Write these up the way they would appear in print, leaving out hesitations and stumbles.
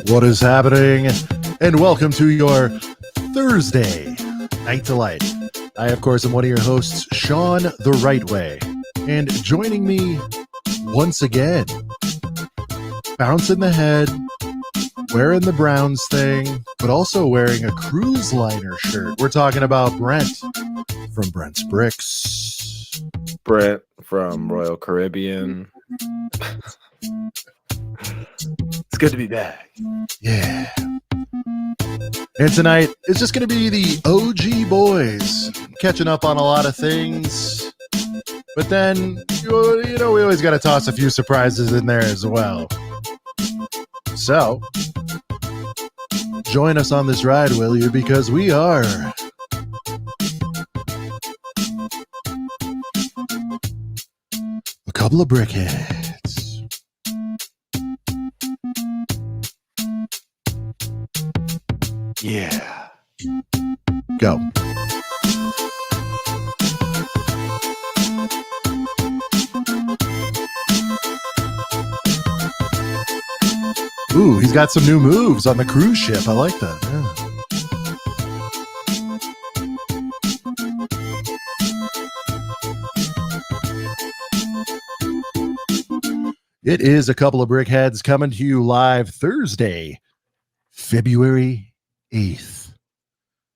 What is happening? And welcome to your Thursday Night Delight. I, of course, am one of your hosts, Sean the Right Way. And joining me once again, bouncing the head, wearing the Browns thing, but also wearing a cruise liner shirt. We're talking about Brent from Brent's Bricks. Brent from Royal Caribbean. It's good to be back. Yeah. And tonight, it's just going to be the OG boys catching up on a lot of things. But then, you know, we always got to toss a few surprises in there as well. So, join us on this ride, will you? Because we are a couple of brickheads. Yeah. Go. Ooh, he's got some new moves on the cruise ship. I like that. Yeah. It is a couple of brickheads coming to you live Thursday, February 8th.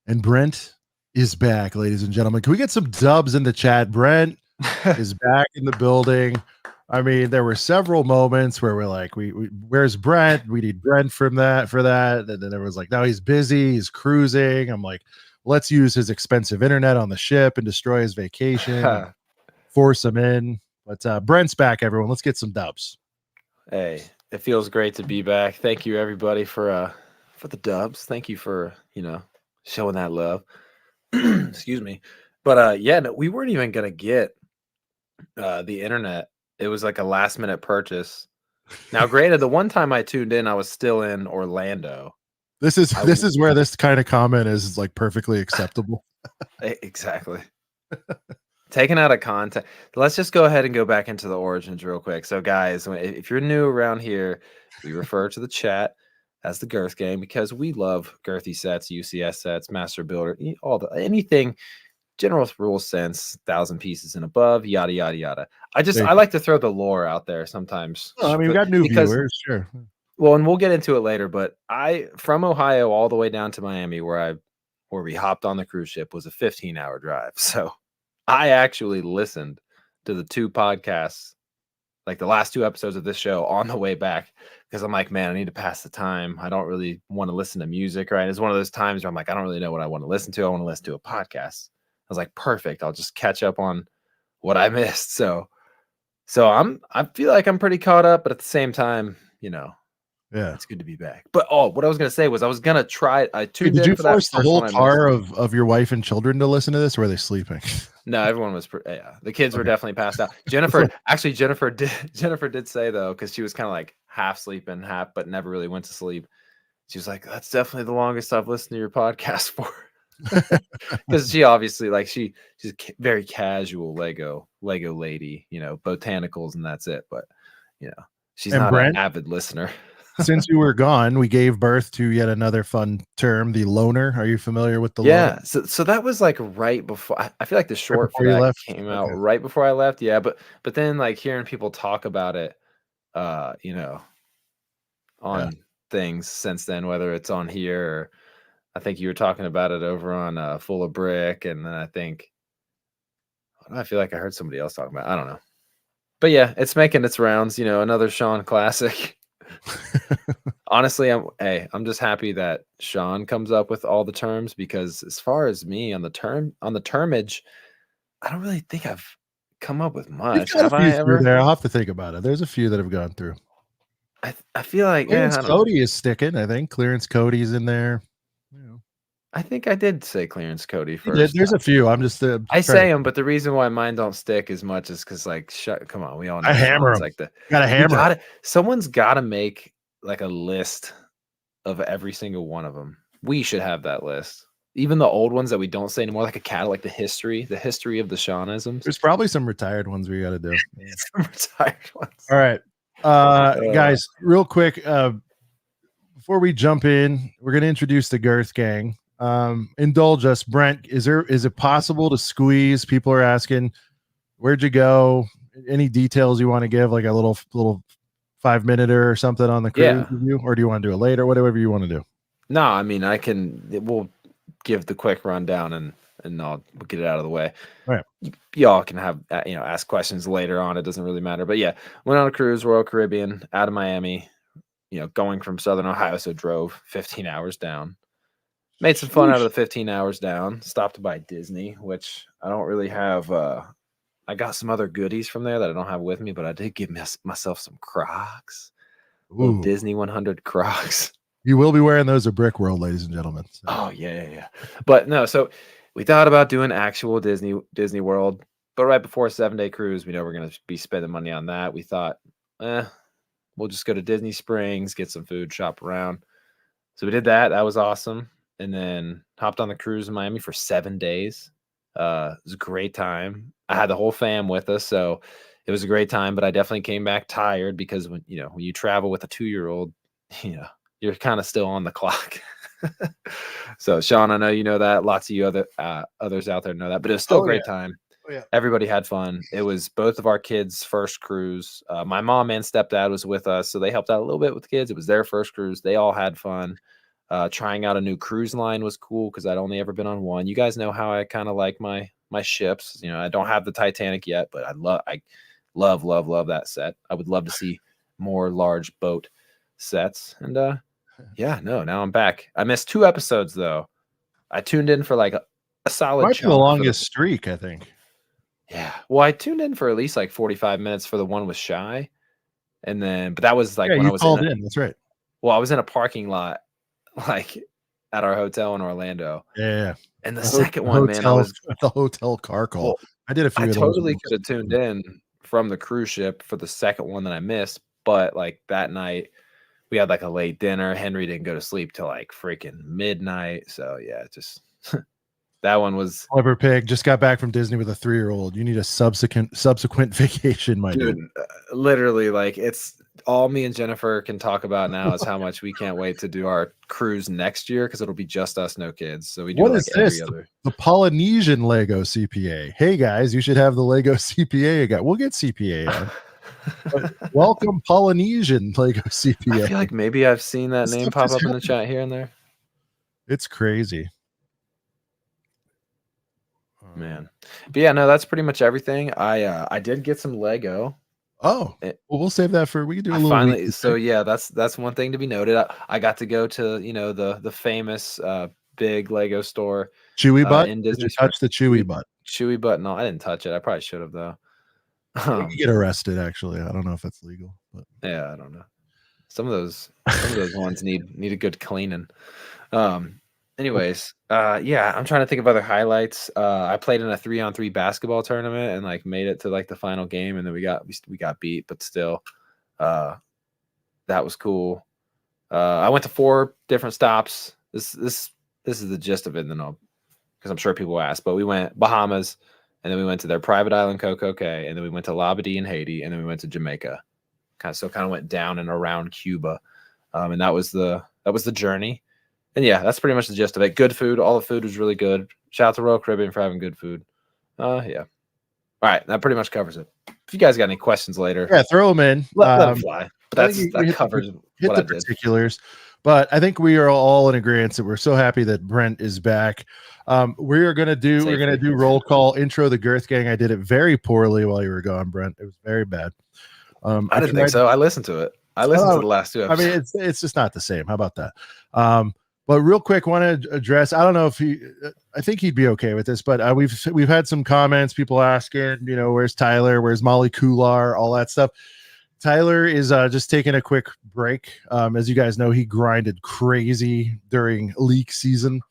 And Brent is back, ladies and gentlemen. Can we get some dubs in the chat? Brent is back in the building. I mean, there were several moments where we're like, we where's Brent? We need Brent for that. And then everyone's like, no, he's busy. He's cruising. I'm like, let's use his expensive internet on the ship and destroy his vacation. Force him in. But Brent's back, everyone. Let's get some dubs. Hey, it feels great to be back. Thank you, everybody, for the dubs. Thank you for, showing that love. Excuse me. But yeah, no, we weren't even gonna get the internet. It was like a last minute purchase. Now, granted, the one time I tuned in, I was still in Orlando. This is where this kind of comment is like perfectly acceptable. Exactly. Taken out of context. Let's just go ahead and go back into the origins real quick. So, guys, if you're new around here, we refer to the chat as the Girth Gang because we love girthy sets, UCS sets, Master Builder, anything. General rule sense, 1,000 pieces and above, yada yada yada. I like to throw the lore out there sometimes. Oh, I mean, we got new viewers, sure. Well, and we'll get into it later. But from Ohio all the way down to Miami, where we hopped on the cruise ship, was a 15-hour drive. So I actually listened to the two podcasts, like the last two episodes of this show, on the way back because I'm like, man, I need to pass the time. I don't really want to listen to music, right? It's one of those times where I'm like, I don't really know what I want to listen to. I want to listen to a podcast. I was like, perfect. I'll just catch up on what I missed. So I feel like I'm pretty caught up, but at the same time, yeah, it's good to be back. But what I was gonna say was I was gonna try. I tuned in. Did you force the whole car of your wife and children to listen to this, or were they sleeping? No, everyone was. The kids were definitely passed out. Jennifer did say though, because she was kind of like half sleeping, but never really went to sleep. She was like, "That's definitely the longest I've listened to your podcast for." Because she obviously she's a very casual Lego lady, botanicals and that's it. But she's not an avid listener. Since you were gone, we gave birth to yet another fun term, the loner. Are you familiar with the loner? So that was like right before. I feel like the short for that came out right before I left. Yeah, but then like hearing people talk about it, on things since then, whether it's on here or I think you were talking about it over on Full of Brick, and then I feel like I heard somebody else talking about it. I don't know. But yeah, it's making its rounds, another Sean classic. Honestly, I'm just happy that Sean comes up with all the terms because as far as me on the termage, I don't really think I've come up with much. Have I ever? There, I'll have to think about it. There's a few that have gone through. I feel like Clearance Cody is sticking. I think Clearance Cody's in there. I think I did say Clearance Cody first. There's a few. I'm just I say them, but the reason why mine don't stick as much is because come on, we all know I hammer them. Like gotta hammer. Someone's gotta make like a list of every single one of them. We should have that list. Even the old ones that we don't say anymore, like a catalog, like the history of the Seanisms. There's probably some retired ones we got to do. Some retired ones. All right, guys, real quick, before we jump in, we're going to introduce the Girth Gang. Indulge us, Brent. Is it possible to squeeze? People are asking, where'd you go? Any details you want to give, like a little 5-minute or something on the cruise review, or do you want to do it later? Whatever you want to do. No, I mean we'll give the quick rundown and we'll get it out of the way. All right. Y'all can have ask questions later on. It doesn't really matter. But yeah, went on a cruise, Royal Caribbean, out of Miami. Going from Southern Ohio, so drove 15 hours down. Made some fun out of the 15 hours down. Stopped by Disney, which I don't really have. I got some other goodies from there that I don't have with me, but I did give myself some Crocs. Little Disney 100 Crocs. You will be wearing those at Brick World, ladies and gentlemen. So. Oh, yeah. But no, so we thought about doing actual Disney World, but right before a 7-day cruise, we know we're going to be spending money on that. We thought, we'll just go to Disney Springs, get some food, shop around. So we did that. That was awesome. And then hopped on the cruise in Miami for 7 days. It was a great time. I had the whole fam with us, so it was a great time, but I definitely came back tired because when you travel with a 2-year-old, you're kind of still on the clock. So Sean, I know you know that. Lots of you others out there know that, but it was still a great time. Oh, yeah. Everybody had fun. It was both of our kids' first cruise. My mom and stepdad was with us, so they helped out a little bit with the kids. It was their first cruise. They all had fun. Trying out a new cruise line was cool because I'd only ever been on one. You guys know how I kind of like my ships. I don't have the Titanic yet, but I love that set. I would love to see more large boat sets. And now I'm back. I missed 2 episodes though. I tuned in for like a solid. Might be the longest streak, I think. Yeah. Well, I tuned in for at least like 45 minutes for the one with Shy. And then, but that was like when I was called in. That's right. Well, I was in a parking lot, like at our hotel in Orlando. Yeah. And the second one, man, I was at the hotel car call. Well, I did a few. I totally could have tuned in from the cruise ship for the second one that I missed. But like that night, we had like a late dinner. Henry didn't go to sleep till like freaking midnight. So yeah, just that one was clever pig. Just got back from Disney with a 3-year-old. You need a subsequent vacation, my dude. Literally, like it's all me and Jennifer can talk about now is how much we can't wait to do our cruise next year because it'll be just us, no kids. So we do every other. The Polynesian Lego CPA. Hey guys, you should have the Lego CPA again. We'll get CPA on. Welcome Polynesian Lego CPA. I feel like maybe I've seen that name pop up in the chat here and there. It's crazy. Man. But yeah, no, that's pretty much everything. I did get some Lego. Oh, well, we'll save that for we can do a little week. So yeah, that's one thing to be noted. I got to go to the famous big Lego store. Chewy Butt. Did you touch the Chewy Butt? Chewy Butt? No, I didn't touch it. I probably should have though. You could get arrested. Actually, I don't know if that's legal. But yeah, I don't know. Some of those ones need a good cleaning. Anyways, yeah, I'm trying to think of other highlights. I played in a 3-on-3 basketball tournament and like made it to like the final game, and then we got beat, but still, that was cool. I went to 4 different stops. This is the gist of it, then because I'm sure people will ask, but we went Bahamas, and then we went to their private island Coco Cay, and then we went to Labadee in Haiti, and then we went to Jamaica. Kind of went down and around Cuba, and that was the journey. And yeah, that's pretty much the gist of it. Good food. All the food was really good. Shout out to Royal Caribbean for having good food. Yeah. All right. That pretty much covers it. If you guys got any questions later, yeah, throw them in. Let them fly. But that covers hit the particulars. But I think we are all in agreement that we're so happy that Brent is back. We're gonna do roll call intro the Girth Gang. I did it very poorly while you were gone, Brent. It was very bad. I didn't think so. I listened to it. I listened to the last 2 episodes. I mean, it's just not the same. How about that? But real quick, want to address. I don't know if I think he'd be okay with this, but we've had some comments, people asking, where's Tyler, where's Molly Kular, all that stuff. Tyler is just taking a quick break. As you guys know, he grinded crazy during leak season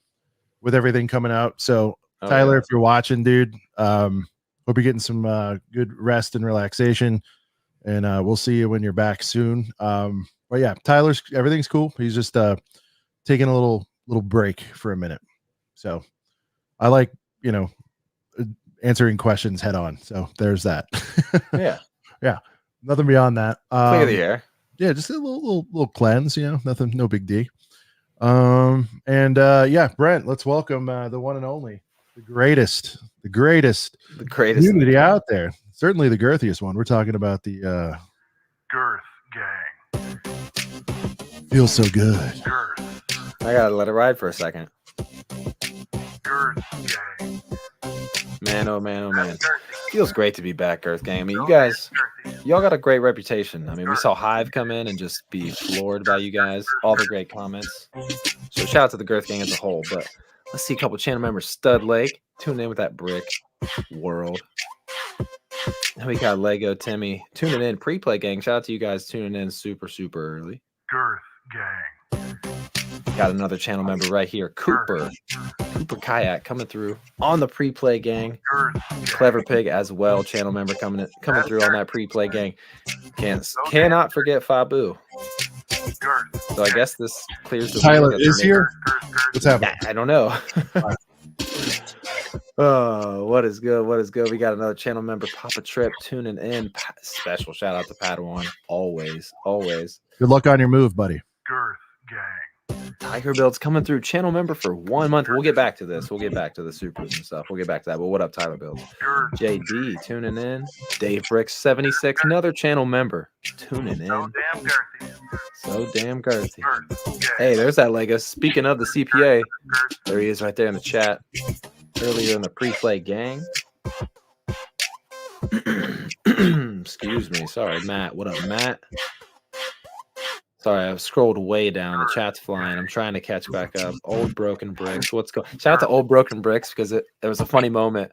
with everything coming out. So Tyler, if you're watching, dude, hope you're getting some good rest and relaxation, and we'll see you when you're back soon. But yeah, everything's cool. He's just taking a little break for a minute. So I like, answering questions head on. So there's that. Yeah. Yeah. Nothing beyond that. Clear the air. Yeah, just a little cleanse, nothing, no big D. Brent, let's welcome the one and only, the greatest The greatest in the community out there. Certainly the girthiest one. We're talking about the Girth Gang. feels so good. Girth. I gotta let it ride for a second. Girth Gang. Man, oh man, oh man. Feels great to be back, Girth Gang. I mean, you guys, y'all got a great reputation. I mean, we saw Hive come in and just be floored by you guys. All the great comments. So shout out to the Girth Gang as a whole. But let's see a couple channel members. Stud Lake, tune in with that brick world. And we got Lego Timmy tuning in. Pre-play gang. Shout out to you guys tuning in super early. Girth Gang. Got another channel member right here, Cooper Kayak coming through on the pre-play gang. Clever Pig as well, channel member coming through on that pre-play gang. Cannot forget Fabu. So I guess this clears the Tyler is here. What's happening? I don't know. Oh, what is good? What is good? We got another channel member, Papa Trip, tuning in. Special shout out to Padawan. Always. Good luck on your move, buddy. Girth Gang. Tiger Builds coming through, channel member for 1 month. We'll get back to this. We'll get back to the supers and stuff. We'll get back to that. But what up, Tyler Builds? JD tuning in. Dave Bricks 76, another channel member tuning in. So damn girthy. Hey, there's that Lego. Speaking of the CPA, there he is right there in the chat. Earlier in the pre-play gang. Excuse me. Sorry, Matt. What up, Matt? Sorry, I've scrolled way down. The chat's flying. I'm trying to catch back up. Old Broken Bricks. What's going? Shout out to Old Broken Bricks because there was a funny moment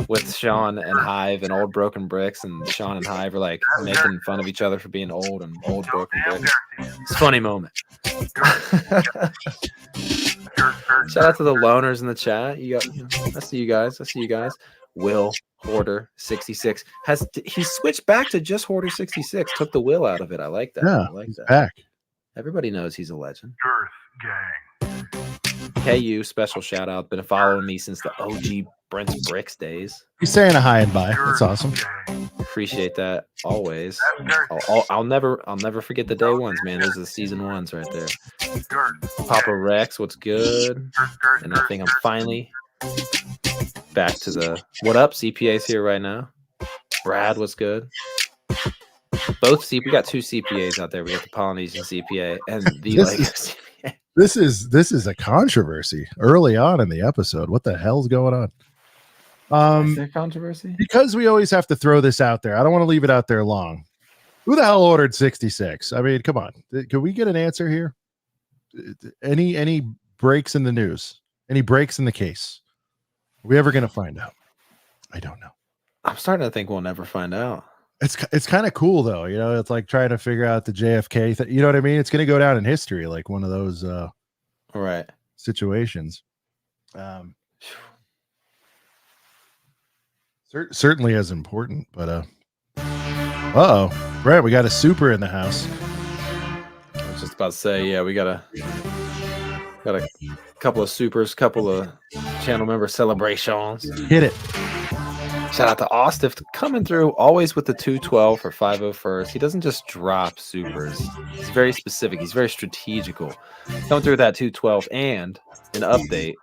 with Sean and Hive and Old Broken Bricks, and Sean and Hive were like making fun of each other for being old and Old Broken Bricks. It's a funny moment. Shout out to the loners in the chat. I see you guys. Will Hoarder 66 he switched back to just Hoarder 66. Took the will out of it. I like that. Yeah, I like that. Back. Everybody knows he's a legend. Girth Gang. KU special shout out. Been following me since the OG Brent's Bricks days. He's saying a hi and bye. That's awesome. Appreciate that always. I'll never forget the day ones, man. Those are the season ones right there. Papa Rex, what's good? And I think I'm finally back to the what up. CPA's here right now. Brad, what's good? We got two CPAs out there. We got the Polynesian CPA and the Lego CPA. This is a controversy early on in the episode. What the hell's going on? Is there controversy? Because we always have to throw this out there. I don't want to leave it out there long. Who the hell ordered 66? I mean, come on. Can we get an answer here? Any breaks in the news? Any breaks in the case? Are we ever going to find out? I don't know. I'm starting to think we'll never find out. It's kind of cool though, it's like trying to figure out the JFK thing. You know what I mean? It's going to go down in history, like one of those right situations. Certainly as important, but right, we got a super in the house. I was just about to say, yeah, we got a couple of supers, couple of channel member celebrations. Hit it. Shout out to Ostif coming through, always with the 212 for 501st. He doesn't just drop supers. He's very specific. He's very strategical. Coming through that 212 and an update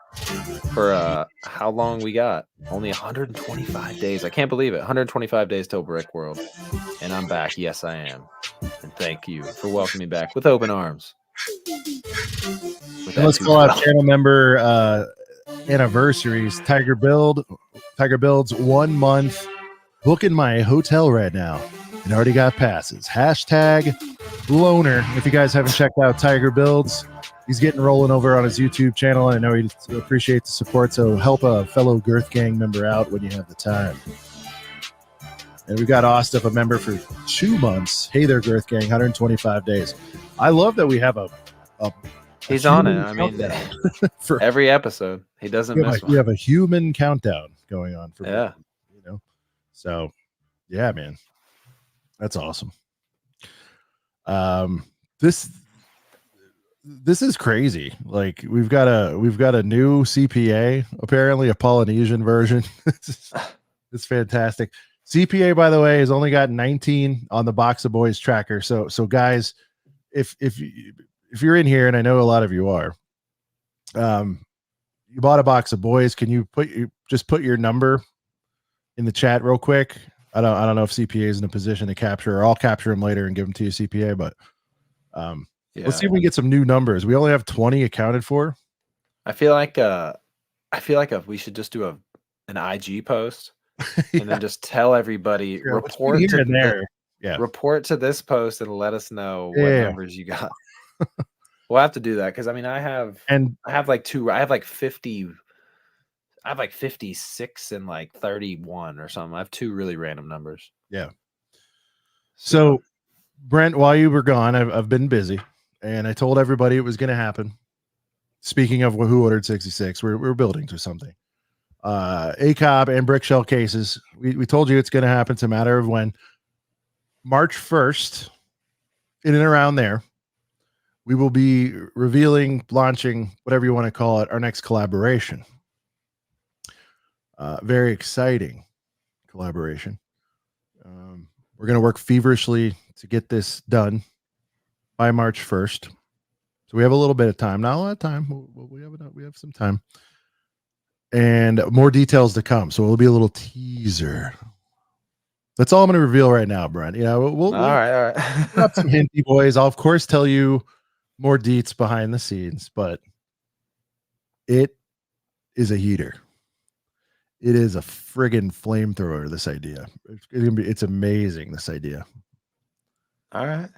for how long we got. Only 125 days. I can't believe it. 125 days till Brick World. And I'm back. Yes, I am. And thank you for welcoming me back with open arms. Let's call out channel member anniversaries. Tiger Build's 1 month. Booking my hotel right now and already got passes. Hashtag loner. If you guys haven't checked out Tiger Builds, he's getting rolling over on his YouTube channel, and I know he appreciates the support, so help a fellow Girth Gang member out when you have the time. And we got Ostef, a member for 2 months. Hey there, Girth Gang, 125 days. I love that we have a he's on it. I mean, for every episode, he doesn't miss one. We have a human countdown going on for yeah. So yeah, man, that's awesome. This is crazy. Like we've got a new CPA, apparently a Polynesian version. It's fantastic. CPA, by the way, has only got 19 on the Box of Boys tracker. So guys, if you're in here, and I know a lot of you are, you bought a Box of Boys. Can you just put your number in the chat real quick? I don't know if CPA is in a position to capture, or I'll capture them later and give them to you, CPA. But let's see if we can get some new numbers. We only have 20 accounted for. I feel like we should just do an IG post and then just tell everybody, report to this post and let us know what numbers you got. We'll have to do that because I mean I have like 50. I have like 56 and like 31 or something. I have two really random numbers. Yeah. So Brent, while you were gone, I've been busy, and I told everybody it was going to happen. Speaking of who ordered 66, we're building to something. ACOB and brick shell cases. We told you it's going to happen. It's a matter of when. March 1st, in and around there, we will be revealing, launching, whatever you want to call it, our next collaboration. Very exciting collaboration. We're going to work feverishly to get this done by March 1st. So we have a little bit of time. Not a lot of time. We have some time. And more details to come. So it'll be a little teaser. That's all I'm going to reveal right now, Brent. We'll all right. Got some hinty boys. I'll of course tell you more deets behind the scenes, but it is a heater. It is a friggin' flamethrower. This idea. It's amazing. This idea. All right.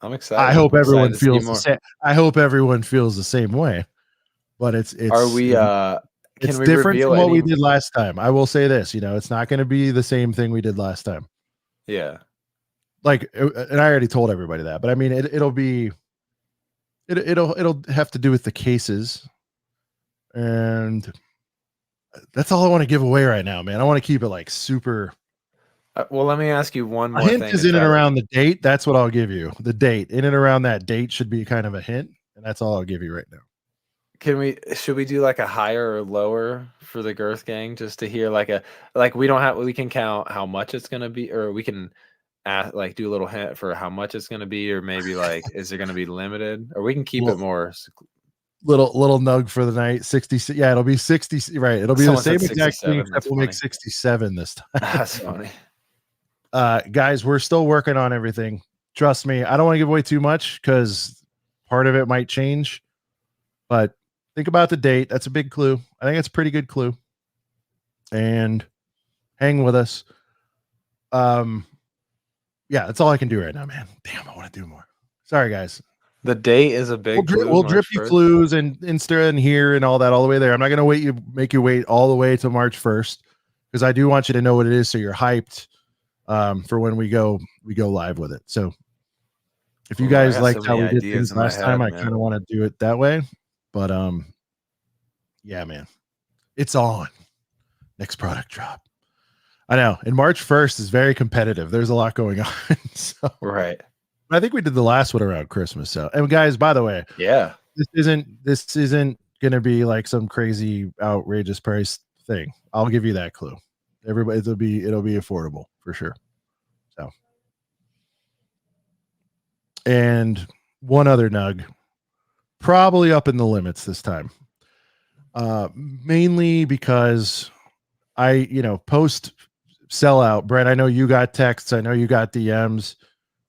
I'm excited. I hope everyone feels the same. I hope everyone feels the same way. But it's are we? It's different from what we did last time. I will say this. It's not going to be the same thing we did last time. Yeah. And I already told everybody that. But I mean, it'll have to do with the cases, and that's all I want to give away right now, man. I want to keep it like super. Well, let me ask you one more hint thing. Is in and around the date. That's what I'll give you. The date in and around that date should be kind of a hint, and that's all I'll give you right now. Should we do like a higher or lower for the Girth Gang, just to hear we can count how much it's gonna be, or we can do a little hint for how much it's gonna be, or maybe is it gonna be limited, or we can keep it more. Little nug for the night. 60. Yeah, it'll be 60. Right. It'll be the same exact thing, except we'll make 67 this time. That's funny. Guys, we're still working on everything. Trust me. I don't want to give away too much because part of it might change, but think about the date. That's a big clue. I think it's a pretty good clue. And hang with us. Yeah, that's all I can do right now, man. Damn, I want to do more. Sorry, guys. The date is a big clue. We'll drip you clues and Insta and here and all that all the way there. I'm not going to make you wait all the way till March 1st because I do want you to know what it is so you're hyped for when we go live with it. So if you guys liked how we did things last time, I kind of want to do it that way. But yeah, man, it's on. Next product drop. I know. And March 1st is very competitive. There's a lot going on. So, right. I think we did the last one around Christmas. So, and guys, by the way, yeah, this isn't going to be like some crazy outrageous price thing. I'll give you that clue. Everybody, it'll be affordable for sure. So, and one other nug, probably up in the limits this time. Mainly because post sellout, Brent, I know you got texts. I know you got DMs.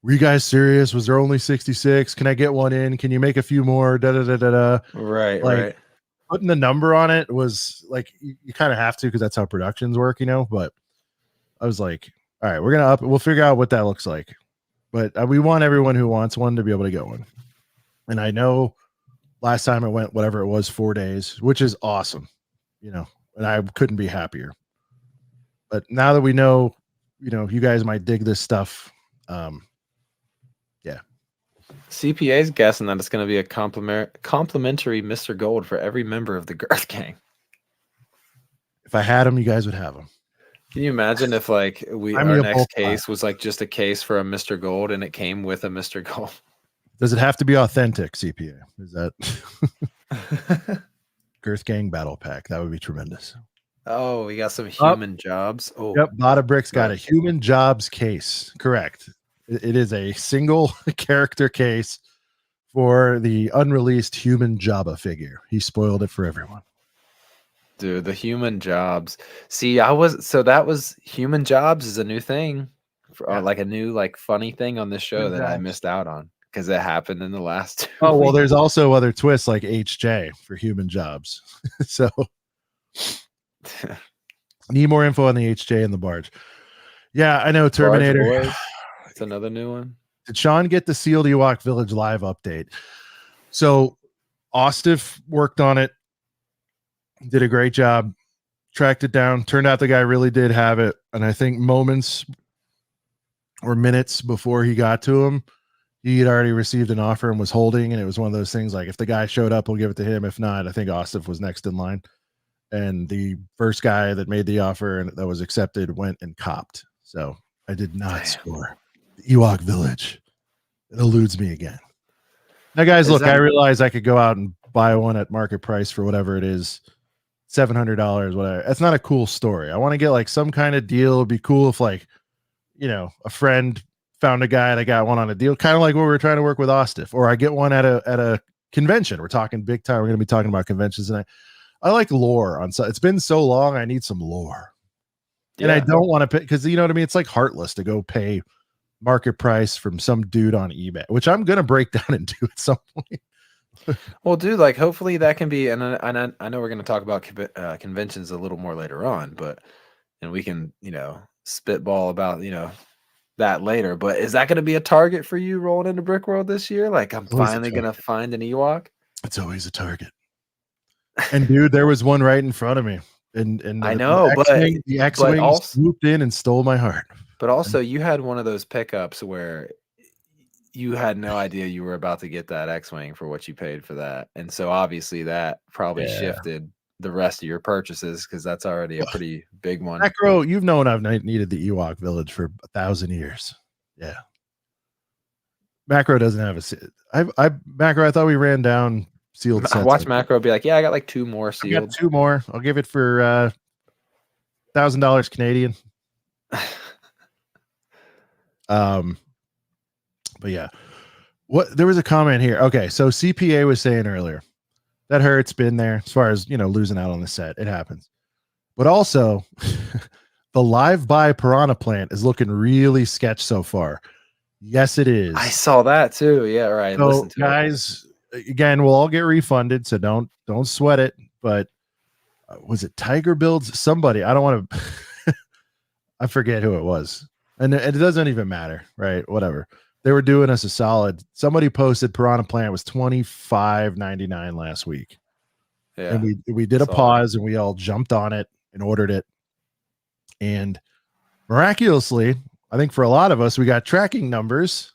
Were you guys serious? Was there only 66? Can I get one in? Can you make a few more? Right, right. Putting the number on it was like, you kind of have to, because that's how productions work, but I was like, all right, we're going to up it. We'll figure out what that looks like. But we want everyone who wants one to be able to get one. And I know last time it went, whatever it was, 4 days, which is awesome, and I couldn't be happier. But now that we know, you guys might dig this stuff. Yeah. CPA's guessing that it's going to be a complimentary Mr. Gold for every member of the Girth Gang. If I had them, you guys would have them. Can you imagine if our next case was just a case for a Mr. Gold and it came with a Mr. Gold? Does it have to be authentic, CPA? Is that Girth Gang battle pack? That would be tremendous. Oh, we got some human jobs. Oh, Yep, Bada Brick's got a right. human jobs case. Correct. It is a single character case for the unreleased human Jabba figure. He spoiled it for everyone. Dude, the human jobs. See, that was human jobs is a new thing, Yeah. like a new like funny thing on this show Human that I jobs. missed out on because it happened in the last 2 Oh, well, weeks. there's also other twists like HJ for human jobs. So need more info on the HJ and the barge. Yeah, I know Barge Terminator. Boys. It's another new one. Did Sean get the Sealed Ewok Village live update? So Ostif worked on it, did a great job, tracked it down. Turned out the guy really did have it. And I think moments or minutes before he got to him, he had already received an offer and was holding. And it was one of those things like, if the guy showed up, we'll give it to him. If not, I think Ostif was next in line. And the first guy that made the offer and that was accepted went and copped. So I did not score. The Ewok Village. It eludes me again. Now, guys, look, I realize I could go out and buy one at market price for whatever it is, $700, whatever. That's not a cool story. I want to get like some kind of deal. It'd be cool if, like, you know, a friend found a guy that got one on a deal, kind of like what we were trying to work with Ostif, or I get one at a convention. We're talking big time. We're going to be talking about conventions tonight. I like lore on. So it's been so long. I need some lore, and I don't want to pay because you know what I mean. It's like heartless to go pay market price from some dude on eBay, which I'm gonna break down and do at some point. Well, dude, like hopefully that can be, and I know we're gonna talk about conventions a little more later on, and we can spitball about that later. But is that gonna be a target for you rolling into Brick World this year? Like I'm finally gonna find an Ewok. It's always a target. And dude, there was one right in front of me, and I know, the X-wing swooped in and stole my heart. But also, you had one of those pickups where you had no idea you were about to get that X-wing for what you paid for that, and so obviously that probably shifted the rest of your purchases because that's already a pretty big one. Macro, you've known I've needed the Ewok Village for 1,000 years. Yeah, Macro doesn't have a. Macro, I thought we ran down sealed sets. Watch Macro be like, yeah, I got like 2 more sealed. I got 2 more. I'll give it for $1,000 Canadian. But yeah, there was a comment here. Okay, so CPA was saying earlier that hurts, been there as far as losing out on the set. It happens, but also the live buy Piranha Plant is looking really sketch so far. Yes, it is. I saw that too. Yeah, right. So, listen to guys, again, we'll all get refunded, so don't sweat it. But was it Tiger Builds? Somebody, I don't want to. I forget who it was, and it doesn't even matter, right? Whatever. They were doing us a solid. Somebody posted Piranha Plant was $25.99 last week. Yeah, and we did a pause and we all jumped on it and ordered it. And miraculously, I think for a lot of us, we got tracking numbers.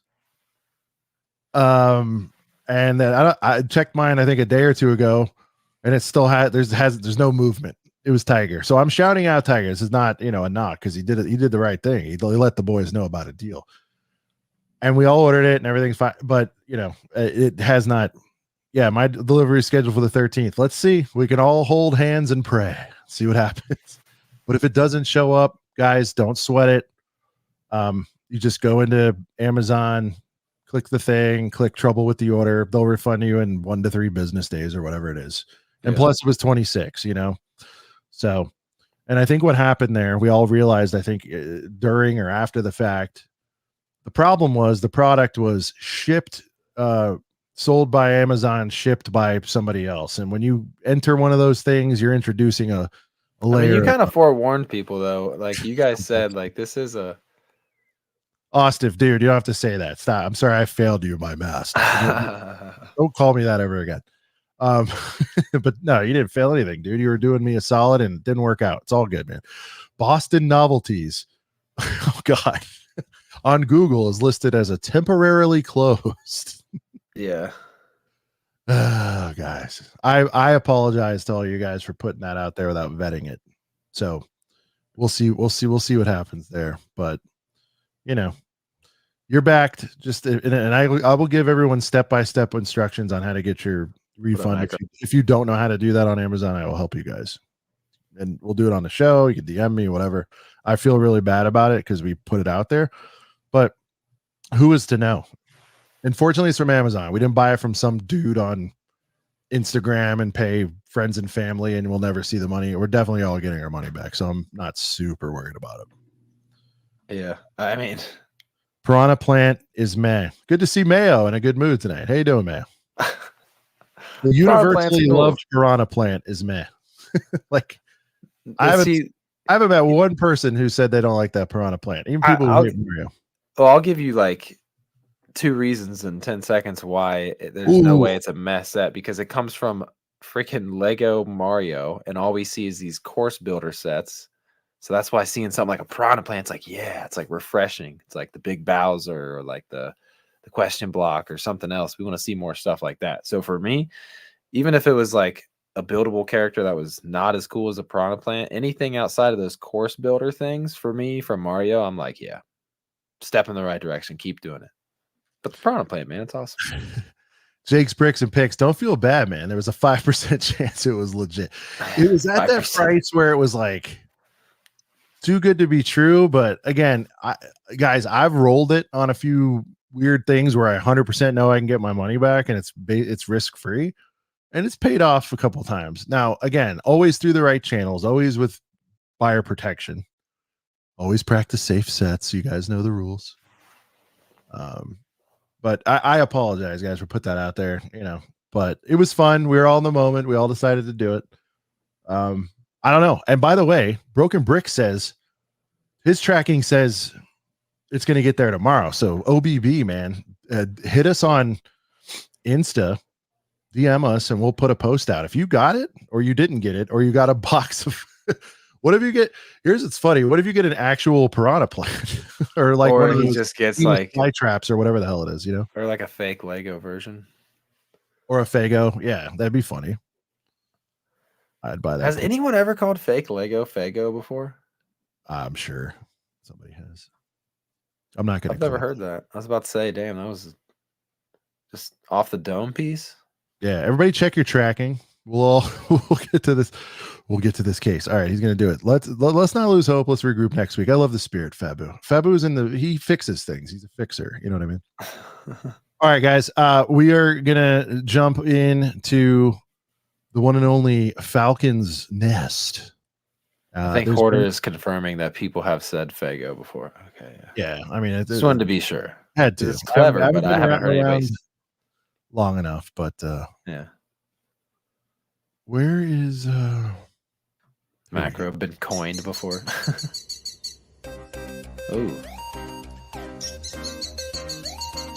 And then I checked mine, I think a day or two ago, and it still there's no movement. It was Tiger. So I'm shouting out Tiger. This is not, a knock because he did it. He did the right thing. He let the boys know about a deal. And we all ordered it and everything's fine. But, it has not. Yeah, my delivery is scheduled for the 13th. Let's see. We can all hold hands and pray. See what happens. But if it doesn't show up, guys, don't sweat it. You just go into Amazon, click the thing, click trouble with the order. They'll refund you in 1 to 3 business days or whatever it is. And plus it was 26, So, and I think what happened there, we all realized, I think during or after the fact, the problem was the product was shipped, sold by Amazon, shipped by somebody else. And when you enter one of those things, you're introducing a layer. I mean, you kind of forewarned people though. Like you guys said, like this is a Ostif, dude, you don't have to say that. Stop. I'm sorry I failed you, my master. Don't call me that ever again. But no, you didn't fail anything, dude. You were doing me a solid and it didn't work out. It's all good, man. Boston Novelties. Oh God. On Google is listed as a temporarily closed. Yeah. Oh, guys. I apologize to all you guys for putting that out there without vetting it. So we'll see what happens there. But you're backed. Just and I will give everyone step-by-step instructions on how to get your refund. If you don't know how to do that on Amazon, I will help you guys. and we'll do it on the show. You can DM me, whatever. I feel really bad about it because we put it out there, but who is to know? Unfortunately, it's from Amazon. We didn't buy it from some dude on Instagram and pay friends and family, and we'll never see the money. We're definitely all getting our money back, so I'm not super worried about it. Yeah, I mean, Piranha Plant is meh. Good to see Mayo in a good mood tonight. How you doing, Mayo? The universally cool. loved Piranha Plant is meh. Like I haven't met one person who said they don't like that Piranha Plant. Even people who hate Mario. Well, I'll give you like 2 reasons in 10 seconds why there's no way it's a mess set, because it comes from freaking Lego Mario, and all we see is these course builder sets. So that's why seeing something like a Piranha Plant, it's like, yeah, it's like refreshing. It's like the big Bowser or like the question block or something else. We want to see more stuff like that. So for me, even if it was like a buildable character that was not as cool as a Piranha Plant, anything outside of those course builder things for me from Mario, I'm like, yeah, step in the right direction. Keep doing it. But the Piranha Plant, man, it's awesome. Jake's Bricks and Picks. Don't feel bad, man. There was a 5% chance it was legit. It was at that price where it was like too good to be true. But again, guys, I've rolled it on a few weird things where I 100% know I can get my money back, and it's risk free, and it's paid off a couple times. Now, again, always through the right channels, always with buyer protection, always practice safe sets. You guys know the rules. But I apologize, guys, for put that out there, but it was fun. We were all in the moment. We all decided to do it. I don't know. And by the way, Broken Brick says his tracking says it's going to get there tomorrow. So OBB, man, hit us on Insta, DM us, and we'll put a post out. If you got it or you didn't get it, or you got a box of what if you get, it's funny. What if you get an actual Piranha Plant or like one of those just gets like fly traps or whatever the hell it is, or like a fake Lego version or a Fago. Yeah, that'd be funny. I'd buy that. Has anyone ever called fake Lego Fago before? I'm sure somebody has. I'm not gonna. I've never heard that. I was about to say, damn, that was just off the dome piece. Yeah, everybody check your tracking. We'll get to this. We'll get to this case. All right, he's gonna do it. Let's not lose hope. Let's regroup next week. I love the spirit, Fabu. Fabu's he fixes things. He's a fixer. You know what I mean? All right, guys. We are gonna jump into the one and only Falcon's Nest. I think Hoarder is confirming that people have said Fago before. Okay. Yeah, I mean, I just wanted to be sure. Had to. It's clever, but I haven't heard anybody long enough. But yeah. Where is macro been coined before? Oh.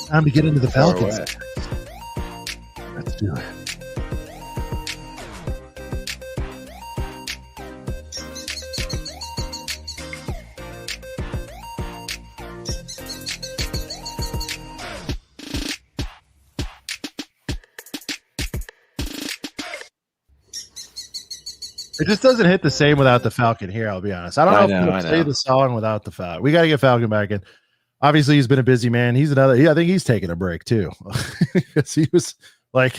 Time to get into the Falcons. Let's do it. It just doesn't hit the same without the Falcon here, I'll be honest. I don't know if we'll play the song without the Falcon. We got to get Falcon back in. Obviously, he's been a busy man. He's I think he's taking a break too. Because he was like,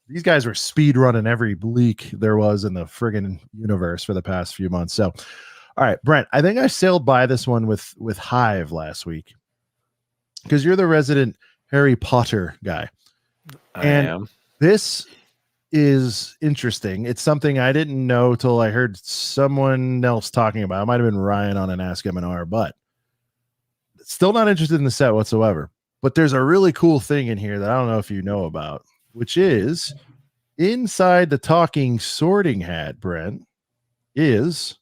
these guys were speed running every leak there was in the friggin' universe for the past few months. So, all right, Brent, I think I sailed by this one with Hive last week because you're the resident Harry Potter guy. I am. This is interesting. It's something I didn't know till I heard someone else talking about. It might have been Ryan on an Ask M&R, but still not interested in the set whatsoever. But there's a really cool thing in here that I don't know if you know about, which is inside the talking sorting hat, Brent, is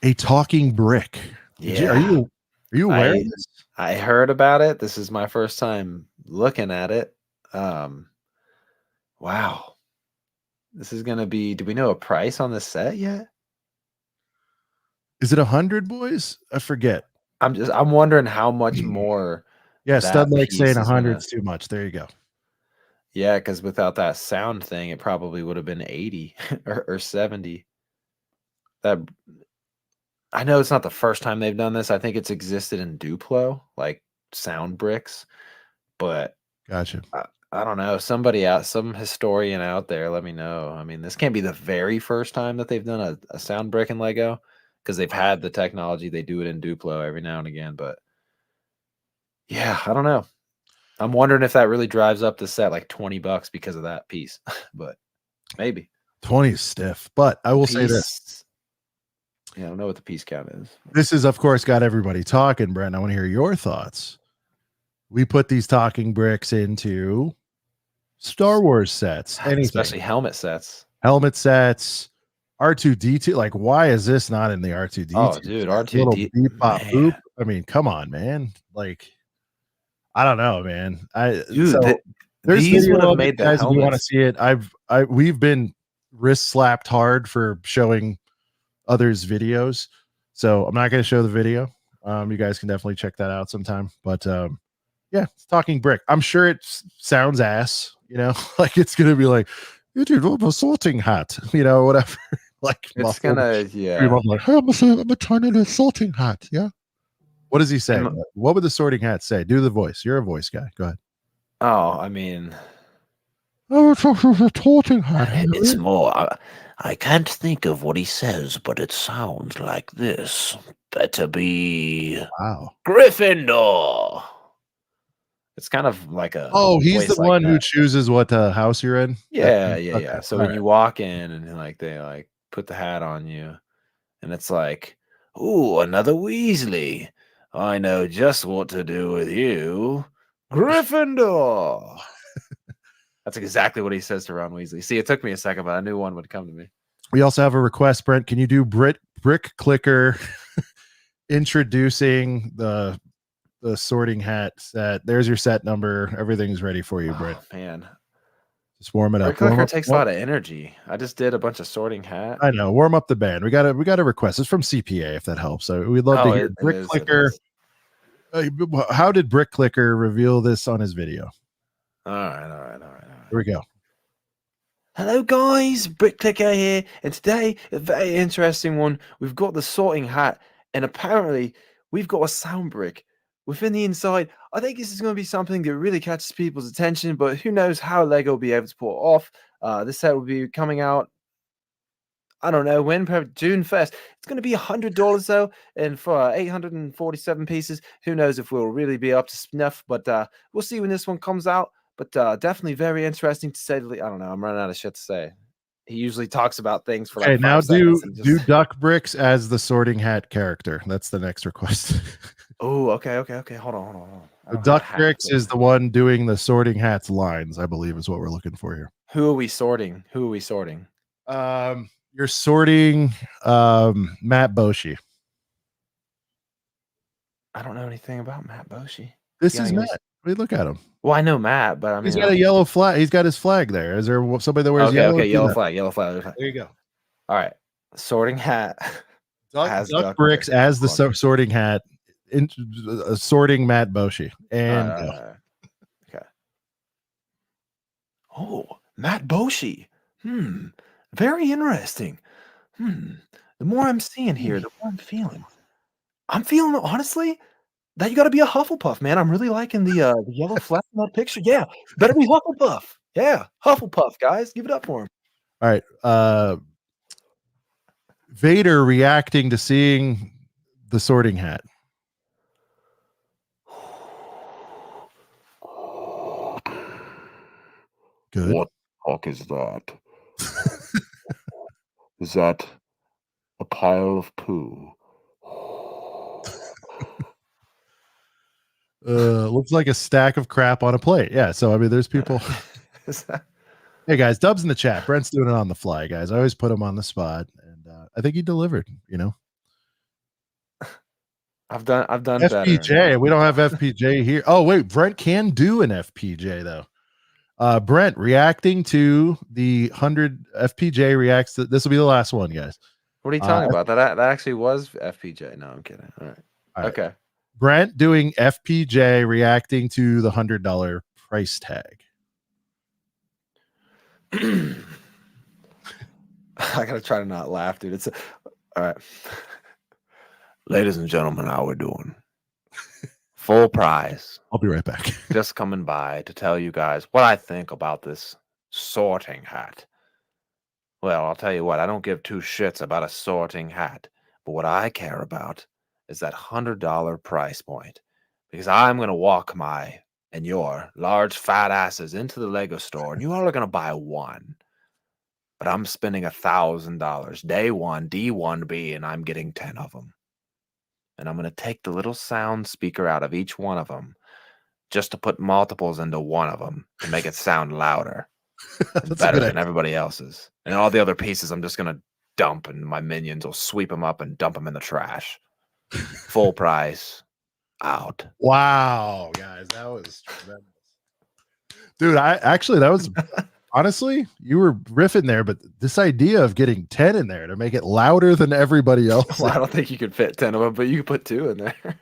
a talking brick. Yeah. Are you aware of this? I heard about it. This is my first time looking at it. Wow. This is going to be, do we know a price on this set yet? Is it 100, boys? I forget. I'm wondering how much more. Yeah, Stud Lake saying 100 is too much. There you go. Yeah, because without that sound thing, it probably would have been 80 or 70. That I know it's not the first time they've done this. I think it's existed in Duplo, like sound bricks. But gotcha. I don't know. Somebody out, some historian out there, let me know. I mean, this can't be the very first time that they've done a sound brick in Lego because they've had the technology. They do it in Duplo every now and again, but yeah, I don't know. I'm wondering if that really drives up the set like $20 because of that piece, but maybe 20 is stiff, but I will say this. piece. Yeah, I don't know what the piece count is. This is, of course, got everybody talking, Brent. I want to hear your thoughts. We put these talking bricks into Star Wars sets, anything, Especially helmet sets. helmet sets, R2D2. Like, why is this not in the R2D2? Oh, dude, Little R2D. beep bop Man. boop. I mean, come on, man. Like, I don't know, man. Dude, So there's these video would have of it, made the guys. If you want to helmets. see it, we've been wrist slapped hard for showing others' videos, so I'm not going to show the video. You guys can definitely check that out sometime. But yeah, it's talking brick. I'm sure it sounds ass, like it's going to be like, you did a sorting hat, whatever. Like It's muffled. gonna, yeah. I'm like, hey, I'm a tiny little sorting hat. Yeah. What does he say? And- What would the sorting hat say? Do the voice. You're a voice guy. Go ahead. Oh, I mean, Oh, it's a sorting hat. It's more. I can't think of what he says, but it sounds like this. Better be Wow. Gryffindor. It's kind of like a. Oh, he's the voice like one who that. chooses what house you're in. Yeah, Okay, yeah. So all when right. you walk in and like they like put the hat on you, and it's like, ooh, another Weasley. I know just what to do with you, Gryffindor. That's exactly what he says to Ron Weasley. See, it took me a second, but I knew one would come to me. We also have a request, Brent. Can you do brick clicker introducing the sorting hat set? There's your set number. Everything's ready for you, Brent. Oh, man. Just warm it up. Brick clicker takes a lot of energy. I just did a bunch of sorting hat. I know. Warm up the band. We got a request. It's from CPA, if that helps. So we'd love to hear brick clicker. How did brick clicker reveal this on his video? All right. Here we go. Hello guys, Brick Clicker here, and today a very interesting one. We've got the sorting hat, and apparently we've got a sound brick within the inside. I think this is going to be something that really catches people's attention, but who knows how Lego will be able to pull it off. This set will be coming out, I don't know when, perhaps June 1st. It's going to be $100 though, and for 847 pieces, who knows if we'll really be up to snuff, but we'll see when this one comes out. But definitely very interesting to say the least. I don't know. I'm running out of shit to say. He usually talks about things for like 5 now seconds. do duck bricks as the sorting hat character. That's the next request. Oh, okay. Hold on. The duck bricks is the one doing the sorting hats lines, I believe, is what we're looking for here. Who are we sorting? You're sorting Matt Boshi. I don't know anything about Matt Boshi. This is Matt. Look at him. Well, I know Matt, but I mean, he's got a yellow flag. He's got his flag there. Is there somebody that wears yellow? Okay, yellow flag. There you go. All right, sorting hat. Duck bricks as the sorting hat, sorting Matt Boshi. And okay. Oh, Matt Boshi. Very interesting. The more I'm seeing here, the more I'm feeling. I'm feeling, honestly, that you got to be a Hufflepuff, man. I'm really liking the yellow flag in that picture. Yeah, better be Hufflepuff. Yeah, Hufflepuff, guys. Give it up for him. All right. Vader reacting to seeing the sorting hat. Good. What the fuck is that? Is that a pile of poo? Looks like a stack of crap on a plate. Yeah. So, I mean, there's people. Hey, guys, Dub's in the chat. Brent's doing it on the fly, guys. I always put him on the spot. And I think he delivered, I've done FPJ. better. We don't have FPJ here. Oh, wait. Brent can do an FPJ, though. Brent reacting to the 100 FPJ reacts. This will be the last one, guys. What are you talking about? That actually was FPJ. No, I'm kidding. All right. Okay. Brent doing FPJ reacting to the $100 price tag. I gotta try to not laugh, dude. All right. Ladies and gentlemen, how we're doing? Full price. I'll be right back. Just coming by to tell you guys what I think about this sorting hat. Well, I'll tell you what, I don't give two shits about a sorting hat. But what I care about is that $100 price point. Because I'm going to walk my and your large fat asses into the Lego store, and you all are going to buy one. But I'm spending $1,000 day one, D1B, and I'm getting 10 of them. And I'm going to take the little sound speaker out of each one of them just to put multiples into one of them to make it sound louder and That's a better good than everybody else's. And all the other pieces I'm just going to dump, and my minions will sweep them up and dump them in the trash. Full price. Out. Wow, guys, that was tremendous. Dude, that was honestly, you were riffing there, but this idea of getting 10 in there to make it louder than everybody else. Well, I don't think you could fit 10 of them, but you could put 2 in there.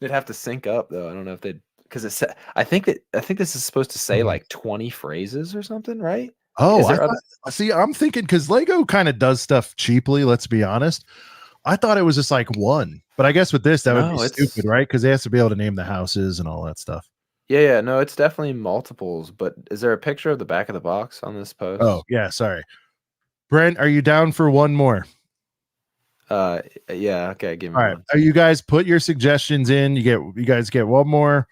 They'd have to sync up though. I don't know if they'd, because it's, I think this is supposed to say like 20 phrases or something, right? Oh, see, I'm thinking because Lego kind of does stuff cheaply, let's be honest. I thought it was just like one, but I guess with this, that would be stupid, right? Because they have to be able to name the houses and all that stuff. Yeah, no, it's definitely multiples, but is there a picture of the back of the box on this post? Oh, yeah, sorry. Brent, are you down for one more? Yeah, okay, give me all right. one. Are you guys put your suggestions in? You guys get one more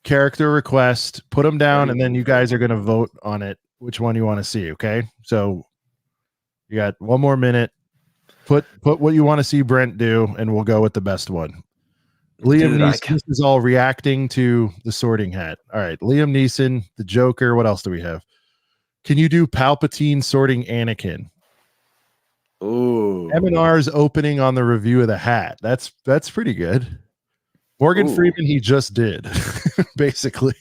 character request, put them down, and then you guys are going to vote on it, which one you want to see, okay? So you got one more minute. Put what you want to see Brent do, and we'll go with the best one. Liam Neeson, this is all reacting to the sorting hat. All right, Liam Neeson, the Joker. What else do we have? Can you do Palpatine sorting Anakin? Ooh. M&R's opening on the review of the hat. That's pretty good. Morgan Freeman, he just did, basically.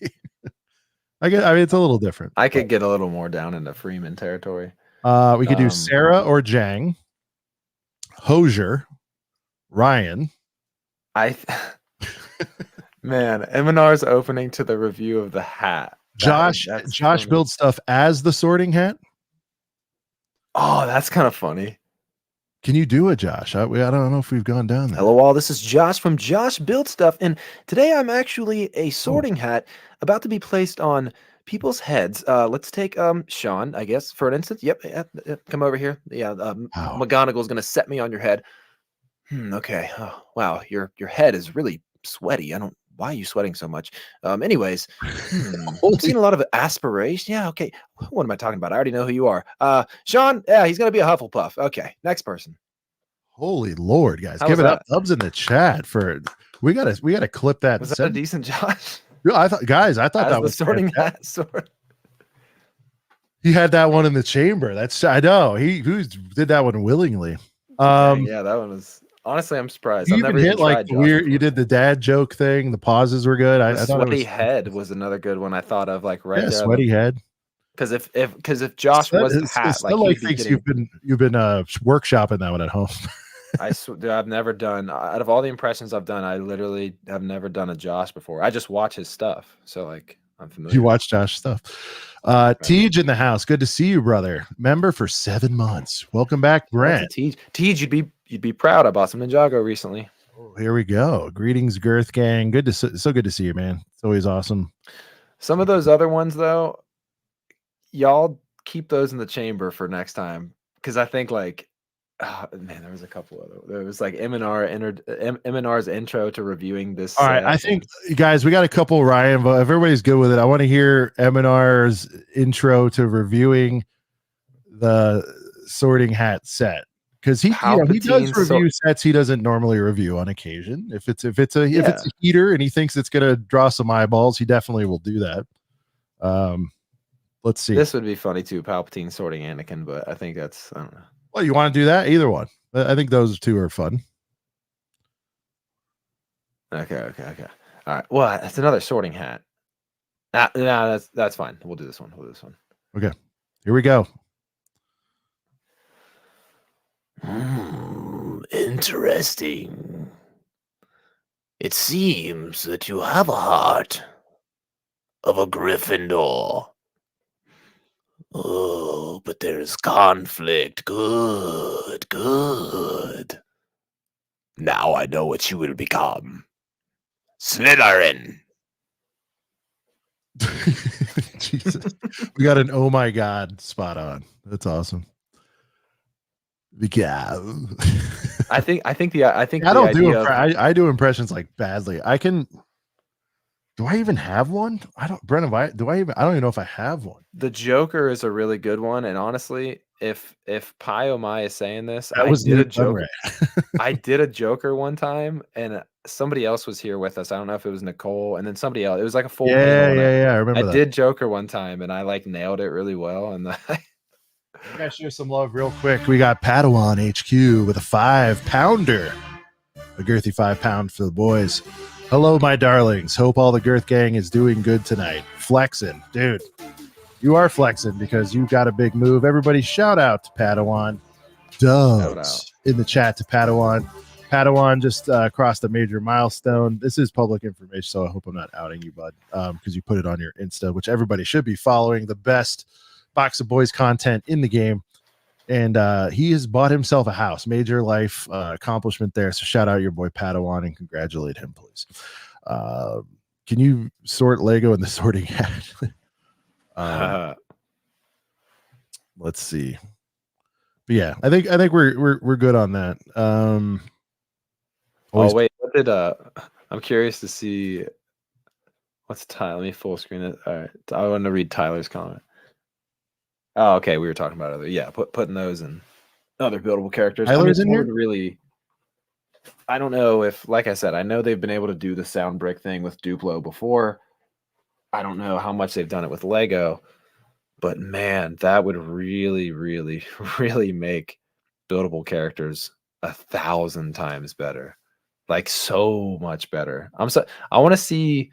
I mean, it's a little different. I could get a little more down into Freeman territory. We could do Sarah or Jang. Hosier, Ryan. Man, M&R's opening to the review of the hat. Josh builds stuff as the sorting hat. Oh, that's kind of funny. Can you do it, Josh? I don't know if we've gone down there. Hello all, this is Josh from Josh Build Stuff, and today I'm actually a sorting hat about to be placed on people's heads. Let's take Sean, I guess, for an instance. Yep, come over here. Yeah, McGonagall's gonna set me on your head. Okay. Oh, wow, your head is really sweaty. Why are you sweating so much? Anyways, I've seen a lot of aspiration. Yeah, okay. What am I talking about? I already know who you are. Sean, yeah, he's gonna be a Hufflepuff. Okay, next person. Holy Lord, guys. Give it up. Dubs in the chat for we gotta clip that. Was that a decent Josh? I thought that was sorting hat sort. He had that one in the chamber. I know. He did that one willingly. Yeah, that one was honestly, I'm surprised. You even hit like weird. You did the dad joke thing. The pauses were good. I thought sweaty head was another good one. I thought of like right there. Sweaty head. Because if Josh wasn't hat, like thinks you've been workshopping that one at home. I've never done out of all the impressions I've done. I literally have never done a Josh before. I just watch his stuff, so like I'm familiar. You watch Josh's stuff. Tej in the house. Good to see you, brother. Member for 7 months. Welcome back, Brent. Tej, you'd be proud. I bought some Ninjago recently. Oh, here we go. Greetings, Girth Gang. So good to see you, man. It's always awesome. Some of those other ones, though, y'all keep those in the chamber for next time, because I think like, oh, man, there was a couple of them. There was like M&R's intro to reviewing this. All right, I think guys, we got a couple Ryan, but if everybody's good with it, I want to hear M&R's intro to reviewing the sorting hat set, because he does review sets he doesn't normally review on occasion. If it's a heater and he thinks it's gonna draw some eyeballs, he definitely will do that. Let's see. This would be funny too, Palpatine sorting Anakin, but I think I don't know. Well, you want to do that? Either one. I think those two are fun. Okay. All right. Well, that's another sorting hat. No, that's fine. We'll do this one. Okay. Here we go. Interesting. It seems that you have a heart of a Gryffindor. Oh, but there's conflict. Good. Now I know what you will become. Slytherin. Jesus. We got an oh my god spot on. That's awesome. Yeah. I think I the don't do idea of I do impressions like badly. I can. Do I even have one? I don't, Brennan. I don't even know if I have one. the Joker is a really good one, and honestly, if Pi Oh My is saying this, That I was did a Nate Joker. Dunray. I did a Joker one time, and somebody else was here with us. I don't know if it was Nicole, and then somebody else. It was like a full panel. And Yeah. I I remember that. did Joker one time, and I like nailed it really well. And I gotta share some love real quick. We got Padawan HQ with a 5-pounder, a girthy 5-pound for the boys. Hello, my darlings. Hope all the Girth gang is doing good tonight. Flexing, dude. You are flexing because you got a big move. Everybody, shout out to Padawan. Dubs in the chat to Padawan. Padawan just crossed a major milestone. This is public information, so I hope I'm not outing you, bud, because you put it on your Insta, which everybody should be following. The best Box of Boys content in the game. And he has bought himself a house. Major life accomplishment there. So shout out your boy Padawan and congratulate him, please. Can you sort Lego in the sorting hat? Let's see. But yeah, I think we're good on that. oh wait, what did I'm curious to see what's Tyler. Let me full screen it. All right, I want to read Tyler's comment. Oh, okay. We were talking about other, putting those in other buildable characters. Tyler's in here? Really, I don't know if, like I said, I know they've been able to do the sound brick thing with Duplo before. I don't know how much they've done it with Lego, but man, that would really, really, really make buildable characters 1,000 times better. Like so much better. I want to see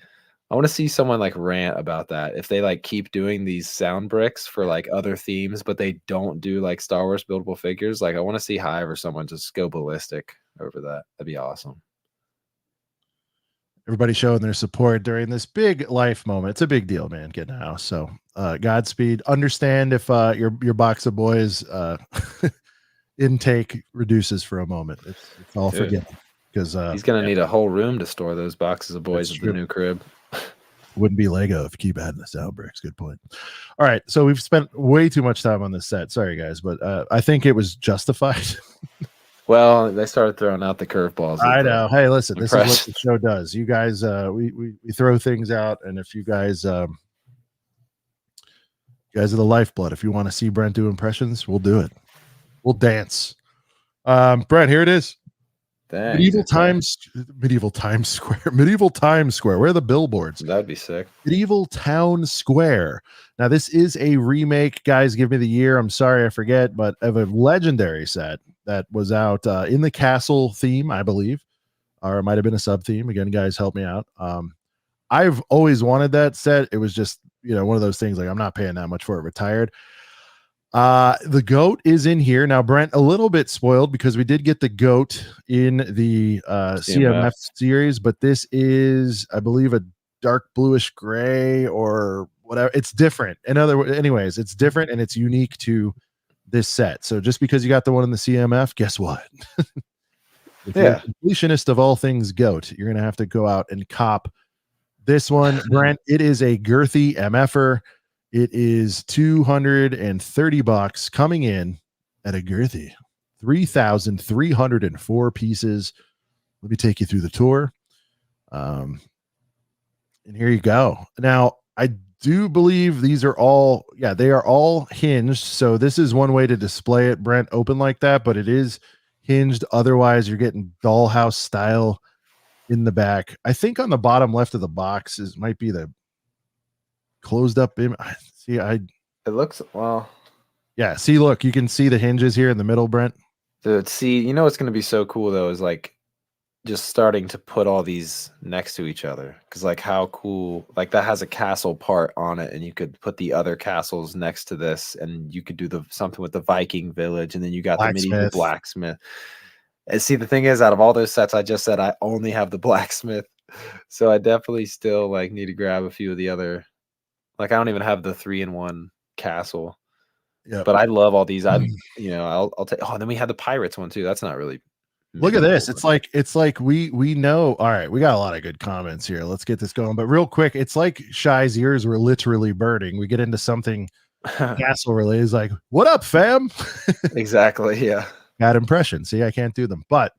someone like rant about that. If they like keep doing these sound bricks for like other themes, but they don't do like Star Wars buildable figures, like I want to see Hive or someone just go ballistic over that. That'd be awesome. Everybody showing their support during this big life moment. It's a big deal, man, getting a house. So Godspeed. Understand if your Box of Boys intake reduces for a moment. It's all forgiven. Because he's gonna need a whole room to store those boxes of boys at the new crib. Wouldn't be Lego if you keep adding the sound bricks. Good point. All right, so we've spent way too much time on this set. Sorry, guys, but I think it was justified. Well, they started throwing out the curveballs. I know. Hey, listen, this is what the show does. You guys, we throw things out, and if you guys, you guys are the lifeblood. If you want to see Brent do impressions, we'll do it. We'll dance. Brent, here it is. Thanks. Medieval Times Square. Where are the billboards? That'd be sick. Medieval Town Square. Now, this is a remake. Guys, give me the year. I'm sorry, I forget, but of a legendary set that was out in the castle theme, I believe, or it might have been a sub theme. Again, guys, help me out. I've always wanted that set. It was just, one of those things like I'm not paying that much for it. Retired. The goat is in here now. Brent, a little bit spoiled because we did get the goat in the CMF series, but this is, I believe, a dark bluish gray or whatever. It's different. Anyways, it's different and it's unique to this set. So just because you got the one in the CMF, guess what? If you're a completionist of all things goat, you're gonna have to go out and cop this one. Brent, it is a girthy MFer. It is $230 coming in at a girthy 3,304 pieces. Let me take you through the tour. And here you go. Now, I do believe these are all, they are all hinged. So this is one way to display it, Brent, open like that, but it is hinged. Otherwise, you're getting dollhouse style in the back. I think on the bottom left of the box might be the closed up it looks, well, yeah, see, look, you can see the hinges here in the middle, Brent. Dude, see, what's going to be so cool though is like just starting to put all these next to each other, because like how cool, like that has a castle part on it, and you could put the other castles next to this, and you could do something with the Viking village, and then you got the medieval blacksmith. And see, the thing is, out of all those sets I just said, I only have the blacksmith, so I definitely still like need to grab a few of the other. Like I don't even have the 3-in-1 castle. Yeah, but I love all these. I'll take. Oh, and then we had the pirates one too. That's not really Look at maybe this. more. It's like we know. All right, we got a lot of good comments here. Let's get this going. But real quick, it's like Shy's ears were literally burning. We get into something castle related. He's like, "What up, fam?" Exactly. Yeah. Got impression. See, I can't do them. But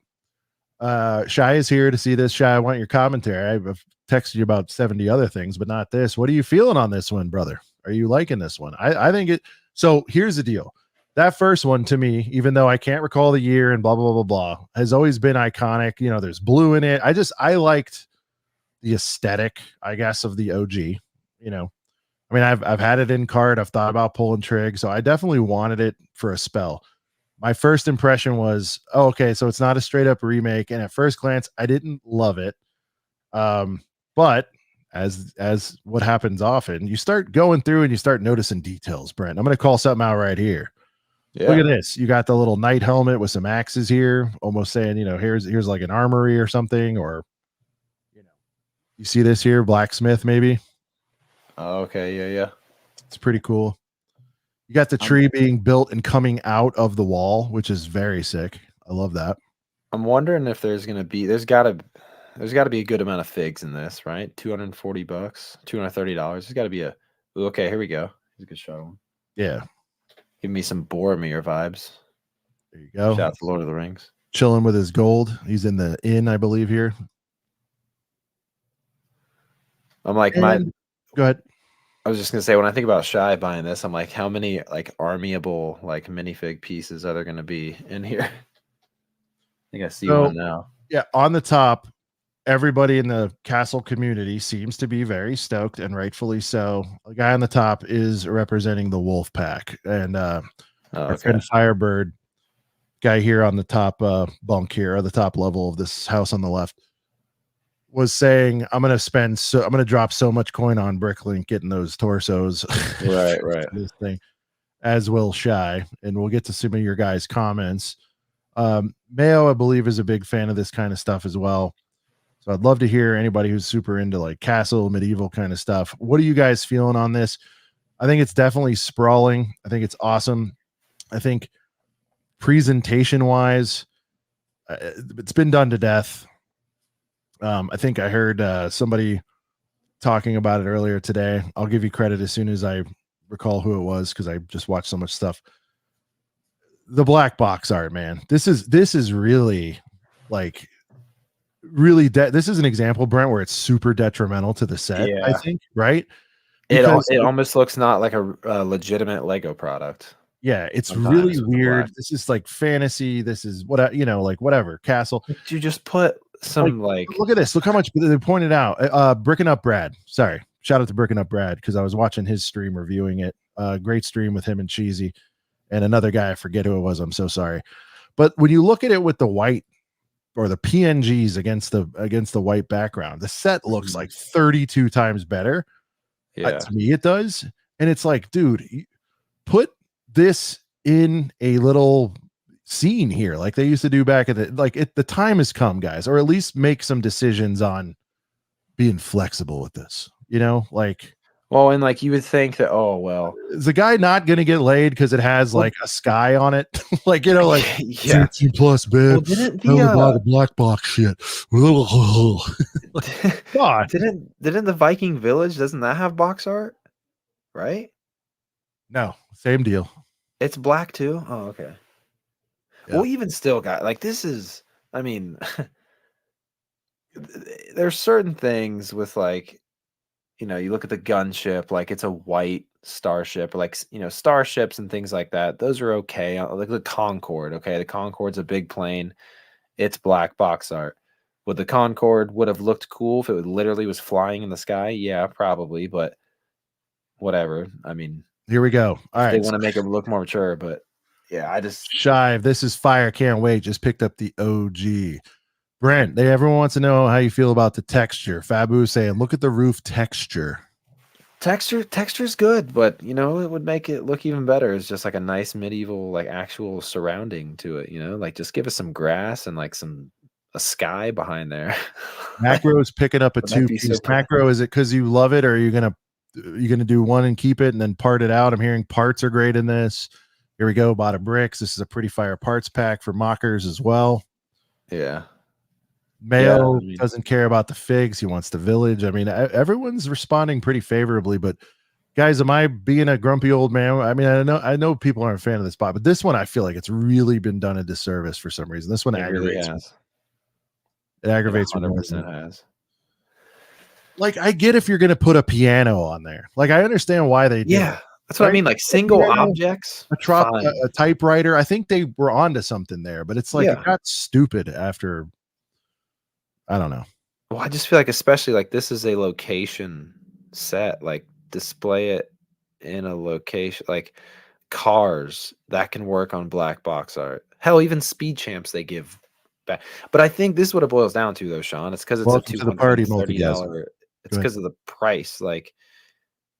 Shy is here to see this. Shy, I want your commentary. I've texted you about 70 other things, but not this. What are you feeling on this one, brother? Are you liking this one? I think it. So here's the deal. That first one to me, even though I can't recall the year and blah, blah, blah, blah, blah, has always been iconic. You know, there's blue in it. I liked the aesthetic, I guess, of the OG. You know, I mean, I've had it in card. I've thought about pulling trig. So I definitely wanted it for a spell. My first impression was, oh, okay, so it's not a straight up remake. And at first glance, I didn't love it. But as what happens often, you start going through and you start noticing details, Brent. I'm going to call something out right here. Yeah. Look at this. You got the little knight helmet with some axes here, almost saying, you know, here's like an armory or something, or you know, you see this here, blacksmith maybe. Oh, okay. Yeah. Yeah. It's pretty cool. You got the tree being built and coming out of the wall, which is very sick. I love that. I'm wondering if there's gotta be a good amount of figs in this, right? $240, $230. There's gotta be a ooh, okay, here we go. Here's a good shot of him. Yeah. Give me some Boromir vibes. There you go. Shout out to Lord of the Rings. Chilling with his gold. He's in the inn, I believe, here. I'm like, Go ahead. I was just gonna say, when I think about Shy buying this, I'm like, how many like armyable like minifig pieces are there gonna be in here? I think I see one now. Yeah, on the top, everybody in the castle community seems to be very stoked, and rightfully so. The guy on the top is representing the wolf pack, and our friend Firebird guy here on the top bunk here, or the top level of this house on the left, was saying, I'm gonna drop so much coin on Bricklink getting those torsos. Right. This thing, as will Shy, and we'll get to some of your guys' comments. Mayo, I believe, is a big fan of this kind of stuff as well. So I'd love to hear anybody who's super into like castle, medieval kind of stuff. What are you guys feeling on this? I think it's definitely sprawling. I think it's awesome. I think presentation wise, it's been done to death. I think I heard somebody talking about it earlier today. I'll give you credit as soon as I recall who it was, because I just watched so much stuff. The black box art, man. This is really like this is an example, Brent, where it's super detrimental to the set. Yeah. I think, right? It almost looks not like a legitimate Lego product. Yeah, it's Sometimes really with weird. black. This is like fantasy. This is what like whatever castle. Could you just put some like Look at this. Look how much they pointed out. Bricking Up Brad. Sorry, shout out to Bricking Up Brad, because I was watching his stream reviewing it. Great stream with him and Cheesy, and another guy. I forget who it was. I'm so sorry. But when you look at it with the white or the PNGs against the white background, the set looks like 32 times better. yeah. To me, it does. And it's like, dude, put this in a little scene here, like they used to do back at the time has come, guys, or at least make some decisions on being flexible with this, you know, like. Well, and like you would think that, oh well, is the guy not gonna get laid because it has like a sky on it? Like, you know, like yeah. 13 plus, babe. Well, didn't the black box shit. God. Didn't the Viking Village, doesn't that have box art? Right? No, same deal. It's black too. Oh, okay. Yeah. Well, even still, guy, like this is, I mean, there's certain things with like, you know, you look at the gunship, like it's a white starship, or like, you know, starships and things like that. Those are okay. Like the Concorde. Okay, the Concorde's a big plane. It's black box art. Would the Concorde would have looked cool if it literally was flying in the sky? Yeah, probably, but whatever. I mean, here we go. All right, they want to make it look more mature, but yeah, I just Shy. This is fire. Can't wait. Just picked up the OG. Brent, everyone wants to know how you feel about the texture. Fabu saying, look at the roof texture. Texture's good, but you know, it would make it look even better. It's just like a nice medieval, like actual surrounding to it, you know, like just give us some grass and like a sky behind there. Macro is picking up a 2-piece. So Macro, is it because you love it, or are you gonna do one and keep it and then part it out? I'm hearing parts are great in this. Here we go. Bought a bricks. This is a pretty fire parts pack for mockers as well. Yeah. Mayo I mean, doesn't care about the figs. He wants the village. I mean, everyone's responding pretty favorably, but guys, am I being a grumpy old man? I mean, I know people aren't a fan of this spot, but this one I feel like it's really been done a disservice for some reason. This one it really aggravates me. has. It It aggravates me more 100% than has. like I get if you're gonna put a piano on there. Like I understand why they did it, Yeah, that's what I right? mean. Like A single piano, objects, a fine. typewriter. I think they were onto something there, but it's like it Yeah. got stupid after I don't know. Well, I just feel like, especially like this is a location set, like display it in a location, like cars that can work on black box art. Hell, even speed champs they give back. But I think this is what it boils down to, though, Sean. It's because it's a Welcome two to the hundred party, and thirty multigasm. dollar. It's Go ahead. because of the price. Like,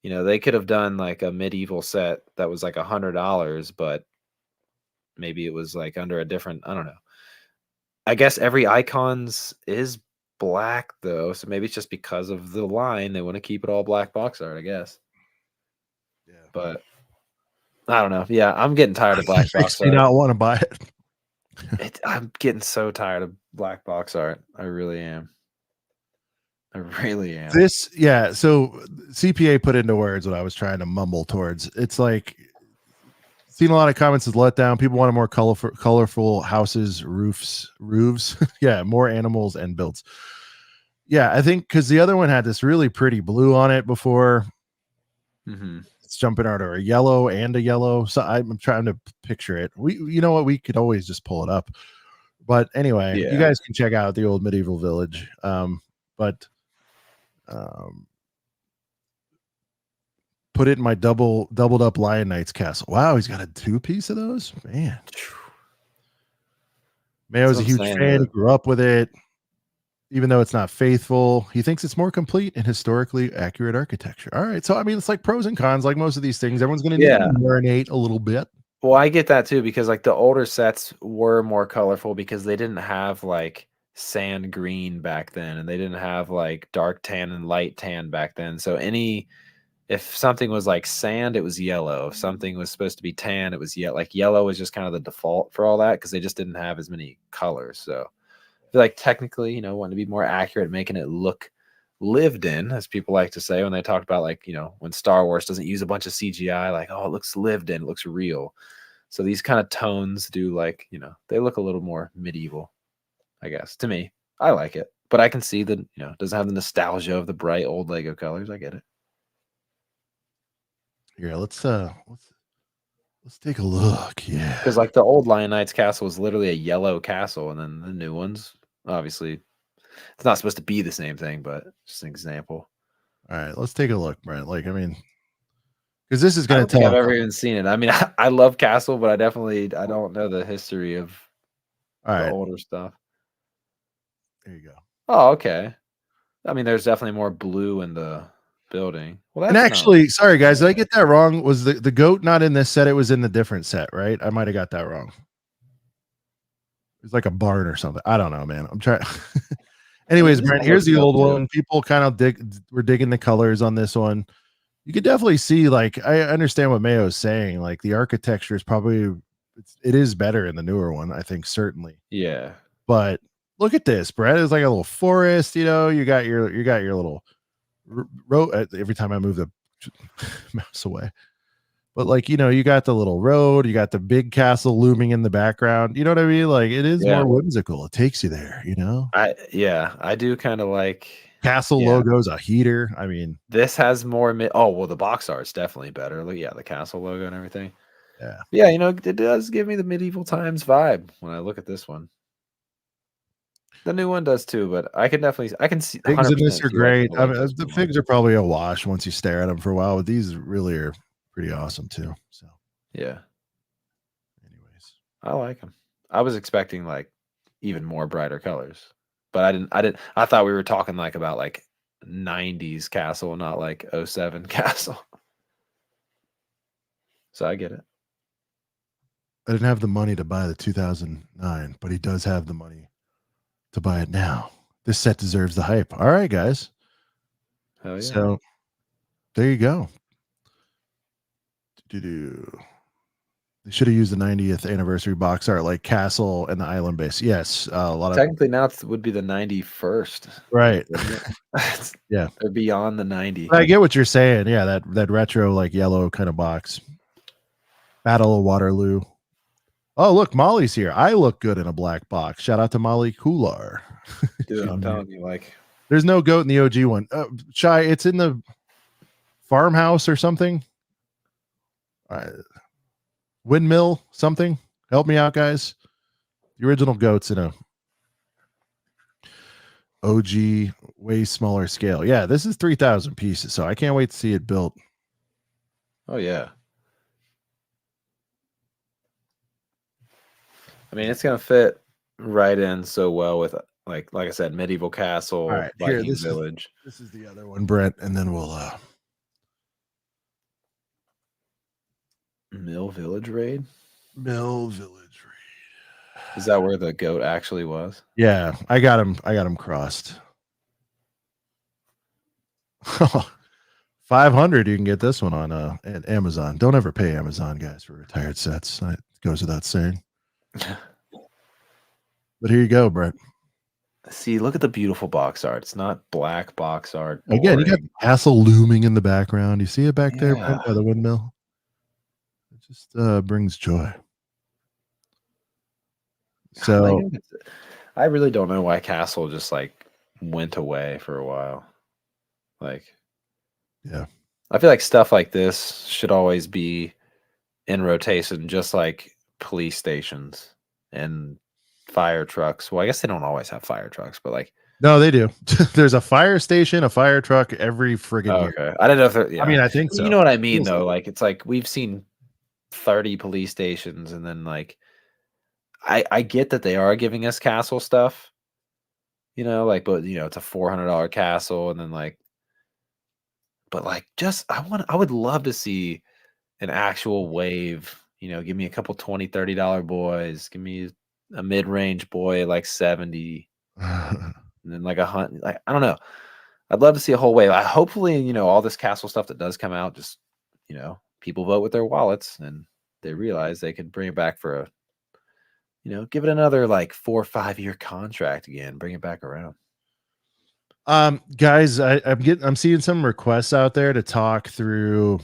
they could have done like a medieval set that was like $100, but maybe it was like under a different. I don't know. I guess every icons is black though, so maybe it's just because of the line they want to keep it all black box art, I guess. Yeah. But I don't know. Yeah, I'm getting tired of black Makes box me art. not want to buy it. I'm getting so tired of black box art. I really am. I really am. So CPA put into words what I was trying to mumble towards. It's like seen a lot of comments as let down. People wanted more colorful houses, roofs. Yeah, more animals and builds. Yeah, I think because the other one had this really pretty blue on it before. Mm-hmm. It's jumping out or a yellow and a yellow. So I'm trying to picture it. You know what? We could always just pull it up. But anyway, you Yeah. guys can check out the old medieval village. But put it in my doubled up Lion Knights castle. Wow, he's got a 2-piece of those. Man, Mayo's That's a what I'm huge saying, fan. He though. grew up with it, even though it's not faithful. He thinks it's more complete and historically accurate architecture. All right, so I mean, it's like pros and cons, like most of these things. Everyone's going to need Yeah. to marinate a little bit. Well, I get that too because like the older sets were more colorful because they didn't have like sand green back then and they didn't have like dark tan and light tan back then. So if something was like sand, it was yellow. If something was supposed to be tan, it was yellow. Like yellow was just kind of the default for all that because they just didn't have as many colors. So I feel like technically, wanting to be more accurate, making it look lived in, as people like to say when they talk about like, when Star Wars doesn't use a bunch of CGI, like, oh, it looks lived in, it looks real. So these kind of tones do like, they look a little more medieval, I guess. To me, I like it. But I can see that, it doesn't have the nostalgia of the bright old Lego colors. I get it. Here, let's take a look. Yeah. Because like the old Lion Knight's castle was literally a yellow castle, and then the new ones, obviously, it's not supposed to be the same thing, but just an example. All right, let's take a look, Brent. Like, I mean, because this is I going don't to think I've tell. ever even seen it. I mean, I love Castle, but I don't know the history of All the right, older stuff. there you go. Oh, okay. I mean, there's definitely more blue in the building. Well, And that's actually, sorry guys, did I get that wrong? Was the goat not in this set? It was in the different set, right? I might have got that wrong. It was like a barn or something. I don't know, man. I'm trying. Anyways, this Brent, one here's looks the dope old too. one. People kind of were digging the colors on this one. You could definitely see, like, I understand what Mayo's saying. Like, the architecture is probably it is better in the newer one, I think, certainly. Yeah. But look at this, Brett. It's like a little forest. You got your little road. Every time I move the mouse away, but like you got the little road. You got the big castle looming in the background. You know what I mean? Like it is Yeah. more whimsical. It takes you there. I do kind of like Castle logos, a heater. I mean, this has more. Oh well, the box art's definitely better. Look, yeah, the castle logo and everything. yeah. Yeah, it does give me the medieval times vibe when I look at this one. The new one does too, but I can see Figs 100% in this are see why great. people I like mean, this the one more. figs are probably a wash once you stare at them for a while, but these really are pretty awesome too. So, Yeah, anyways, I like them. I was expecting like even more brighter colors, but I didn't. I thought we were talking like about like 90s castle, not like 07 castle. So I get it. I didn't have the money to buy the 2009, but he does have the money to buy it now. This set deserves the hype. All right, guys. Hell yeah. So there you go. Do-do-do. They should have used the 90th anniversary box art like Castle and the Island Base. Yes, a lot of Technically, now it would be the 91st. right. wouldn't it? Yeah. They're beyond the 90. I get what you're saying. Yeah, that retro like yellow kind of box. Battle of Waterloo. Oh, look, Molly's here. I look good in a black box. Shout out to Molly Kular. Dude, I'm telling you, like, There's no goat in the OG one. Shy, it's in the farmhouse or something. Windmill something. Help me out, guys. The original goat's in a OG, way smaller scale. Yeah, this is 3,000 pieces, so I can't wait to see it built. oh yeah. I mean, it's gonna fit right in so well with like I said, medieval castle, All right, here, Viking this village. This is the other one, Brent, and then we'll Mill Village raid. Mill Village. Is that where the goat actually was? Yeah, I got him crossed. 500 you can get this one on at Amazon. Don't ever pay Amazon, guys, for retired sets. It goes without saying. But here you go, Brent. See, look at the beautiful box art. It's not black box art. Again, you got boring. the castle looming in the background. You see it back there, Yeah. Brent, by the windmill? It just brings joy. So I really don't know why Castle just like went away for a while. Like, yeah, I feel like stuff like this should always be in rotation, just like police stations and fire trucks. Well, I guess they don't always have fire trucks, but like, no, they do. There's a fire station, a fire truck every friggin' year. okay. I didn't know if they're, yeah. I mean, I think so. You know what I mean, Feels though? like Like, it's like we've seen 30 police stations, and then like, I get that they are giving us castle stuff, like, but it's a $400 castle, and then like, but like, just I would love to see an actual wave. Give me a couple $20-$30 boys, give me a mid-range boy like 70, and then like a hunt. Like, I don't know. I'd love to see a whole wave. Hopefully, all this castle stuff that does come out, just people vote with their wallets and they realize they could bring it back for a. Give it another like 4 or 5 year contract again. Bring it back around. Guys, I'm seeing some requests out there to talk through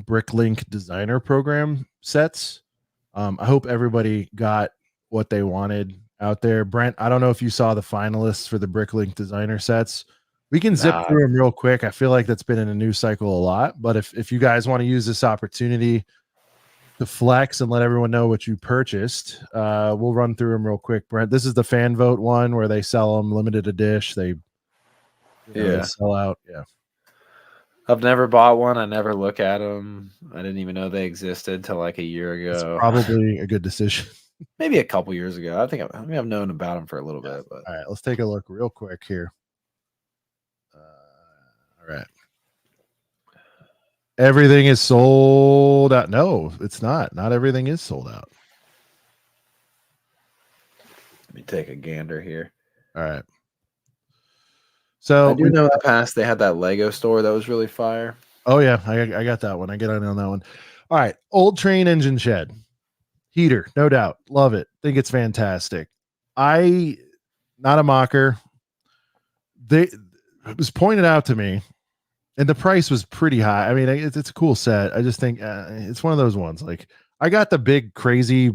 Bricklink designer program sets. I hope everybody got what they wanted out there. Brent, I don't know if you saw the finalists for the Bricklink designer sets. We can zip through them real quick. I feel like that's been in a news cycle a lot, but if you guys want to use this opportunity to flex and let everyone know what you purchased, we'll run through them real quick. Brent, this is the fan vote one where they sell them limited a dish. They sell out. Yeah, I've never bought one. I never look at them. I didn't even know they existed till like a year ago. it's probably a good decision. Maybe a couple years ago. I think I've known about them for a little bit. But all right, let's take a look real quick here. All right. Everything is sold out. No, it's not. Not everything is sold out. let me take a gander here. All right. So I do know in the past they had that Lego store that was really fire. Oh yeah, I got that one. I get on that one. All right, old train engine shed heater, no doubt. Love it. Think it's fantastic. Not a mocker. It was pointed out to me, and the price was pretty high. I mean, it's a cool set. I just think it's one of those ones. Like I got the big crazy,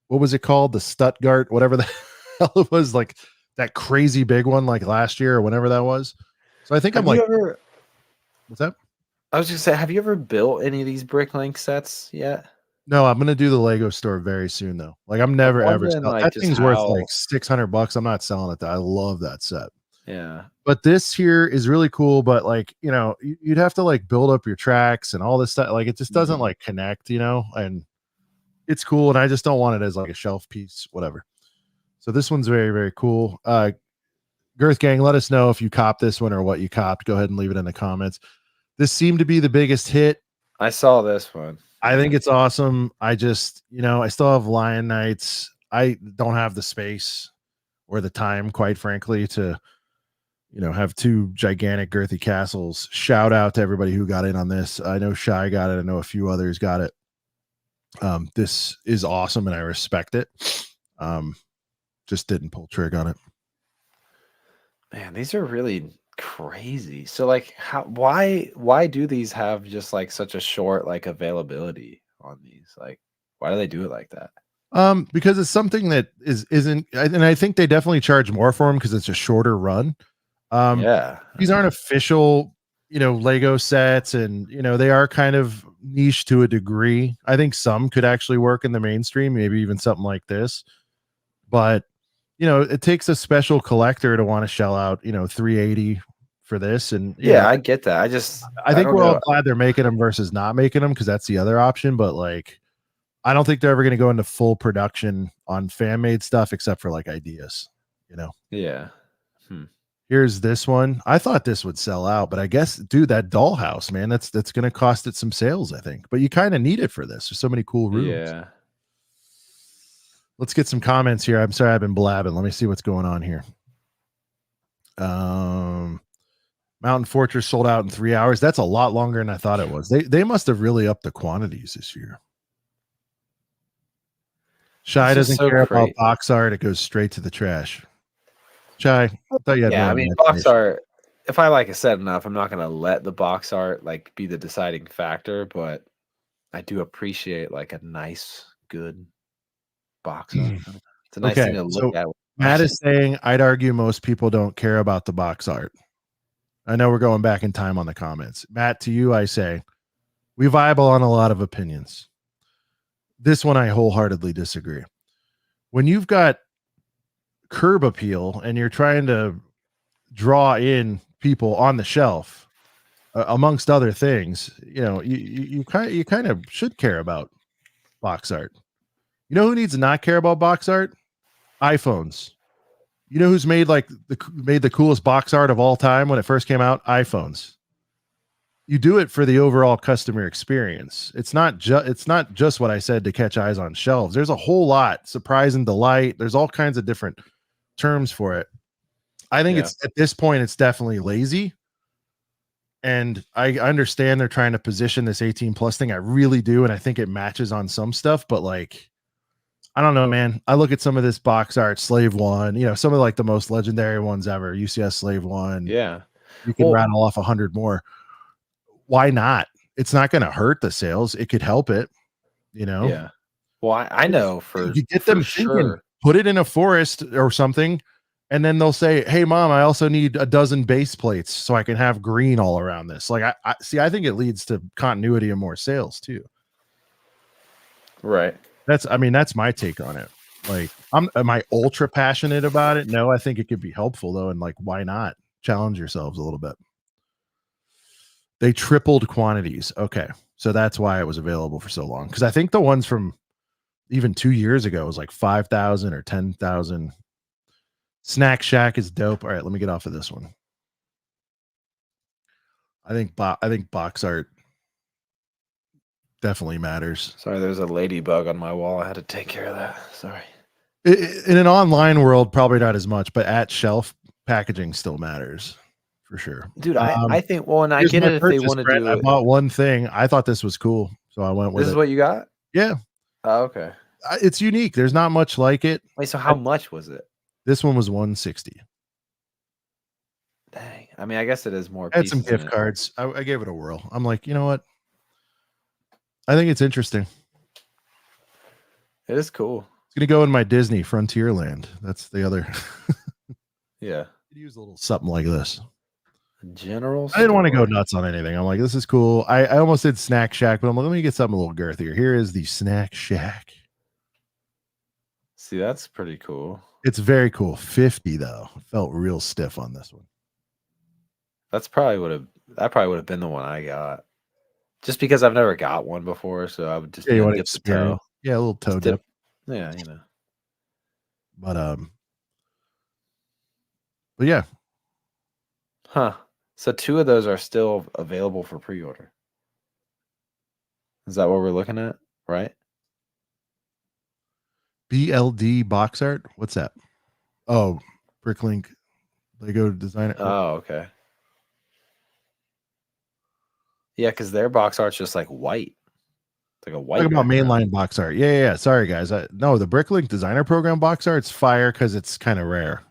what was it called? The Stuttgart, whatever the hell it was, like that crazy big one, like last year or whenever that was. So I think what's that? I was just saying, have you ever built any of these Bricklink sets yet? No, I'm gonna do the Lego store very soon though. Like I'm never ever that thing's worth like $600. I'm not selling it. I love that set. Yeah. But this here is really cool. But like, you'd have to like build up your tracks and all this stuff. Like it just doesn't like connect, and it's cool. And I just don't want it as like a shelf piece, whatever. So this one's very, very cool. Girth Gang, let us know if you copped this one or what you copped. Go ahead and leave it in the comments. This seemed to be the biggest hit. I saw this one. I think it's awesome. I just, I still have Lion Knights. I don't have the space or the time, quite frankly, to, have two gigantic girthy castles. Shout out to everybody who got in on this. I know Shy got it. I know a few others got it. This is awesome and I respect it. Just didn't pull trigger on it. Man, these are really crazy. So like why do these have just like such a short like availability on these? Like why do they do it like that? Because it's something that isn't, and I think they definitely charge more for them because it's a shorter run. Yeah. These aren't official, Lego sets, and they are kind of niche to a degree. I think some could actually work in the mainstream, maybe even something like this. But it takes a special collector to want to shell out, 380 for this. And Yeah, I get that. I I think don't we're all know. glad they're making them versus not making them because that's the other option. But like, I don't think they're ever going to go into full production on fan made stuff except for like ideas, Yeah. Hmm. Here's this one. I thought this would sell out, but I guess, dude, that dollhouse, man, that's going to cost it some sales, I think. But you kind of need it for this. There's so many cool rooms. Yeah. Let's get some comments here. I'm sorry I've been blabbing. Let me see what's going on here. Mountain Fortress sold out in 3 hours. That's a lot longer than I thought it was. They must have really upped the quantities this year. Shy It's just doesn't so care about crazy. box art. It goes straight to the trash. Shy, I thought you had Yeah, more I mean, box imagination. art, if I like it set enough, I'm not gonna let the box art like be the deciding factor, but I do appreciate like a nice, good box art. I don't know. It's a nice Okay, thing to look so at. Matt is saying, I'd argue most people don't care about the box art. I know we're going back in time on the comments. Matt, to you, I say, we vibe on a lot of opinions. This one I wholeheartedly disagree. When you've got curb appeal and you're trying to draw in people on the shelf, amongst other things, you kind of should care about box art. You know who needs to not care about box art? iPhones. You know who's made the coolest box art of all time when it first came out? iPhones. You do it for the overall customer experience. It's not just what I said to catch eyes on shelves. There's a whole lot, surprise and delight. There's all kinds of different terms for it. I think Yeah. it's at this point it's definitely lazy. And I understand they're trying to position this 18 plus thing. I really do, and I think it matches on some stuff, but like I don't know, man. I look at some of this box art, Slave One, some of like the most legendary ones ever, UCS Slave One. Yeah. You can Well, rattle off 100 more. Why not? It's not going to hurt the sales. It could help it, yeah. Well, I know You get for them thinking, sure. put it in a forest or something, and then they'll say, "Hey, mom, I also need a dozen base plates so I can have green all around this." Like, I see. I think it leads to continuity and more sales too. Right. That's my take on it. Like, am I ultra passionate about it? No, I think it could be helpful though, and like, why not challenge yourselves a little bit? They tripled quantities. Okay, so that's why it was available for so long. Because I think the ones from even 2 years ago was like 5,000 or 10,000. Snack Shack is dope. All right, let me get off of this one. I think box art definitely matters. Sorry, there's a ladybug on my wall. I had to take care of that. Sorry. In an online world, probably not as much, but at shelf, packaging still matters for sure. Dude, I think, well, and I Here's get my it if they purchase, want to Brett. do I it. bought one thing. I thought this was cool, so I went with This is it. what you got? Yeah, Oh, okay. it's unique. There's not much like it. Wait, so how much was it? This one was 160. Dang. I mean, I guess it is more I had some pieces in gift it. cards. I gave it a whirl. I'm like, you know what? I think it's interesting. It is cool. It's gonna go in my Disney Frontierland. That's the other. Yeah. Could use a little something like this. General I didn't want to go store. nuts on anything. I'm like, this is cool. I almost did Snack Shack, but I'm like, let me get something a little girthier. Here is the Snack Shack. See, that's pretty cool. It's very cool. 50 though. Felt real stiff on this one. That probably would have been the one I got. Just because I've never got one before, so I would just Yeah, you want to dip the experience. toe. Yeah, a little toe Just dip. Yeah, But yeah. Huh. So 2 of those are still available for pre-order. Is that what we're looking at? Right? BLD box art. What's that? Oh, Bricklink Lego designer. Oh, okay. Yeah, because their box art's just like white. It's like a white Talking about background. mainline box art. Yeah. Sorry, guys. No, the Bricklink Designer Program box art's fire because it's kind of rare.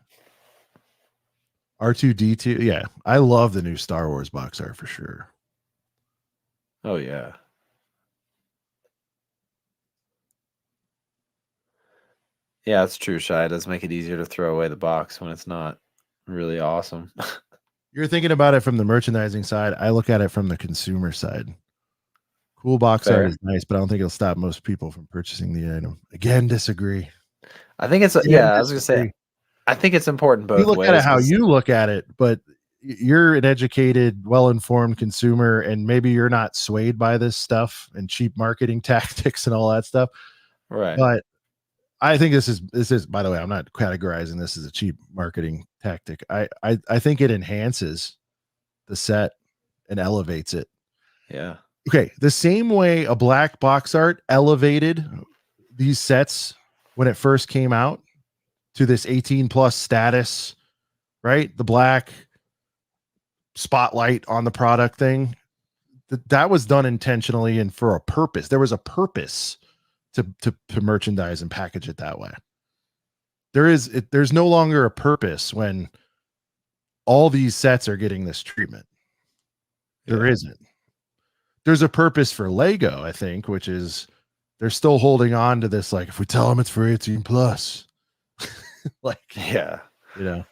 R2D2. Yeah, I love the new Star Wars box art for sure. Oh yeah. Yeah, that's true, Shy. It does make it easier to throw away the box when it's not really awesome. You're thinking about it from the merchandising side. I look at it from the consumer side. Cool box art Fair. is nice, but I don't think it'll stop most people from purchasing the item. Again, disagree. I think it's Again, I was gonna say disagree. I think it's important You both look at it ways. how 'Cause- you look at it, but you're an educated, well-informed consumer, and maybe you're not swayed by this stuff and cheap marketing tactics and all that stuff. right. But I think this is by the way, I'm not categorizing this as a cheap marketing tactic. I think it enhances the set and elevates it. Yeah. Okay, the same way a black box art elevated these sets when it first came out to this 18 plus status, right? The black spotlight on the product thing. That was done intentionally and for a purpose. There was a purpose to merchandise and package it that way. There's no longer a purpose when all these sets are getting this treatment. There Yeah. isn't. There's a purpose for Lego, I think, which is they're still holding on to this. Like, if we tell them it's for 18 plus, like, Yeah. you know,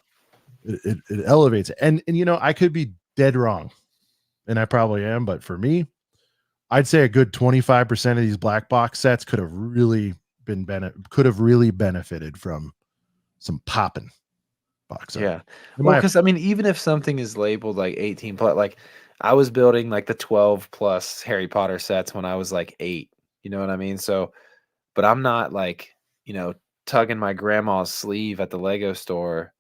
it elevates it. And I could be dead wrong, and I probably am, but for me, I'd say a good 25% of these black box sets could have really benefited from some popping box art. Yeah. In Well, my because I mean, even if something is labeled like 18 plus, like I was building like the 12 plus Harry Potter sets when I was like 8. You know what I mean? So, but I'm not like, tugging my grandma's sleeve at the Lego store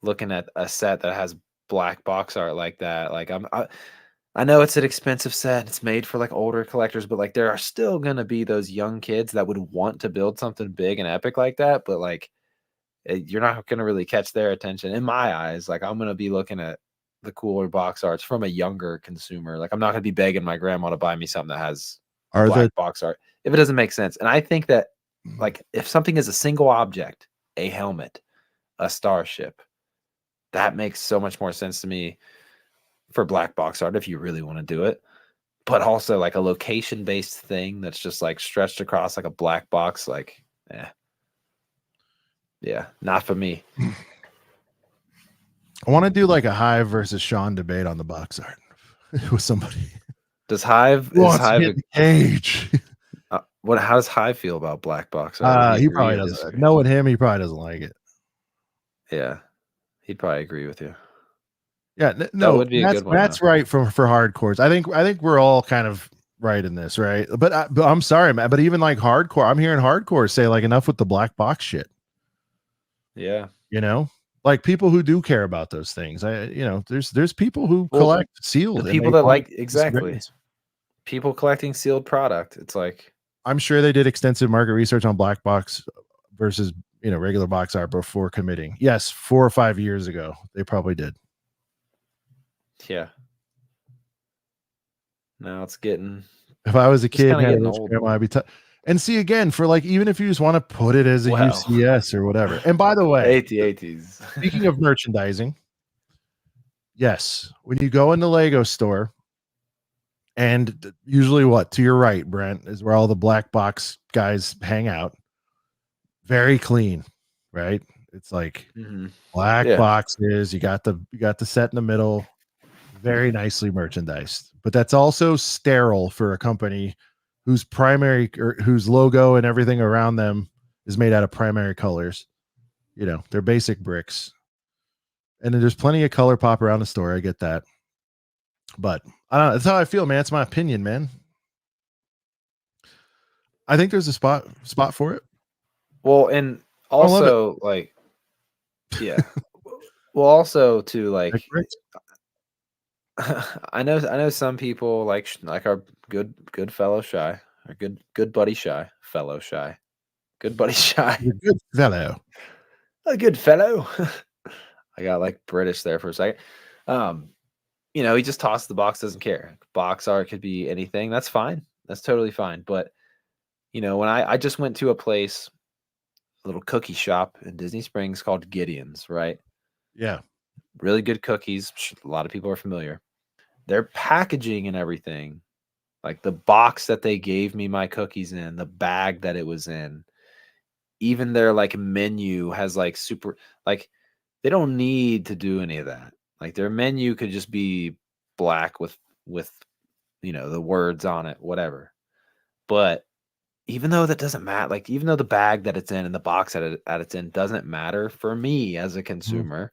looking at a set that has black box art like that. Like I know it's an expensive set. It's made for like older collectors, but like there are still gonna be those young kids that would want to build something big and epic like that. But like you're not gonna really catch their attention in my eyes. Like I'm gonna be looking at the cooler box arts from a younger consumer. Like I'm not gonna be begging my grandma to buy me something that has are black the box art if it doesn't make sense. And I think that like if something is a single object, a helmet, a starship, that makes so much more sense to me for black box art if you really want to do it. But also like a location based thing that's just like stretched across like a black box, like yeah, not for me. I want to do like a Hive versus Sean debate on the box art with somebody. Does Hive Who is wants to Hive get in the cage? what how does Hive feel about black box art? Would He agree probably or doesn't. disagree? Knowing him, he probably doesn't like it. Yeah. He'd probably agree with you. Yeah, That no, would be a good one, Matt's though. right for hardcores. I think we're all kind of right in this, right? But I'm sorry, Matt. But even like hardcore, I'm hearing hardcore say like enough with the black box shit. Yeah. Like people who do care about those things. There's people who Well, collect sealed. The and people they that want like exactly. disagreements. People collecting sealed product. It's like I'm sure they did extensive market research on black box versus regular box art before committing. Yes, 4 or 5 years ago, they probably did. yeah. Now it's getting If I was a Just kid, kinda had a getting rich old. grandma, I'd be and see again for like even if you just want to put it as a Well. UCS or whatever. And by the way, AT-ATs. speaking of merchandising, yes, when you go in the Lego store, and usually to your right, Brent, is where all the black box guys hang out. Very clean, right? It's like Mhm. black Yeah. boxes. You got the set in the middle, very nicely merchandised. But that's also sterile for a company whose primary or whose logo and everything around them is made out of primary colors. They're basic bricks. And then there's plenty of color pop around the store. I get that. But I don't know. That's how I feel, man. It's my opinion, man. I think there's a spot for it. Well, and I love it. also like yeah. Well, also to Like like bricks. I know some people like our good fellow Shy, or good buddy Shy, fellow Shy. Good buddy Shy. You're a good fellow. A good fellow. I got like British there for a second. He just tosses the box, doesn't care. Box art could be anything. That's fine. That's totally fine. But when I just went to a place, a little cookie shop in Disney Springs called Gideon's, right? Yeah. Really good cookies. A lot of people are familiar. Their packaging and everything, like the box that they gave me my cookies in, the bag that it was in, even their like menu has like super, like they don't need to do any of that. Like their menu could just be black with the words on it, whatever. But even though that doesn't matter, like even though the bag that it's in and the box that it's in doesn't matter for me as a consumer,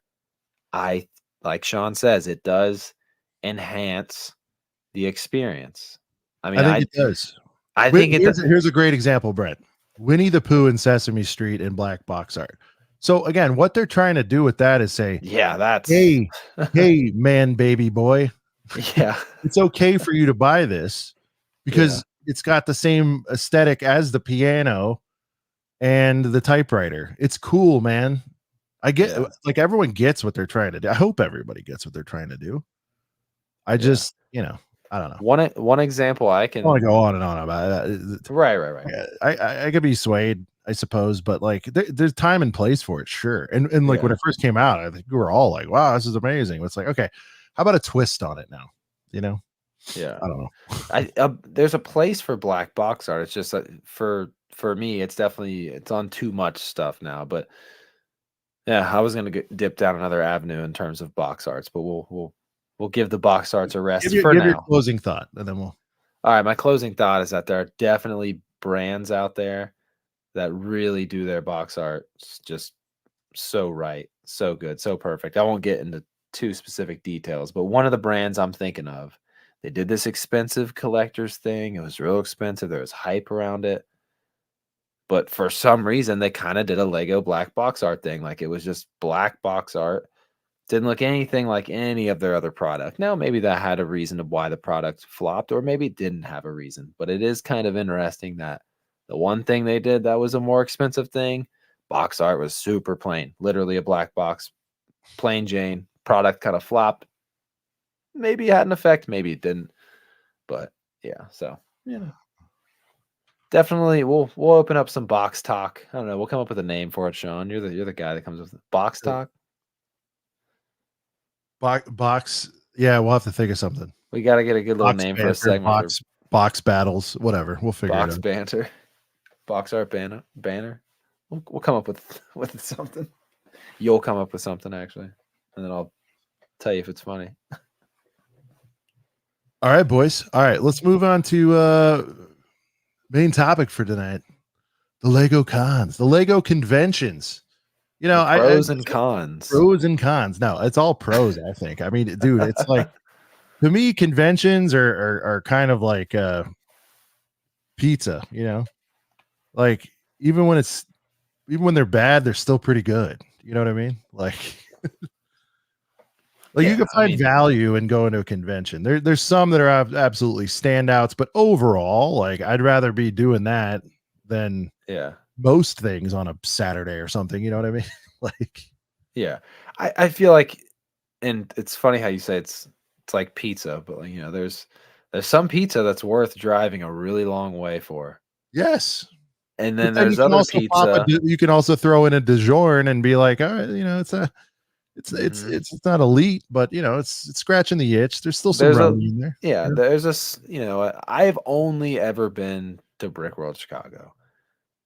I, like Sean says, it does enhance the experience. I mean, I think it does. I think it does. Here's a great example, Brett. Winnie the Pooh and Sesame Street in black box art. So again, what they're trying to do with that is say, Yeah, that's hey, man, baby boy, yeah, it's okay for you to buy this because it's got the same aesthetic as the piano and the typewriter. It's cool, man. I get like everyone gets what they're trying to do. I hope everybody gets what they're trying to do. I just, I don't know. One example I can want to go on and on about that. Right. I could be swayed, I suppose, but like there's time and place for it, sure. And like when it first came out, I think we were all like, "Wow, this is amazing." It's like, okay, how about a twist on it now? Yeah, I don't know. There's a place for black box art. It's just for me, it's on too much stuff now. But yeah, I was gonna dip down another avenue in terms of box arts, but we'll give the box arts a rest for now. Give your closing thought, and then we'll. All right, my closing thought is that there are definitely brands out there that really do their box art just so right, so good, so perfect. I won't get into too specific details, but one of the brands I'm thinking of, they did this expensive collector's thing. It was real expensive. There was hype around it. But for some reason, they kind of did a Lego black box art thing. Like it was just black box art. Didn't look anything like any of their other product. Now, maybe that had a reason of why the product flopped, or maybe it didn't have a reason. But it is kind of interesting that the one thing they did that was a more expensive thing, box art, was super plain. Literally a black box, plain Jane. Product kind of flopped. Maybe it had an effect, maybe it didn't. But yeah, so definitely we'll open up some box talk. I don't know. We'll come up with a name for it, Sean. You're the guy that comes with box talk. Box. Yeah, we'll have to think of something. We got to get a good little name for a segment. Box battles, whatever. We'll figure it out. Box banter, box art banner. We'll come up with something. You'll come up with something actually, and then I'll tell you if it's funny. All right, boys. All right, let's move on to main topic for tonight: the Lego cons, the Lego conventions. Pros and cons. Pros and cons. No, it's all pros, I think. I mean, dude, it's like to me, conventions are kind of like pizza, like even when they're bad, they're still pretty good. You know what I mean? Like you can find value in going to a convention. There's some that are absolutely standouts, but overall, like I'd rather be doing that than most things on a Saturday or something. You know what I mean? Like, yeah, I feel like, and it's funny how you say it's like pizza, but like, there's some pizza that's worth driving a really long way for. Yes. And then there's other pizza. You can also throw in a DiGiorno and be like, all right, it's not elite, but it's scratching the itch. There's still some running in there. Yeah, there's I've only ever been to Brick World Chicago.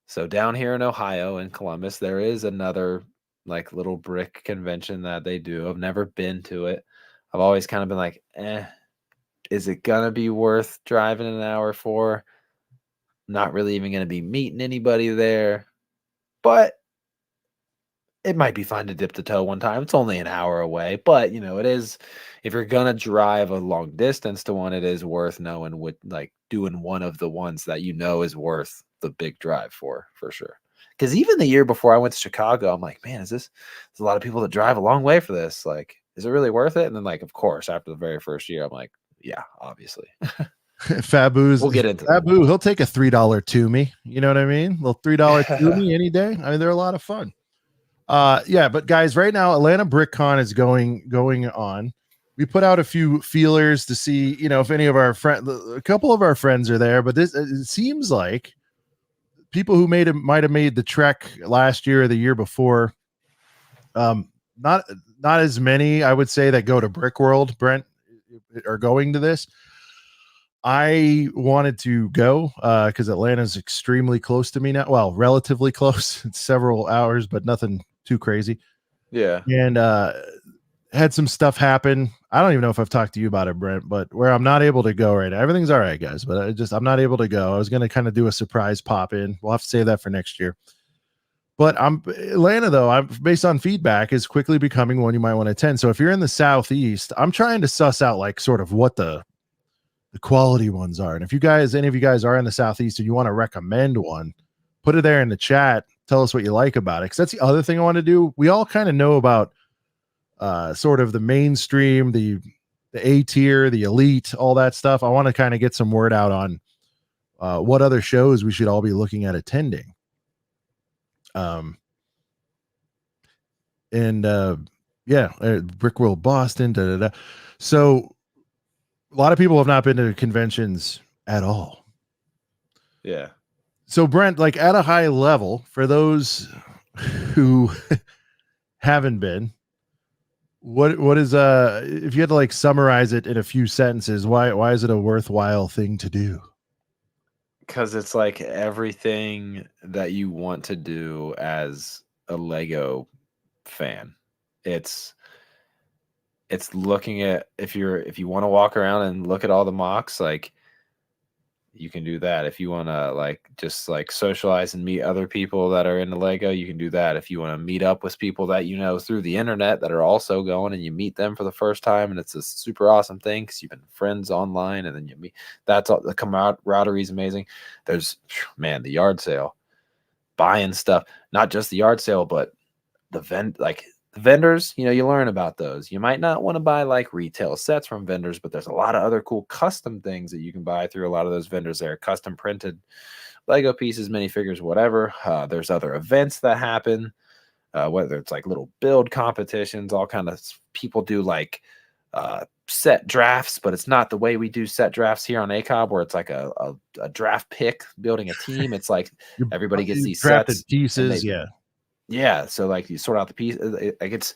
So down here in Ohio, in Columbus, there is another like little brick convention that they do. I've never been to it. I've always kind of been like, is it gonna be worth driving an hour for? Not really even gonna be meeting anybody there, but it might be fun to dip the toe one time. It's only an hour away, but it is, if you're gonna drive a long distance to one, it is worth knowing what, like doing one of the ones that is worth the big drive for sure. Because even the year before I went to Chicago, I'm like, man, there's a lot of people that drive a long way for this. Like, is it really worth it? And then, like, of course, after the very first year, I'm like, yeah, obviously. We'll get into Fabu. He'll take a $3 to me. You know what I mean? A little $3 to me any day. I mean, they're a lot of fun. But guys, right now Atlanta BrickCon is going on. we put out a few feelers to see, if any of our friends, a couple of our friends are there, but it seems like people who might have made the trek last year or the year before. Not as many, I would say, that go to Brick World, Brent, are going to this. I wanted to go because Atlanta's extremely close to me now. Well, relatively close. It's several hours, but nothing too crazy. Yeah. And had some stuff happen. I don't even know if I've talked to you about it, Brent, but where I'm not able to go right now. Everything's all right, guys, but I'm not able to go. I was going to kind of do a surprise pop in. We'll have to save that for next year. But Atlanta, though, I'm based on feedback, is quickly becoming one you might want to attend. So if you're in the Southeast, I'm trying to suss out like sort of what the quality ones are. And if any of you guys are in the Southeast and you want to recommend one, put it there in the chat. Tell us what you like about it. Because that's the other thing I want to do. We all kind of know about sort of the mainstream, the A tier, the elite, all that stuff. I want to kind of get some word out on what other shows we should all be looking at attending. Brick World Boston. So a lot of people have not been to conventions at all. Yeah. So Brent, like at a high level, for those who haven't been, what is if you had to like summarize it in a few sentences, why is it a worthwhile thing to do? Because it's like everything that you want to do as a Lego fan. It's looking at if you want to walk around and look at all the mocks, like you can do that. If you want to like just like socialize and meet other people that are into Lego, you can do that. If you want to meet up with people that you know through the internet that are also going and you meet them for the first time and it's a super awesome thing because you've been friends online and then you meet, that's all. The camaraderie is amazing. There's, man, the yard sale, buying stuff, not just the yard sale, but the vendors, you learn about those. You might not want to buy like retail sets from vendors, but there's a lot of other cool custom things that you can buy through a lot of those vendors there. Custom printed Lego pieces, minifigures, whatever. There's other events that happen, whether it's like little build competitions, all kind of people do like set drafts, but it's not the way we do set drafts here on ACOB where it's like a draft pick building a team. It's like everybody gets these drafted sets pieces. Yeah, so like you sort out the piece. Like it's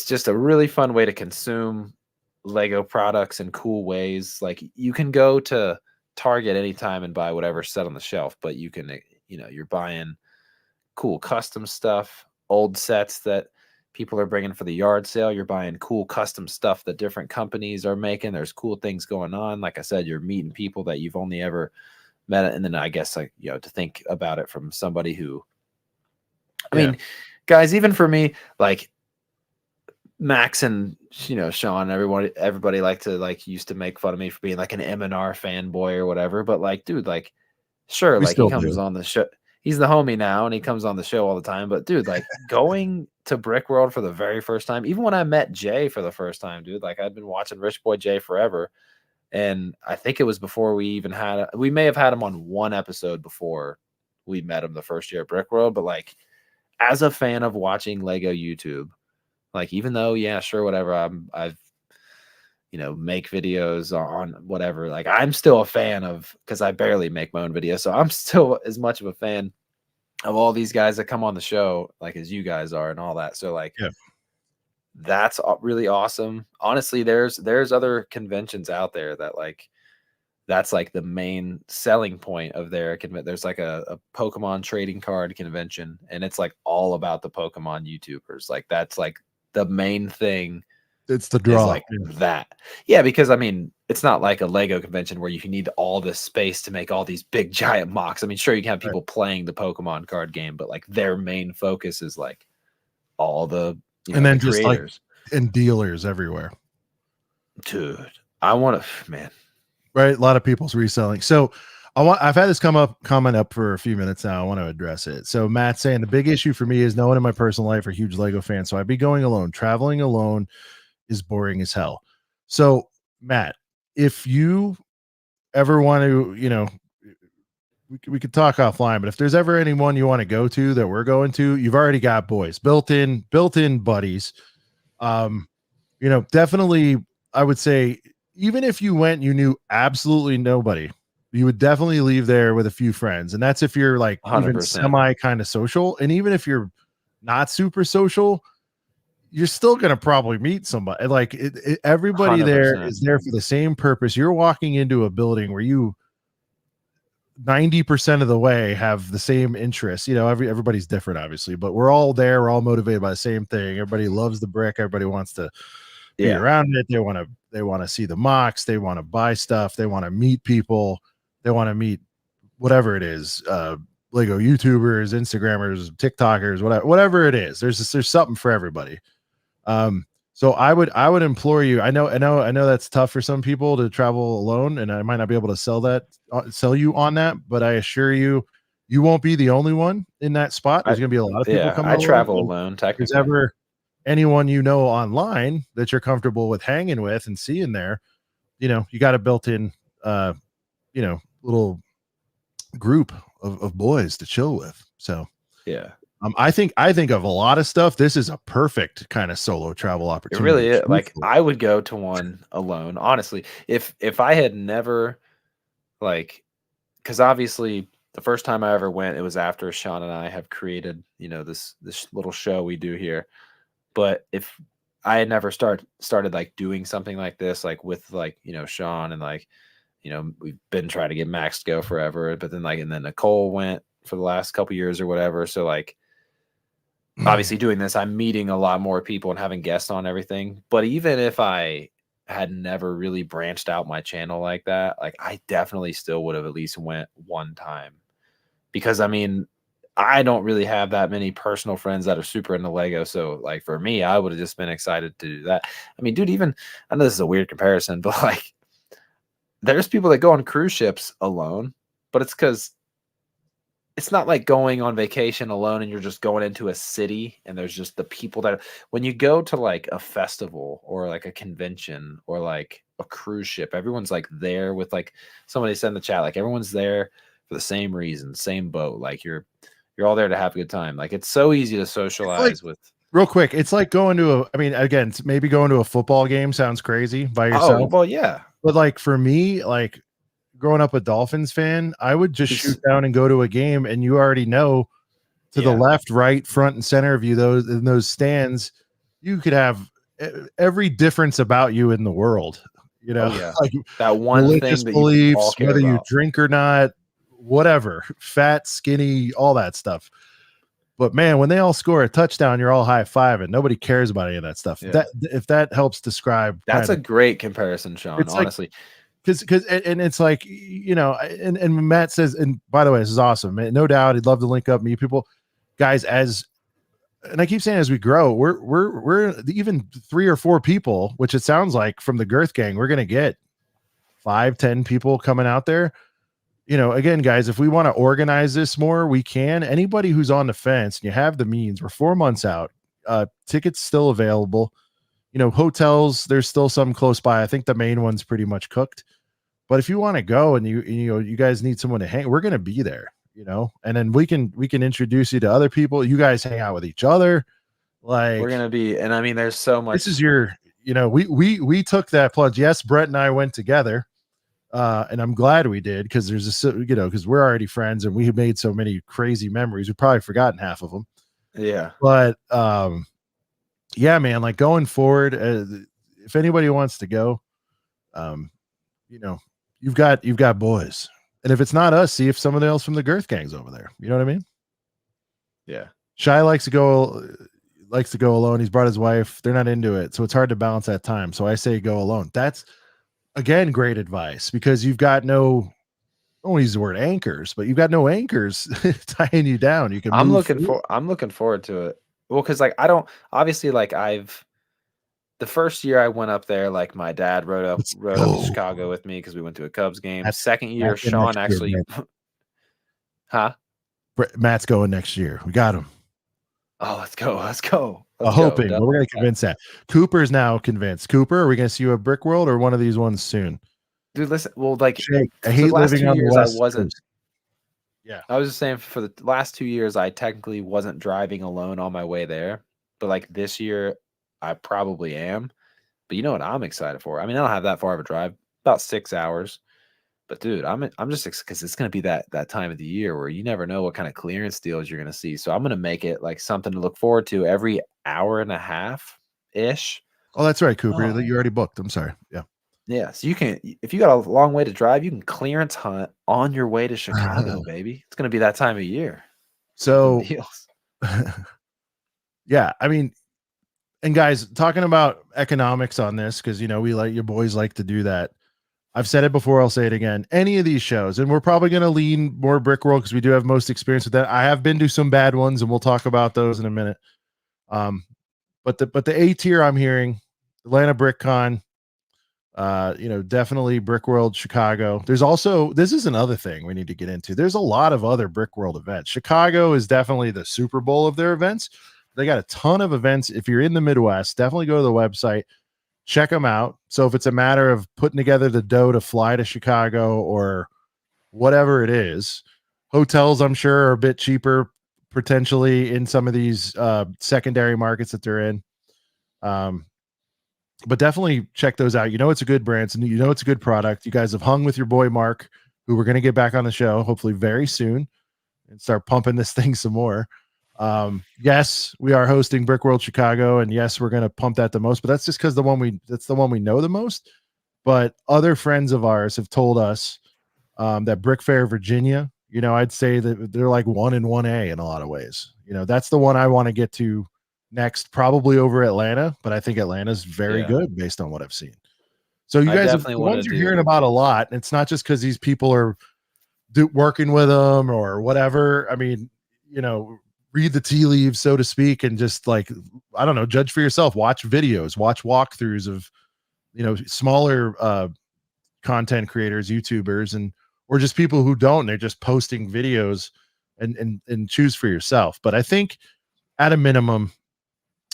just a really fun way to consume Lego products in cool ways. Like you can go to Target anytime and buy whatever's set on the shelf, but you can, you're buying cool custom stuff, old sets that people are bringing for the yard sale. You're buying cool custom stuff that different companies are making. There's cool things going on. Like I said, you're meeting people that you've only ever met. And then I guess like, to think about it from somebody who, I mean, guys, even for me, like Max and Sean, everybody used to make fun of me for being like an M&R fanboy or whatever. But like, dude, like, sure, We like he still comes do. on the show. He's the homie now, and he comes on the show all the time. But dude, like going to Brick World for the very first time, even when I met Jay for the first time, dude, like I'd been watching Rich Boy Jay forever, and I think it was before we even we may have had him on one episode before we met him the first year at Brick World, but like. As a fan of watching Lego YouTube, like even though, yeah, sure, whatever, I've make videos on whatever, like I'm still a fan of, because I barely make my own videos, so I'm still as much of a fan of all these guys that come on the show, like as you guys are and all that. So like, that's really awesome. Honestly, there's other conventions out there that like. That's like the main selling point of their convention. There's like a Pokemon trading card convention, and it's like all about the Pokemon YouTubers. Like that's like the main thing. It's the draw. Like that. Yeah, because I mean, it's not like a Lego convention where you need all this space to make all these big giant mocks. I mean, sure, you can have people playing the Pokemon card game, but like their main focus is like all the and then the just creators. Like and dealers everywhere. Dude, I want to, man. Right, a lot of people's reselling. So I've had this comment up for a few minutes now. I want to address it. So Matt's saying the big issue for me is no one in my personal life are huge Lego fans, so I'd be going alone. Traveling alone is boring as hell. So Matt, if you ever want to, we could talk offline, but if there's ever anyone you want to go to that we're going to, you've already got boys built in buddies. definitely, I would say, even if you went, you knew absolutely nobody, you would definitely leave there with a few friends. And that's if you're like even 100%. semi kind of social. And even if you're not super social, you're still going to probably meet somebody. Like everybody there 100%. is there for the same purpose. You're walking into a building where you 90% of the way have the same interests. Everybody's different, obviously, but we're all there. We're all motivated by the same thing. Everybody loves the brick. Everybody wants to be Yeah. around it. They want to see the mocks. They want to buy stuff. They want to meet people. They want to meet whatever it is, Lego YouTubers, Instagrammers, TikTokers, whatever it is. There's something for everybody. So I would implore you. I know that's tough for some people to travel alone, and I might not be able to sell you on that, but I assure you, you won't be the only one in that spot. There's going to be a lot of people coming I along. travel And alone if there's technically. ever anyone online that you're comfortable with hanging with and seeing there, you got a built-in little group of boys to chill with. So Yeah. I think of a lot of stuff. This is a perfect kind of solo travel It opportunity. really is. Like truthfully. I would go to one alone, honestly. If I had never like, because obviously the first time I ever went, it was after Sean and I have created, this little show we do here. But if I had never started like doing something like this, like with like, Sean and like, we've been trying to get Max to go forever, but then like, and then Nicole went for the last couple years or whatever. So like, obviously doing this, I'm meeting a lot more people and having guests on everything. But even if I had never really branched out my channel like that, like I definitely still would have at least went one time. Because I mean, I don't really have that many personal friends that are super into Lego. So like for me, I would have just been excited to do that. I mean, dude, even I know this is a weird comparison, but like there's people that go on cruise ships alone, but it's because it's not like going on vacation alone and you're just going into a city and there's just the people that when you go to like a festival or like a convention or like a cruise ship, everyone's like there with like somebody said in the chat, like everyone's there for the same reason, same boat. Like you're all there to have a good time. Like it's so easy to It's like socialize with. real quick. It's like going to again, maybe going to a football game sounds crazy by Oh, yourself, well, yeah. but like for me, like growing up a Dolphins fan, I would just shoot down and go to a game, and you already know to the Yeah. left, right, front, and center of you, those in those stands, you could have every difference about you in the world. Oh, yeah. Like That one religious thing that you all beliefs, care whether you about. drink or not, whatever, fat, skinny, all that stuff. But man, when they all score a touchdown, you're all high fiving. Nobody cares about any of that stuff. Yeah. If that helps describe, That's kind a of, great comparison, Sean, it's like honestly. because and it's like and Matt says, and by the way, this is awesome, man. No doubt, he'd love to link up, meet people, guys. And I keep saying, as we grow, we're even 3 or 4 people, which it sounds like from the Girth Gang, we're gonna get 5-10 people coming out there. Again, guys, if we want to organize this more, we can. Anybody who's on the fence and you have the means, we're 4 months out. Tickets still available. Hotels, there's still some close by. I think the main one's pretty much cooked. But if you want to go and you guys need someone to hang, we're gonna be there. And then we can introduce you to other people. You guys hang out with each other. Like We're gonna be, and I mean, there's so much. this is your, we took that plunge. Yes, Brett and I went together. And I'm glad we did, because because we're already friends and we have made so many crazy memories. We've probably forgotten half of them. Yeah. But yeah, man, like going forward, if anybody wants to go, you've got boys. And if it's not us, see if somebody else from the Girth Gang's over there. You know what I mean? Yeah. Shy likes to go alone. He's brought his wife. They're not into it. So it's hard to balance that time. So I say go alone. That's, again, great advice, because you've got no, I won't use the word anchors, but you've got no anchors tying you down. You can I'm move looking forward to it. Well, because like I don't obviously like the first year I went up there, like my dad rode up to Chicago with me because we went to a Cubs game. Second year, Sean actually huh? Matt's going next year. We got him. Oh, let's go. Hoping, but we're gonna convince that. Cooper's now convinced. Cooper, are we gonna see you at Brick World or one of these ones soon? Dude, listen, well, like Shake. I for hate the last living 2 on the years, I West wasn't. Coast. Yeah. I was just saying for the last 2 years, I technically wasn't driving alone on my way there. But like this year, I probably am. But you know what I'm excited for? I mean, I don't have that far of a drive, about 6 hours. But dude, I'm just because it's gonna be that time of the year where you never know what kind of clearance deals you're gonna see. So I'm gonna make it like something to look forward to every hour and a half ish. Oh, that's right, Cooper. Oh. You already booked. I'm sorry. Yeah. Yeah, so you can if you got a long way to drive, you can clearance hunt on your way to Chicago, baby. It's gonna be that time of year. Some So, deals. yeah, I mean, and guys, talking about economics on this, because we like your boys like to do that. I've said it before, I'll say it again. Any of these shows, and we're probably going to lean more Brick World because we do have most experience with that. I have been to some bad ones, and we'll talk about those in a minute. But the A tier I'm hearing, Atlanta Brick Con, definitely Brick World Chicago. There's also, this is another thing we need to get into. There's a lot of other Brick World events. Chicago is definitely the Super Bowl of their events. They got a ton of events. If you're in the Midwest, definitely go to the website, check them out. So if it's a matter of putting together the dough to fly to Chicago or whatever it is, hotels I'm sure are a bit cheaper potentially in some of these secondary markets that they're in. But definitely check those out. It's a good brand, and it's a good product. You guys have hung with your boy Mark, who we're going to get back on the show hopefully very soon and start pumping this thing some more. Yes, we are hosting Brick World Chicago, and yes, we're going to pump that the most, but that's just because that's the one we know the most. But other friends of ours have told us that Brick Fair Virginia, I'd say that they're like 1 and 1A in a lot of ways. That's the one I want to get to next, probably over Atlanta, but I think Atlanta's very good based on what I've seen. So you guys, the ones you're hearing about a lot, and it's not just because these people are working with them or whatever. I mean, read the tea leaves, so to speak, and just like, I don't know, judge for yourself. Watch videos, watch walkthroughs of, smaller content creators, YouTubers, or just people who don't. They're just posting videos and choose for yourself. But I think at a minimum,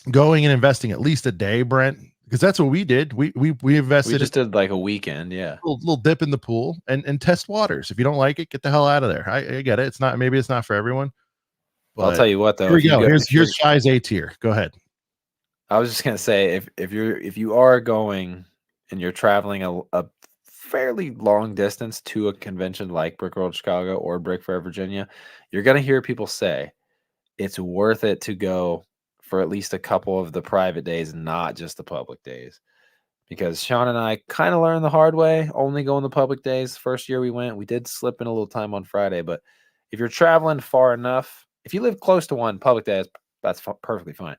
going and investing at least a day, Brent, because that's what we did. We invested. We just did like a weekend, yeah. Little dip in the pool and test waters. If you don't like it, get the hell out of there. I get it. Maybe it's not for everyone. But I'll tell you what, though. Here we go. Here's Shy's A tier. Go ahead. I was just gonna say, if you are going and you're traveling a fairly long distance to a convention like Brick World Chicago or Brick Fair Virginia, you're gonna hear people say it's worth it to go for at least a couple of the private days, not just the public days. Because Sean and I kind of learned the hard way, only going the public days. First year we went, we did slip in a little time on Friday, but if you're traveling far enough, if you live close to one public day, that's perfectly fine.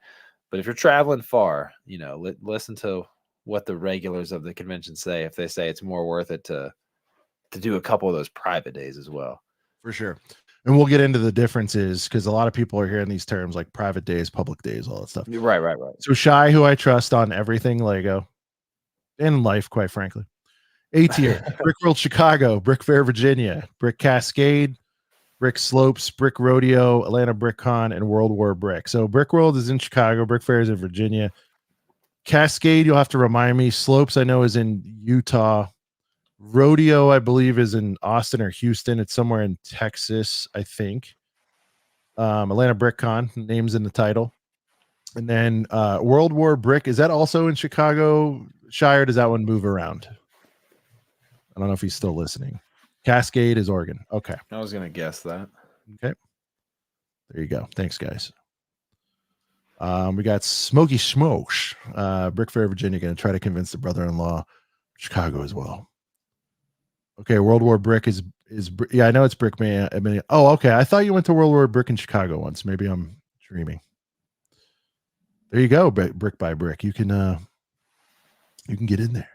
But if you're traveling far, listen to what the regulars of the convention say. If they say it's more worth it to do a couple of those private days as well. For sure. And we'll get into the differences because a lot of people are hearing these terms like private days, public days, all that stuff. Right. So Shy, who I trust on everything Lego and life, quite frankly. A tier, Brick World Chicago, Brick Fair Virginia, Brick Cascade, Brick Slopes, Brick Rodeo, Atlanta Brick Con, and World War Brick. So Brick World is in Chicago, Brick Fair is in Virginia. Cascade, you'll have to remind me. Slopes, I know, is in Utah. Rodeo, I believe, is in Austin or Houston. It's somewhere in Texas, I think. Atlanta Brick Con, name's in the title. And then World War Brick, is that also in Chicago? Shire, does that one move around? I don't know if he's still listening. Cascade is Oregon. Okay. I was going to guess that. Okay. There you go. Thanks, guys. We got Smoky Smokes, Brick Fair, Virginia, going to try to convince the brother-in-law, Chicago as well. Okay, World War Brick is yeah, I know it's Brick Man. I mean, oh, okay. I thought you went to World War Brick in Chicago once. Maybe I'm dreaming. There you go, brick by brick. You can get in there.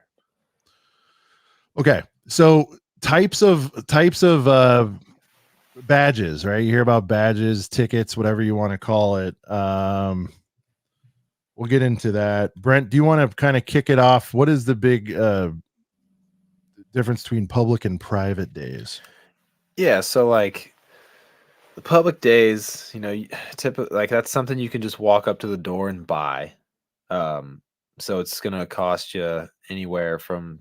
Okay, so types of badges, right? You hear about badges, tickets, whatever you want to call it. We'll get into that. Brent, do you want to kind of kick it off? What is the big difference between public and private days? Yeah, so like the public days, typically like that's something you can just walk up to the door and buy. So it's gonna cost you anywhere from,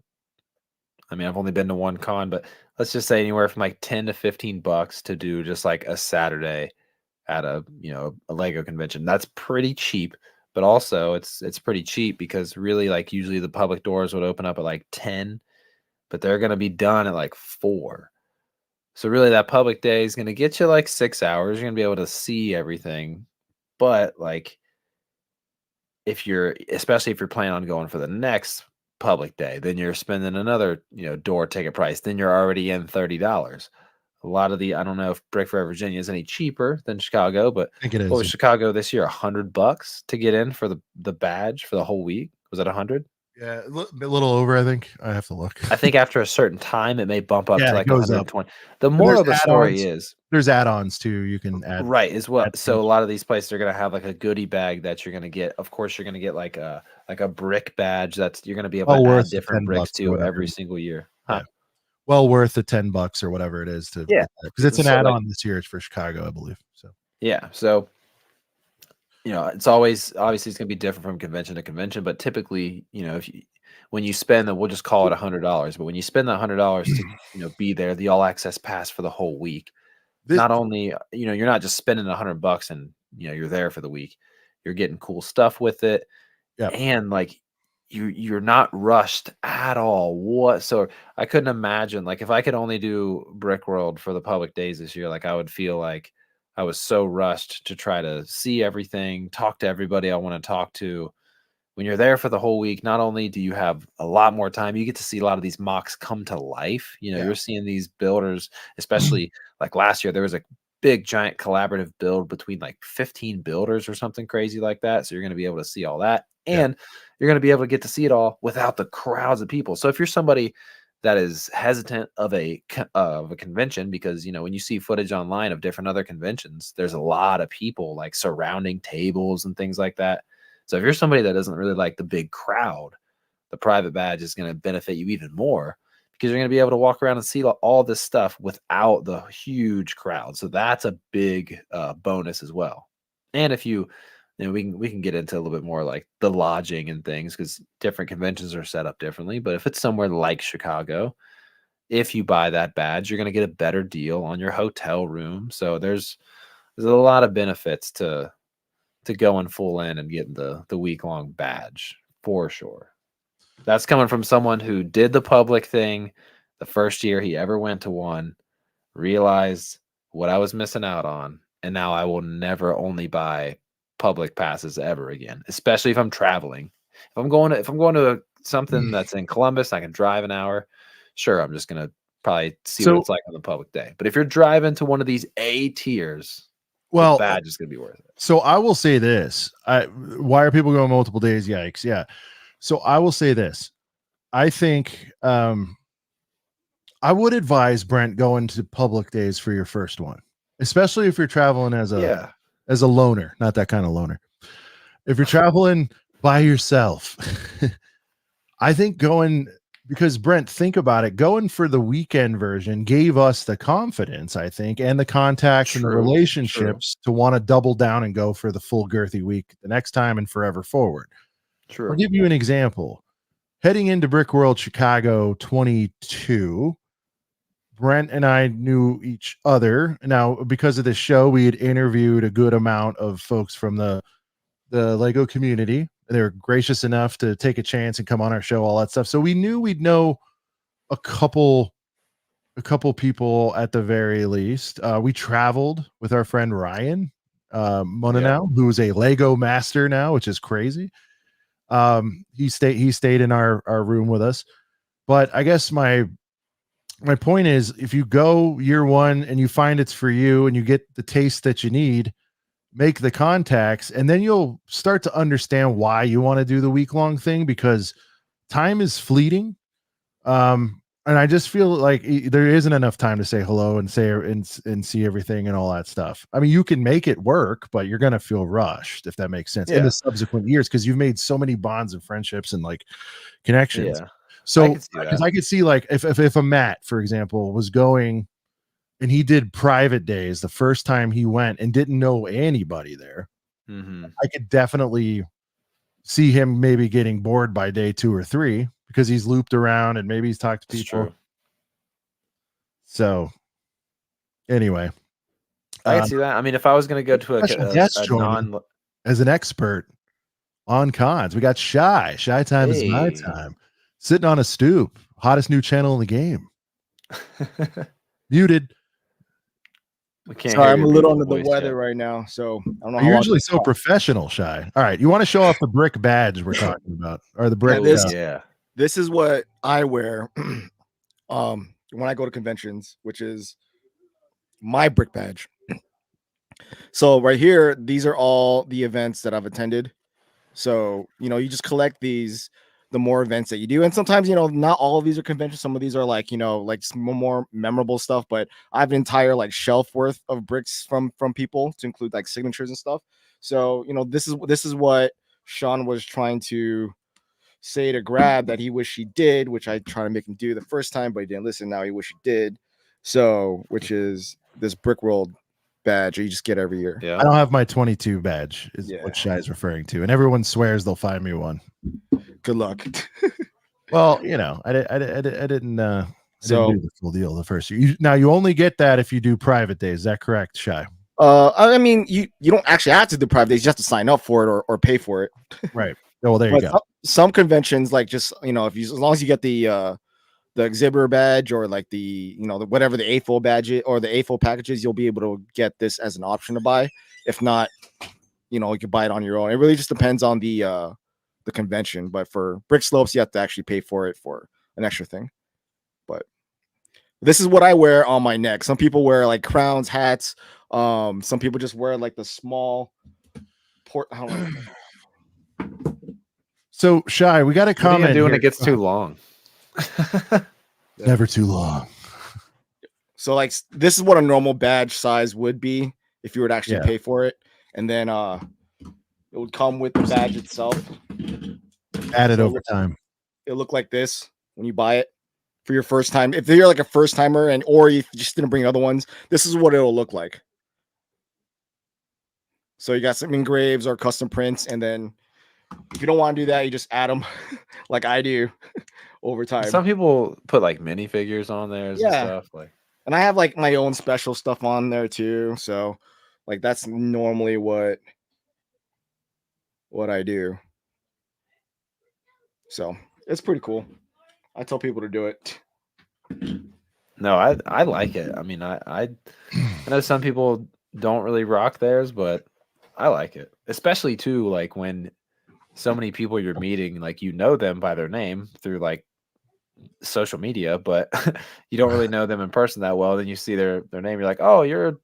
I mean, I've only been to one con, but let's just say anywhere from like $10 to $15 to do just like a Saturday at a Lego convention. That's pretty cheap, but also it's pretty cheap because really like usually the public doors would open up at like 10, but they're going to be done at like 4. So really that public day is going to get you like 6 hours. You're going to be able to see everything. But like especially if you're planning on going for the next public day, then you're spending another, door ticket price. Then you're already in $30. A lot of I don't know if Brick Fair, Virginia is any cheaper than Chicago, but I think it what is. was Chicago this year? $100 to get in for the badge for the whole week? Was it 100? Yeah, a little over. I think I have to look. I think after a certain time, it may bump up Yeah, to it like goes up. 120. The And moral of the story is there's add-ons too. You can add right as well. add So a things. lot of these places are going to have like a goodie bag that you're going to get. Of course, you're going to get like a brick badge that's you're going to be able Well to add worth the different 10 bricks bucks or to whatever. every single year. Yeah. Well worth the $10 or whatever it is to Yeah. get that because it's an So, add-on like, this year. It's for Chicago, I believe. So yeah. So it's always obviously it's going to be different from convention to convention, but typically, when you spend we'll just call it $100, but when you spend that $100 to be there, the all access pass for the whole week, this, not only you're not just spending $100 and you're there for the week, you're getting cool stuff with it, yeah, and like you're not rushed at all whatsoever. I couldn't imagine like if I could only do Brick World for the public days this year, like I would feel like I was so rushed to try to see everything, talk to everybody I want to talk to. When you're there for the whole week, not only do you have a lot more time, you get to see a lot of these mocks come to life. Yeah. You're seeing these builders, especially like last year, there was a big giant collaborative build between like 15 builders or something crazy like that. So you're going to be able to see all that. Yeah. And you're going to be able to get to see it all without the crowds of people. So if you're somebody that is hesitant of a convention, because when you see footage online of different other conventions, there's a lot of people like surrounding tables and things like that. So if you're somebody that doesn't really like the big crowd, the private badge is going to benefit you even more because you're going to be able to walk around and see all this stuff without the huge crowd. So that's a big bonus as well. And if we can get into a little bit more like the lodging and things because different conventions are set up differently. But if it's somewhere like Chicago, if you buy that badge, you're going to get a better deal on your hotel room. So there's a lot of benefits to going full in and getting the week-long badge for sure. That's coming from someone who did the public thing the first year he ever went to one, realized what I was missing out on, and now I will never only buy public passes ever again, especially if I'm traveling. If I'm going to something that's in Columbus, I can drive an hour. Sure, I'm just gonna probably see what it's like on the public day. But if you're driving to one of these A tiers, the badge is gonna be worth it. So I will say this. Why are people going multiple days? Yikes. Yeah. So I will say this. I think I would advise Brent going to public days for your first one, especially if you're traveling as a loner, not that kind of loner. If you're traveling by yourself, I think because Brent, think about it, going for the weekend version gave us the confidence, I think, and the contacts and the relationships to want to double down and go for the full girthy week the next time and forever forward. True. I'll give you an example. Heading into Brick World Chicago 22, Brent and I knew each other. Now, because of this show, we had interviewed a good amount of folks from the Lego community. They were gracious enough to take a chance and come on our show, all that stuff. So we knew we'd know a couple people at the very least. We traveled with our friend Ryan Monanow, who's a Lego master now, which is crazy. He stayed in our room with us. But I guess my point is, if you go year one and you find it's for you and you get the taste that you need, make the contacts, and then you'll start to understand why you want to do the week-long thing, because time is fleeting. And I just feel like there isn't enough time to say hello and see everything and all that stuff. I mean, you can make it work, but you're going to feel rushed, if that makes sense, in the subsequent years, because you've made so many bonds and friendships and like connections. Yeah. So because I could see like if a Matt, for example, was going and he did private days the first time he went and didn't know anybody there, I could definitely see him maybe getting bored by day 2 or 3 because he's looped around and maybe he's talked to people. So anyway, I can see that. I mean, if I was going to go to as an expert, on cons. We got Shy. Shy time is my Hey. time. Sitting on a stoop. Hottest new channel in the game. Muted. We can't Sorry, hear I'm your a little beautiful under the voice weather yet. right now, so I don't know how You're long. usually so professional, Shy. All right, you want to show off the brick badge we're talking about, or the brick? this- yeah. This is what I wear when I go to conventions, which is my brick badge. So right here, these are all the events that I've attended. So, you just collect these the more events that you do. And sometimes, not all of these are conventions. Some of these are like, like some more memorable stuff, but I have an entire like shelf worth of bricks from people to include like signatures and stuff. So, this is what Sean was trying to say to Grab that he wished he did, which I tried to make him do the first time, but he didn't listen. Now he wish he did. So, which is this Brick World badge you just get every year. Yeah. I don't have my 22 badge, is Yeah. what Shy is referring to, and everyone swears they'll find me one. Good luck. Well, I didn't So, do the full deal the first year. Now you only get that if you do private days. Is that correct, Shy? I mean, you don't actually have to do private days. You have to sign up for it or pay for it. Right. Oh, well, there you But go. some conventions, like just if you as long as you get the exhibitor badge or like the whatever the AFO badge or the AFO packages, you'll be able to get this as an option to buy. If not, you can buy it on your own. It really just depends on the convention. But for Brick Slopes, you have to actually pay for it for an extra thing. But this is what I wear on my neck. Some people wear like crowns, hats. Some people just wear like the small port. I don't know. So Shy, we got a What are you comment gonna do when here. it gets too long? Never too long. So like this is what a normal badge size would be if you were to actually Yeah. pay for it, and then it would come with the badge itself. Added So over time. It'll look like this when you buy it for your first time. If you're like a first timer or you just didn't bring other ones, this is what it'll look like. So you got some engraves or custom prints, and then if you don't want to do that, you just add them like I do over time. Some people put like minifigures on theirs and Yeah. stuff. Like, And I have like my own special stuff on there too. So like that's normally what I do. So it's pretty cool. I tell people to do it. no, I like it. I mean, I know some people don't really rock theirs, but I like it, especially too like when so many people you're meeting, like them by their name through like social media, but you don't really know them in person that well. Then you see their name, you're like, oh, you're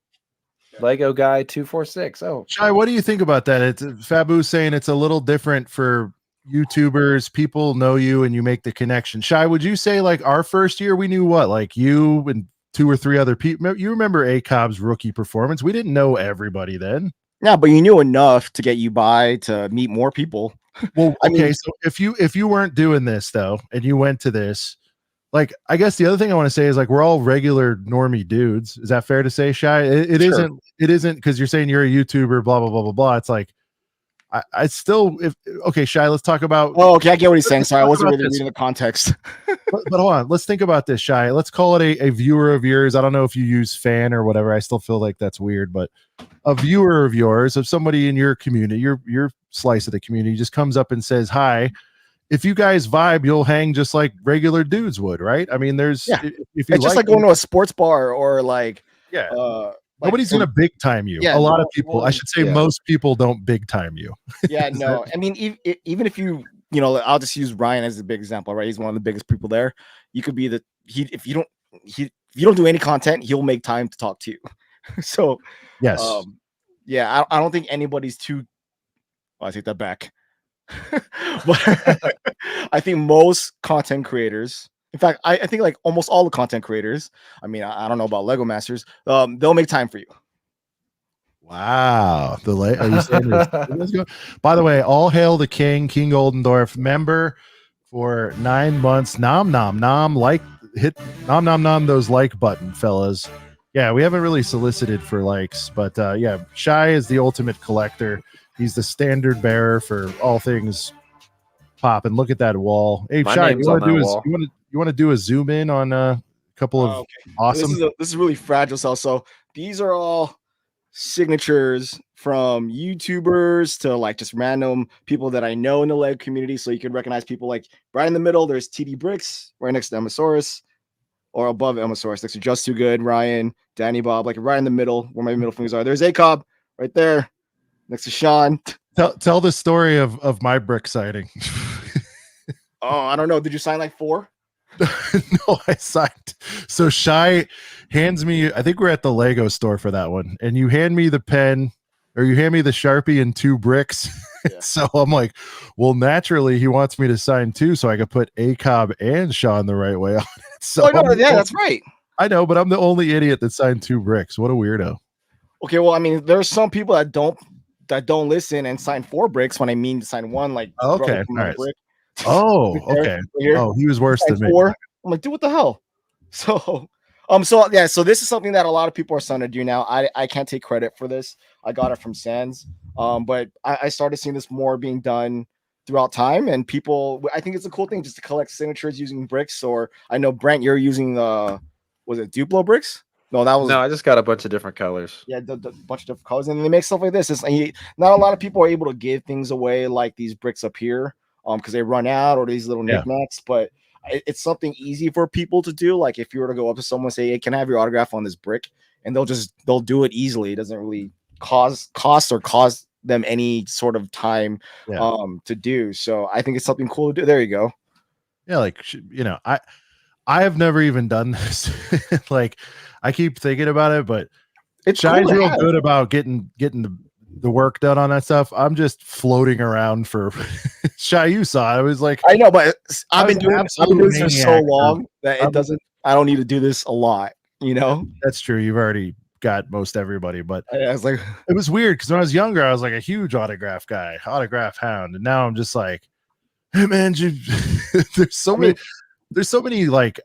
Lego guy 246. Oh, Shy, what do you think about that? It's Fabu's saying it's a little different for YouTubers. People know you and you make the connection. Shy, would you say like our first year we knew what, like you and 2 or 3 other people? You remember ACOB's rookie performance? We didn't know everybody then. Yeah, but you knew enough to get you by to meet more people. Well, I okay, mean- so if you weren't doing this though, and you went to this, like I guess the other thing I want to say is like we're all regular normie dudes. Is that fair to say, Shy? It Sure. isn't because you're saying you're a YouTuber, blah blah blah blah blah. It's like I still okay, Shy. Let's talk about. Oh, okay, I get what he's saying. Let's Sorry, I talk wasn't about really this. reading the context. but hold on, let's think about this, Shy. Let's call it a viewer of yours. I don't know if you use fan or whatever. I still feel like that's weird, but a viewer of yours, of somebody in your community, your slice of the community, just comes up and says hi. If you guys vibe, you'll hang just like regular dudes would, right? I mean, there's Yeah. if you It's just like going to a sports bar or like yeah. like Nobody's some- gonna big time you. Yeah, a lot no of people, I one- should say, yeah. most people don't big time you. Yeah, Is no. I mean, even if you I'll just use Ryan as a big example, right? He's one of the biggest people there. You could be if you don't do any content, he'll make time to talk to you. So Yes. yeah, I don't think anybody's too. I take that back. But I think most content creators, in fact, I think like almost all the content creators. I mean, I don't know about Lego Masters. They'll make time for you. Wow. Are you saying let's go? By the way, all hail the King Oldendorf, member for 9 months. Nom nom nom. Hit nom nom nom those like button, fellas. Yeah, we haven't really solicited for likes, but yeah, Shy is the ultimate collector. He's the standard bearer for all things pop. And look at that wall. Hey, My Shy, name's on that wall. you want to do a zoom in on a couple of Okay. awesome? This is really fragile cell. So these are all signatures from YouTubers to like just random people that I know in the leg community. So you can recognize people like right in the middle. There's TD Bricks right next to Emosaurus, or above Emosaurus next to Just Too Good, Ryan, Danny Bob, like right in the middle where my middle fingers are. There's ACOB right there next to Sean. Tell the story of my brick sighting. Oh, I don't know. Did you sign like 4? No, I signed. So Shy hands me, I think we're at the Lego store for that one, and you hand me the pen, or you hand me the Sharpie and 2 bricks. Yeah. So I'm like, well, naturally he wants me to sign 2 so I could put ACOB and Sean the right way on it. So Oh, no, I'm the yeah, only- that's right. I know, but I'm the only idiot that signed 2 bricks. What a weirdo. Okay, well, I mean, there's some people that don't listen and sign 4 bricks when I mean to sign 1. Like, Oh, okay, brother from my all right. brick. Oh, Right there, okay. right here. Oh, he was worse Sign than me. 4. I'm like, dude, what the hell? So, so this is something that a lot of people are starting to do now. I can't take credit for this. I got it from Sans. But I started seeing this more being done throughout time, and people, I think it's a cool thing just to collect signatures using bricks. Or I know Brent, you're using was it Duplo bricks? No, that was No, I just got a bunch of different colors. yeah, the bunch of different colors, and they make stuff like this. It's not a lot of people are able to give things away like these bricks up here, because they run out, or these little Yeah. knickknacks. But it's something easy for people to do. Like if you were to go up to someone and say, "Hey, can I have your autograph on this brick?" and they'll do it easily. It doesn't really cause them any sort of time Yeah. to do. So I think it's something cool to do. There you go. Yeah, like I have never even done this. Like I keep thinking about it, but It's Shy's cool to real have. good about getting the work done on that stuff. I'm just floating around for Shy. You saw it. I was like, I know, but I I've was been doing an this for absolute so maniac. long that it I'm- doesn't. I don't need to do this a lot. You know, That's true. You've already got most everybody, but I was like, it was weird because when I was younger, I was like a huge autograph guy, autograph hound, and now I'm just like, hey man, there's so many like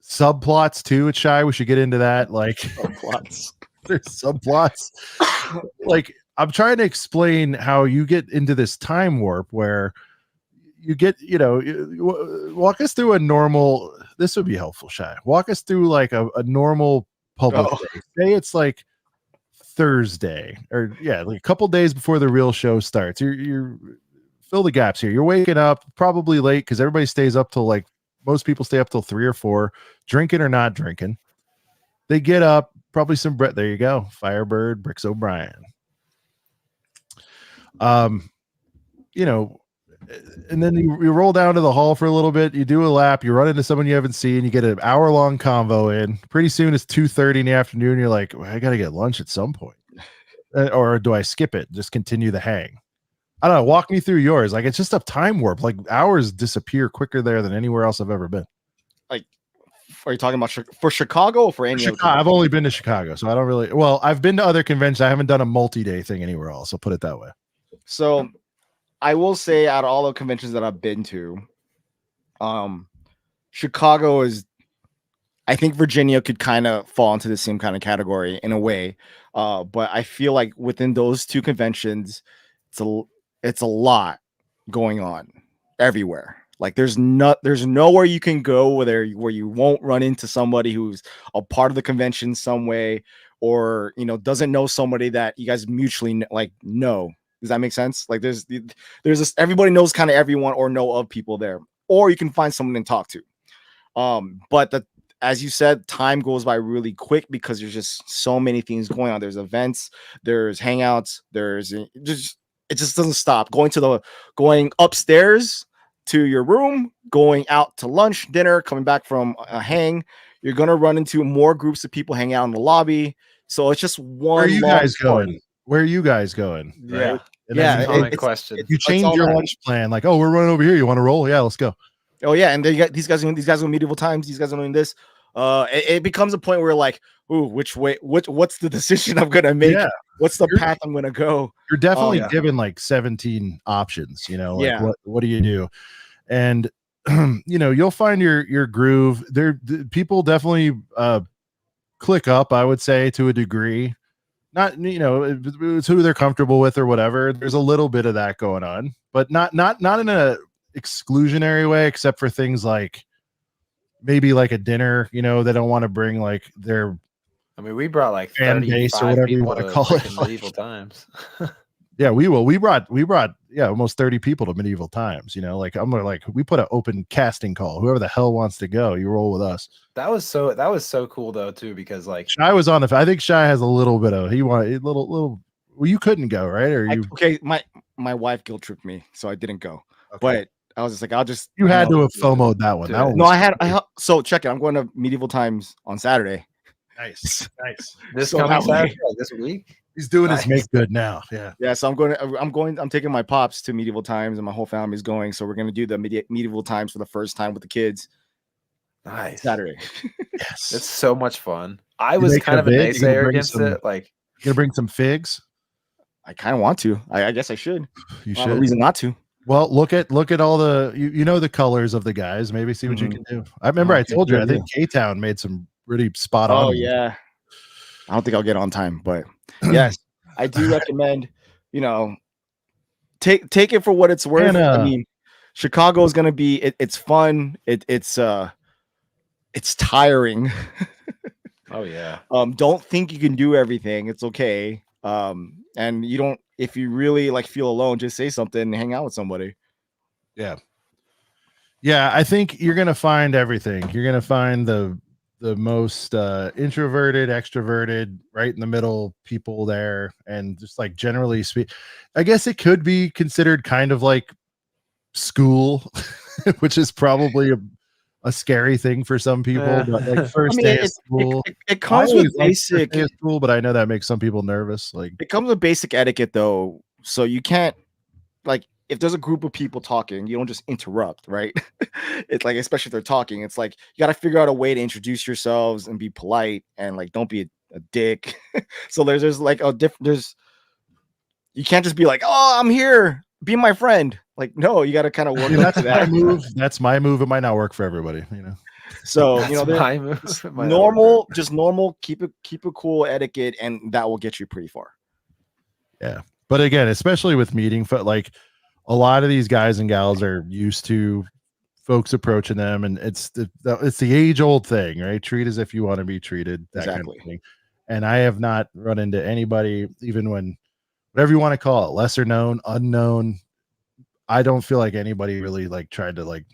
subplots too at Shy. We should get into that. Like plots. there's subplots. Like I'm trying to explain how you get into this time warp where you get, walk us through a normal. This would be helpful, Shy. Walk us through like a normal public day. Say it's like Thursday, or like a couple days before the real show starts. You're fill the gaps here. You're waking up probably late because everybody stays up till like most people stay up till 3 or 4, drinking or not drinking. They get up, probably some bread. There you go. Firebird, Bricks O'Brien. And then you roll down to the hall for a little bit. You do a lap. You run into someone you haven't seen. You get an hour-long convo in. Pretty soon it's 2:30 in the afternoon. You're like, well, I got to get lunch at some point. Or do I skip it? Just continue the hang? I don't know. Walk me through yours. Like it's just a time warp. Like hours disappear quicker there than anywhere else I've ever been. Are you talking about for Chicago or for any other? Chicago, I've only been to Chicago, so I don't really. Well, I've been to other conventions. I haven't done a multi-day thing anywhere else. I'll put it that way. So, I will say, out of all the conventions that I've been to, Chicago is. I think Virginia could kind of fall into the same kind of category in a way, but I feel like within those 2 conventions, it's a lot going on everywhere. Like there's nowhere you can go where you won't run into somebody who's a part of the convention some way, or doesn't know somebody that you guys mutually like know. Does that make sense? Like there's this, everybody knows kind of everyone or know of people there, or you can find someone to talk to. But as you said, time goes by really quick because there's just so many things going on. There's events, there's hangouts, it just doesn't stop. Going upstairs to your room, going out to lunch, dinner, coming back from a hang, you're gonna run into more groups of people hanging out in the lobby. So it's just one. Where are you guys party. going? Where are you guys going? Yeah. Right? And Yeah, then Common question. you change all your that. lunch plan. Like, oh, we're running over here. You want to roll? Yeah, let's go. Oh yeah, and then you got these guys on medieval times. These guys are doing this. It becomes a point where like, ooh, which way? What's the decision I'm gonna make? Yeah. What's the path I'm gonna go? You're definitely yeah. given like 17 options. Like Yeah. what do you do? And you'll find your groove. People definitely click up, I would say, to a degree. Not it's who they're comfortable with or whatever. There's a little bit of that going on, but not in a exclusionary way, except for things like maybe like a dinner. They don't want to bring like their I mean, we brought like fan base or 35 whatever you people want to to call it. freaking medieval times. Yeah, we will. We brought almost 30 people to medieval times. You know, like we put an open casting call. Whoever the hell wants to go, you roll with us. That was so cool though too, because like Shy was on the. I think Shy has a little bit of. He wanted a little. Well, you couldn't go, right? Or you? Okay, my wife guilt tripped me, so I didn't go. Okay. But I was just like, I'll just. You had to have do it. FOMO'd that one. Do That it. one No, was so check it. I'm going to medieval times on Saturday. nice. this So coming that way- Saturday, like this week. He's doing his Nice. make good now. Yeah. Yeah, so I'm taking my pops to medieval times, and my whole family's going. So we're gonna do the medieval times for the first time with the kids Nice. Saturday. Yes. It's so much fun. I You was making kind a of a vid? You gonna naysayer bring against some- it. Like, You gonna bring some figs? I kind of want to. I guess I should. You I have a should. reason not to. Well, look at all the you know the colors of the guys. Maybe see what you can do. I remember I Okay, told you. good I think K Town made some really spot on. Oh ones. yeah. I don't think I'll get on time, but yes, I do recommend. Take it for what it's worth. And, I mean, Chicago is gonna be. It's fun. It's tiring. oh yeah, Don't think you can do everything. It's okay. And you don't. If you really like feel alone, just say something and hang out with somebody. Yeah, I think you're gonna find everything. You're gonna find the most introverted, extroverted, right in the middle people there, and just like generally speak, I guess it could be considered kind of like school, which is probably a scary thing for some people. But like first day of school, It comes with basic. day of school, but I know that makes some people nervous. Like It comes with basic etiquette though, so you can't like if there's a group of people talking, you don't just interrupt, right? It's like, especially if they're talking, it's like you got to figure out a way to introduce yourselves and be polite and like don't be a dick. So there's like a different you can't just be like, oh, I'm here, be my friend. Like, no, you got to kind of work up to that. That's my move. It might not work for everybody, you know. So That's my move. It might not work just normal, keep it cool etiquette, and that will get you pretty far. Yeah, but again, especially with meeting, like a lot of these guys and gals are used to folks approaching them, and it's the age old thing, right? Treat as if you want to be treated, that kind of thing. And I have not run into anybody, even when whatever you want to call it, lesser known, unknown. I don't feel like anybody really like tried to like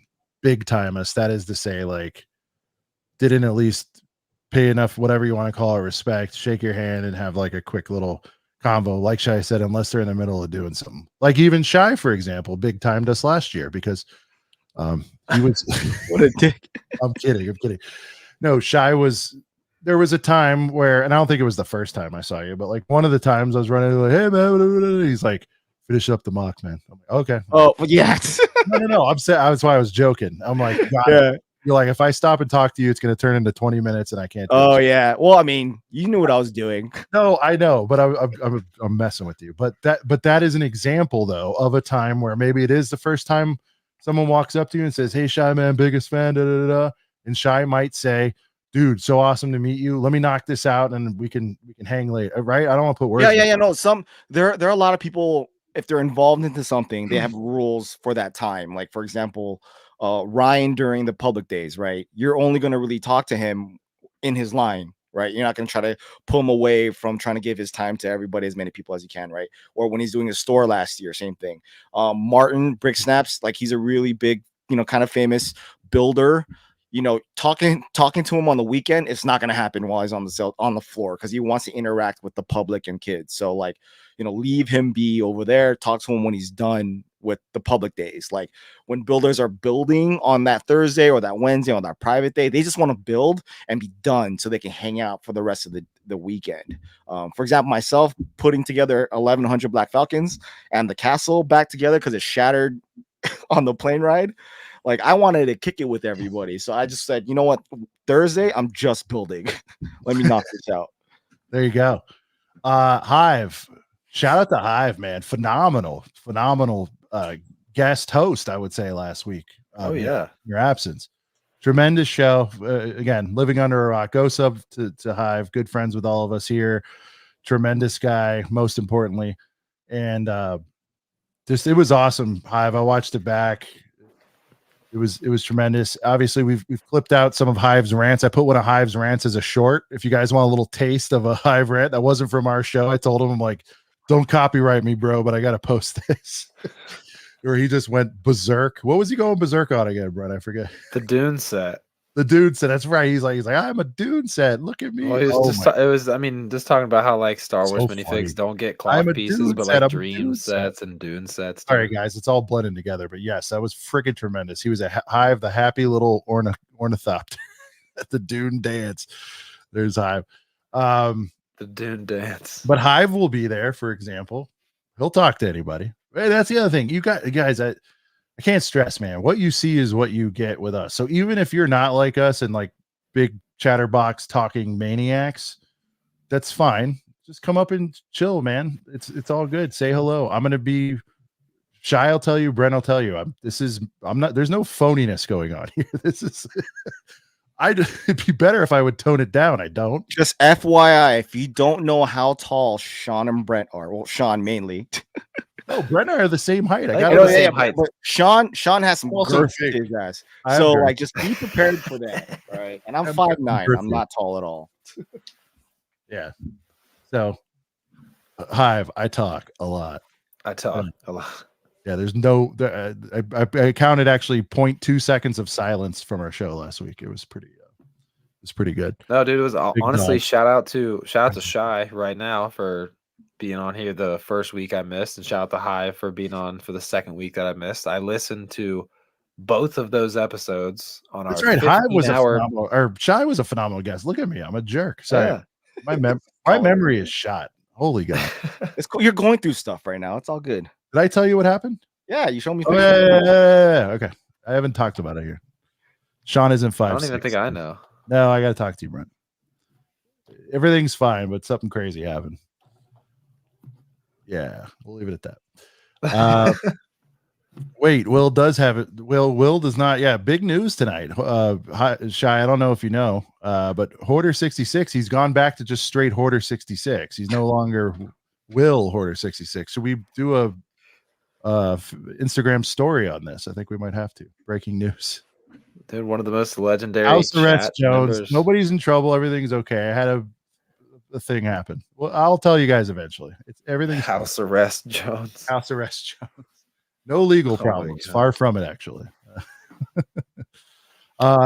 big time us. That is to say, like didn't at least pay enough, whatever you want to call it, respect, shake your hand, and have like a quick little convo, like Shy said, unless they're in the middle of doing something. Like even Shy, for example, big timed us last year because he was What a dick. I'm kidding. No, Shy was there was a time where, and I don't think it was the first time I saw you, but like one of the times I was running like, hey man, he's like, finish up the mock, man. I'm like, okay. Oh yeah. No. I'm saying that's why I was joking. I'm like, God, Yeah. you're like, if I stop and talk to you, it's gonna turn into 20 minutes and I can't do Oh it. yeah. Well, I mean, you knew what I was doing. No, I know, but I'm messing with you. But that is an example though of a time where maybe it is the first time someone walks up to you and says, hey Shy man, biggest fan, da, da, da, da. And Shy might say, dude, so awesome to meet you. Let me knock this out and we can hang later. Right. I don't want to put words. Yeah. No, there are a lot of people, if they're involved into something, they have rules for that time. Like, for example, Ryan during the public days, right? You're only going to really talk to him in his line, right? You're not going to try to pull him away from trying to give his time to everybody, as many people as you can, right? Or when he's doing his store last year, same thing. Martin Brick Snaps, like he's a really big, kind of famous builder. Talking to him on the weekend, it's not going to happen while he's on the floor because he wants to interact with the public and kids. So like, leave him be over there. Talk to him when he's done with the public days. Like when builders are building on that Thursday or that Wednesday on that private day, they just want to build and be done so they can hang out for the rest of the weekend. For example, myself putting together 1,100 Black Falcons and the castle back together because it shattered on the plane ride. Like I wanted to kick it with everybody. So I just said, you know what? Thursday, I'm just building. Let me knock this out. There you go. Hive. Shout out to Hive, man. Phenomenal guest host, I would say, last week. Oh yeah. Your absence. Tremendous show. Again, living under a rock. Go sub to Hive. Good friends with all of us here. Tremendous guy, most importantly. And it was awesome, Hive. I watched it back. It was tremendous. Obviously, we've clipped out some of Hive's rants. I put one of Hive's rants as a short. If you guys want a little taste of a Hive rant that wasn't from our show, I told him, I'm like, don't copyright me, bro, but I gotta post this. Or he just went berserk. What was he going berserk on again, Brett? I forget. The Dune set. The dude said, "That's right." He's like, "I'm a Dune set. Look at me." Well, it was. I mean, just talking about how like Star Wars So minifigs funny. don't get I'm cloth a pieces, Dune but set, like I'm a Dream Dune set. sets and Dune sets. All right, guys, it's all blending together. But yes, that was freaking tremendous. He was a Hive, the happy little ornithopter at the Dune dance. There's Hive. The Dune dance. But Hive will be there, for example. He'll talk to anybody. Hey, that's the other thing. You guys, I can't stress, man. What you see is what you get with us. So even if you're not like us and like big chatterbox talking maniacs, that's fine. Just come up and chill, man. It's all good. Say hello. I'm gonna be Shy. I'll tell you. Brent will tell you. I'm not. There's no phoniness going on here. This is. It'd be better if I would tone it down. I don't. Just FYI, if you don't know how tall Sean and Brent are, well, Sean mainly. Oh, Brent and I are the same height. I I got know, the yeah, same height. But Sean has some Also girth big. to his ass. I So have girth. like, just be prepared for that. All right, and I'm I'm 5'9". girthy. I'm not tall at all. Yeah. So, Hive, I talk a lot. I talk a lot. Yeah, there's no. I counted actually 0.2 seconds of silence from our show last week. It was pretty. It's pretty good. No, dude, it was Big honestly dog. shout out to Shy right now for being on here the first week I missed, and shout out to Hive for being on for the second week that I missed. I listened to both of those episodes on That's our right. Hive was a 15-hour phenomenal, or Shy was a phenomenal guest. Look at me. I'm a jerk. Sorry. Yeah. My memory is shot. Holy God. It's cool. You're going through stuff right now. It's all good. Did I tell you what happened? Yeah, you showed me. Oh, pictures. yeah. Okay. I haven't talked about it here. Sean isn't 5'6". I don't even think I know. No, I got to talk to you, Brent. Everything's fine, but something crazy happened. Yeah, we'll leave it at that. Wait, Will does have it. Will does not. Yeah, big news tonight. Shy, I don't know if you know, but Hoarder 66, he's gone back to just straight Hoarder 66. He's no longer Will Hoarder 66. Should we do a Instagram story on this? I think we might have to. Breaking news. Dude, one of the most legendary House arrest chat Jones. members. Nobody's in trouble. Everything's okay. I had a thing happen. Well, I'll tell you guys eventually. Everything's House arrest Jones. House arrest Jones. No legal Oh my problems. God. Far from it, actually.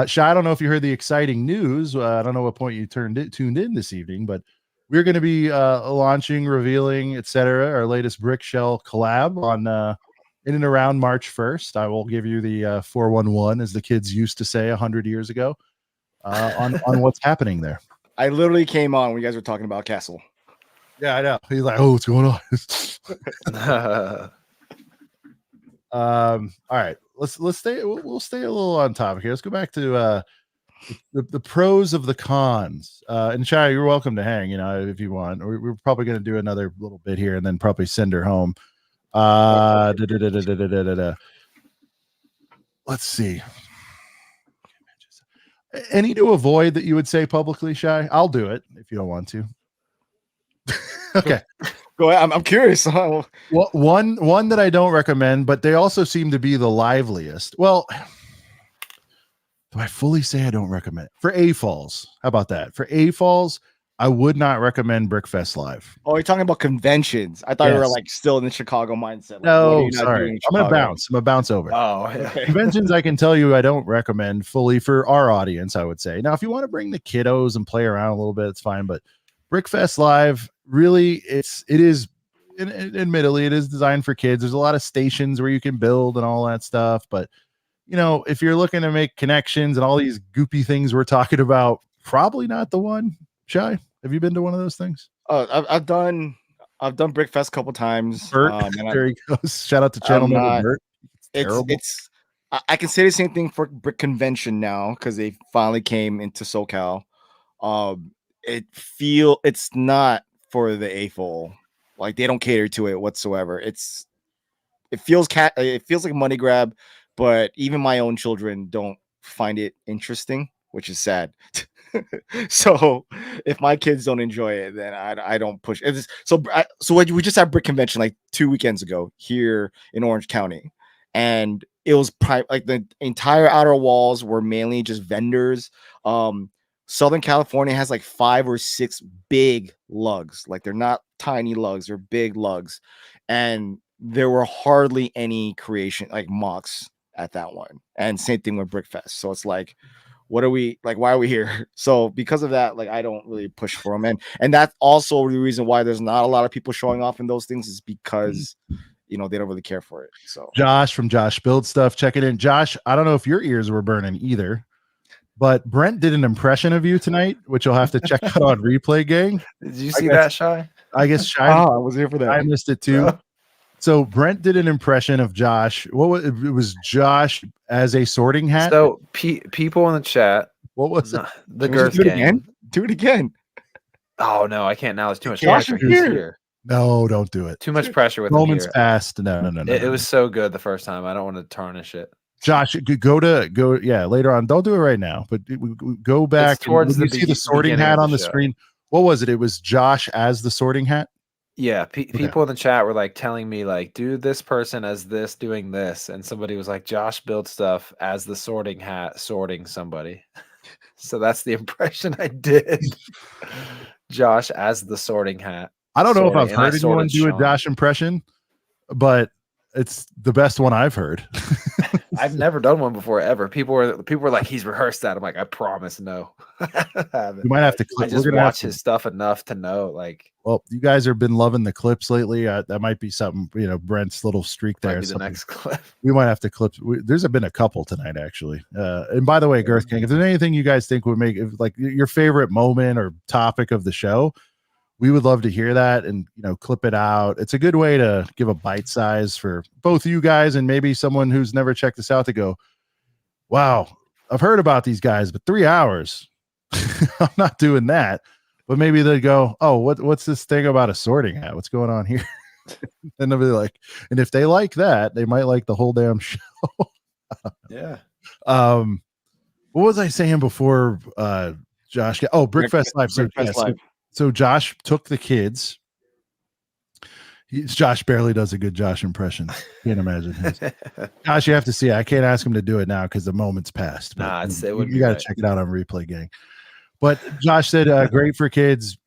Shy, I don't know if you heard the exciting news. I don't know what point you tuned in this evening, but we're going to be launching, revealing, etc. our latest Brick Shell collab on in and around March 1st. I will give you the 411, as the kids used to say 100 years ago, on what's happening there. I literally came on when you guys were talking about Castle. Yeah, I know. He's like, "Oh, what's going on?" All right, let's stay. We'll stay a little on topic here. Let's go back to the pros of the cons. And Shai, you're welcome to hang. If you want. We're probably going to do another little bit here and then probably send her home. Let's see. Any to avoid that you would say publicly, Shy? I'll do it if you don't want to. Okay. Go ahead. I'm curious. Well, one that I don't recommend, but they also seem to be the liveliest. Well, do I fully say I don't recommend for A-Falls? How about that? For A-Falls, I would not recommend Brickfest Live. Oh, you're talking about conventions. I thought you were Yes. like still in the Chicago mindset. Like, what No, are you not sorry. doing in I'm gonna Chicago? bounce. I'm gonna bounce over. Oh, yeah. Okay. Conventions, I can tell you, I don't recommend fully for our audience. I would say now, if you want to bring the kiddos and play around a little bit, it's fine. But Brickfest Live, really, it is. Admittedly, it is designed for kids. There's a lot of stations where you can build and all that stuff. But if you're looking to make connections and all these goopy things we're talking about, probably not the one. Shy, have you been to one of those things? I've done Brickfest a couple times. Bert, And there he goes. Shout out to channel I'm member not- Bert. Terrible. I can say the same thing for Brick Convention now because they finally came into SoCal. It's not for the AFOL. Like they don't cater to it whatsoever. It feels like a money grab, but even my own children don't find it interesting, which is sad. So if my kids don't enjoy it, then I don't push it. So we just had Brick Convention like 2 weekends ago here in Orange County, and it was like the entire outer walls were mainly just vendors. Southern California has like 5 or 6 big lugs. Like they're not tiny lugs, they're big lugs. And there were hardly any creation like mocks at that one. And same thing with Brickfest. So it's like, what are we like? Why are we here? So because of that, like I don't really push for them. And that's also the reason why there's not a lot of people showing off in those things is because they don't really care for it. So Josh from Josh Build Stuff checking in. Josh, I don't know if your ears were burning either. But Brent did an impression of you tonight, which you'll have to check out on Replay Gang. Did you see that, Shy? I guess Shy. I was here for that. I missed it too. So Brent did an impression of Josh. What was it? Was Josh as a sorting hat? So people in the chat. What was it? The Girth Gang. Do it again. Oh no, I can't now. There's too much Josh pressure. is He's here. here. No, don't do it. Too much pressure with Moments him here. passed. No. It was so good the first time. I don't want to tarnish it. Josh, go later on. Don't do it right now, but go back. It's towards you see the sorting hat on the screen. What was it? It was Josh as the sorting hat. Yeah, people in the chat were like telling me like, do this person as this, doing this, and somebody was like, Josh Build Stuff as the sorting hat, sorting somebody. So that's the impression I did. Josh as the sorting hat. I don't know if I've heard anyone do a Josh impression, but it's the best one I've heard. I've never done one before ever. People were like, he's rehearsed that. I'm like, I promise, no. You might have to clip. I just watch his stuff enough to know. Like, well, you guys have been loving the clips lately. That might be something. Brent's little streak there. Might be the next clip. We might have to clip. There's been a couple tonight actually. And by the way, Girth King, if there's anything you guys think would make like your favorite moment or topic of the show, we would love to hear that and clip it out. It's a good way to give a bite size for both you guys and maybe someone who's never checked this out to go, wow, I've heard about these guys, but 3 hours, I'm not doing that. But maybe they go, oh, what's this thing about a sorting hat? What's going on here? And they'll be like, and if they like that, they might like the whole damn show. Yeah. What was I saying before Josh? Oh, Brickfest Live. So Josh took the kids. Josh barely does a good Josh impression. Can't imagine his. Josh, you have to see it. I can't ask him to do it now because the moment's passed. Nah, you got to check it out on Replay Gang. But Josh said, great for kids,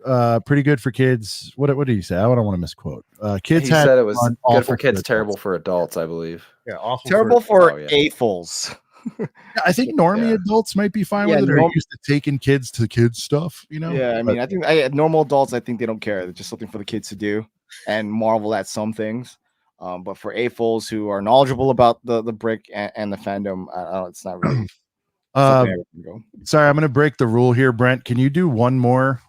pretty good for kids. What did he say? I don't want to misquote. Kids he said it was good for kids, for terrible for adults, I believe. Yeah, awful. Terrible for AFOLs. Yeah, I think normie adults might be fine with it. Or used to taking kids to kids stuff, Yeah, I mean, I think normal adults, I think they don't care. They're just something for the kids to do and marvel at some things. But for AFOLs who are knowledgeable about the brick and the fandom, it's not really. Sorry, I'm going to break the rule here, Brent. Can you do one more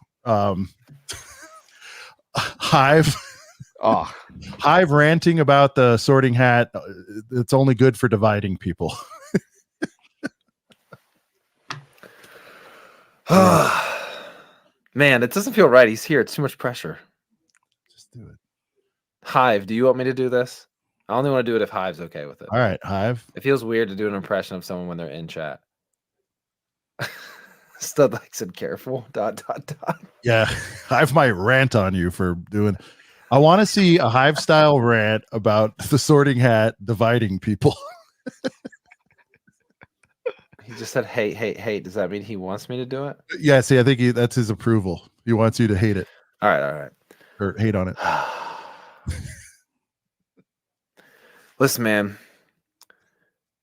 Hive? Oh, Hive ranting about the sorting hat. It's only good for dividing people. Man, it doesn't feel right. He's here. It's too much pressure. Just do it. Hive, do you want me to do this? I only want to do it if Hive's okay with it. All right, Hive. It feels weird to do an impression of someone when they're in chat. Stud like said, careful. ... Yeah, Hive might rant on you for doing. I want to see a Hive style rant about the sorting hat dividing people. He just said hate, hate, hate. Does that mean he wants me to do it? Yeah, see, I think that's his approval. He wants you to hate it. All right. Or hate on it. Listen, man.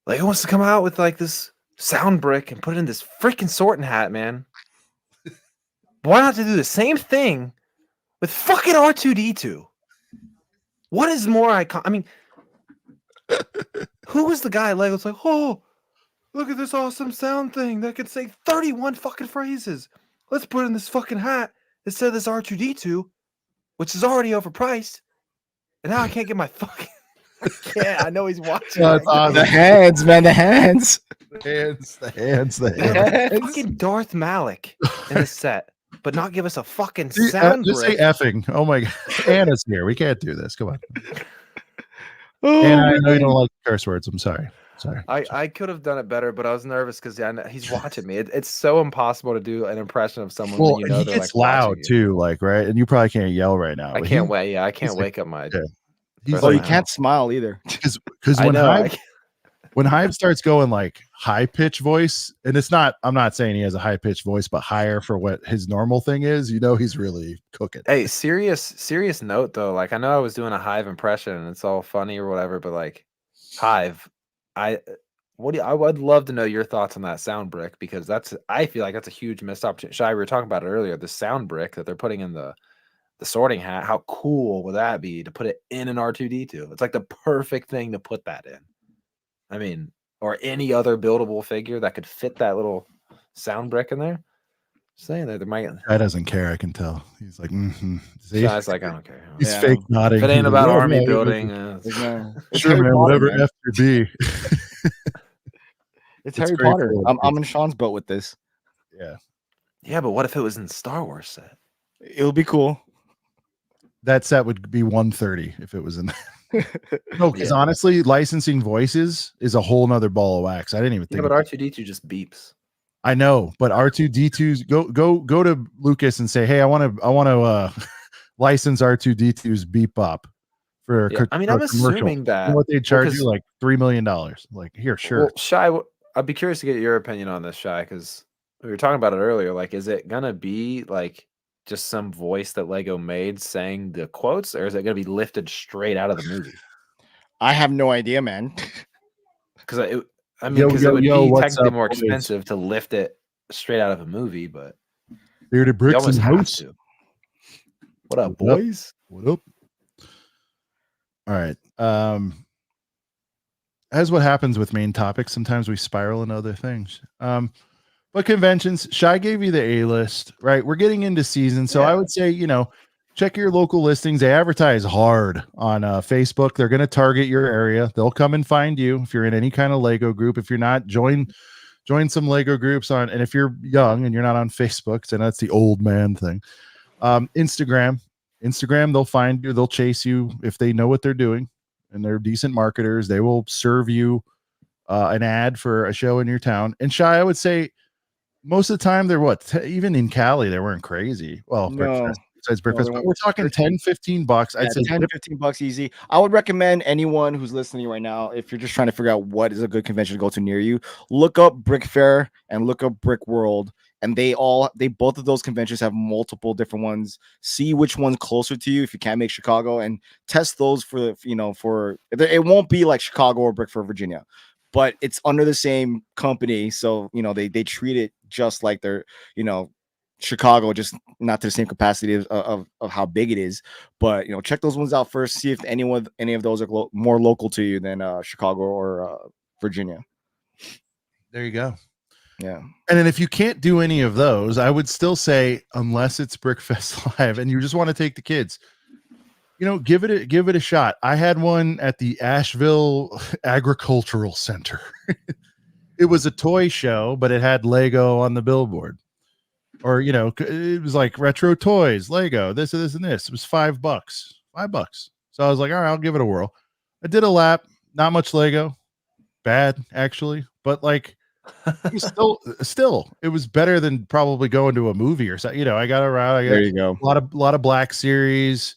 Like, who wants to come out with like this sound brick and put it in this freaking sorting hat, man? Why not to do the same thing with fucking R2D2? What is more iconic? I mean, who was the guy like? It's like, oh, look at this awesome sound thing that could say 31 fucking phrases. Let's put in this fucking hat instead of this R2D2, which is already overpriced. And now I can't get my fucking. I can't. I know he's watching. The hands, man. The hands. The hands. Fucking Darth Malik in the set, but not give us a fucking sound. Just say effing. Oh my god, Anna's here. We can't do this. Come on. Oh, and I know you don't like curse words. I'm sorry. I could have done it better, but I was nervous because he's watching me. It's so impossible to do an impression of someone when you know they're like loud too, like right, and you probably can't yell right now. I can't wait. Yeah, I can't wake up my. You can't smile either. Because when Hive starts going like high pitch voice, and I'm not saying he has a high pitched voice, but higher for what his normal thing is, he's really cooking. Hey, serious note though. Like I know I was doing a Hive impression and it's all funny or whatever, but like Hive, I I would love to know your thoughts on that sound brick because I feel like that's a huge missed opportunity. Shai, we were talking about it earlier, the sound brick that they're putting in the sorting hat. How cool would that be to put it in an R2D2? It's like the perfect thing to put that in. I mean, or any other buildable figure that could fit that little sound brick in there. Saying that there might. Guy doesn't care. I can tell. He's like, See? Shai's like, I don't care. He's fake nodding. If it ain't He's about like, army yeah, building, It's sure, Harry man. Potter, Whatever man. F or B. It's It's Harry very Potter. cool. I'm in Sean's boat with this. Yeah, yeah, but what if it was in Star Wars set? It'll be cool. that set would be 130 if it was in. No, because Yeah. honestly, licensing voices is a whole nother ball of wax. I didn't even Yeah, think. but R2D2 just beeps. I know, but R2D2s go to Lucas and say, hey, I want to license R2D2's beep up for a Yeah. I mean, for a I'm commercial. assuming that. You know what they charge because- you? Like $3 million. Like, here, sure. Well, Shai, I'd be curious to get your opinion on this, Shai, because we were talking about it earlier. Like, is it gonna be like just some voice that Lego made saying the quotes, or is it gonna be lifted straight out of the movie? I have no idea, man. Because it would Yo, be what's technically up, more boys? expensive to lift it straight out of a movie, but Here to you bricks almost and have house. to. What up, What up? boys? What up? All right. As what happens with main topics, sometimes we spiral into other things. But conventions, Shai gave you the A list, right? We're getting into season. So I Yeah. would say, check your local listings. They advertise hard on Facebook. They're going to target your area. They'll come and find you if you're in any kind of Lego group. If you're not, join some Lego groups on. And if you're young and you're not on Facebook, so that's the old man thing. Instagram, they'll find you. They'll chase you if they know what they're doing. And they're decent marketers. They will serve you an ad for a show in your town. And Shai, I would say most of the time they're even in Cali, they weren't crazy. Well, No. besides breakfast, they but weren't. we're talking 10, 15 bucks. I'd say 10, 15 bucks easy. I would recommend anyone who's listening right now, if you're just trying to figure out what is a good convention to go to near you, look up Brick Fair and look up Brick World. And they both of those conventions have multiple different ones. See which one's closer to you if you can't make Chicago, and test those for it won't be like Chicago or Brick Fair, Virginia, but it's under the same company. So, they treat it just like they're, Chicago, just not to the same capacity of how big it is. But, check those ones out first. See if any of those are more local to you than Chicago or Virginia. There you go. Yeah. And then if you can't do any of those, I would still say, unless it's Brickfest Live and you just want to take the kids, give it a shot. I had one at the Asheville Agricultural Center. It was a toy show, but it had Lego on the billboard. Or, it was like retro toys, Lego, this and this and this. It was $5. $5. So I was like, all right, I'll give it a whirl. I did a lap, not much Lego. Bad, actually. But like, still, it was better than probably going to a movie or something. I got around. There you go. A lot of Black Series.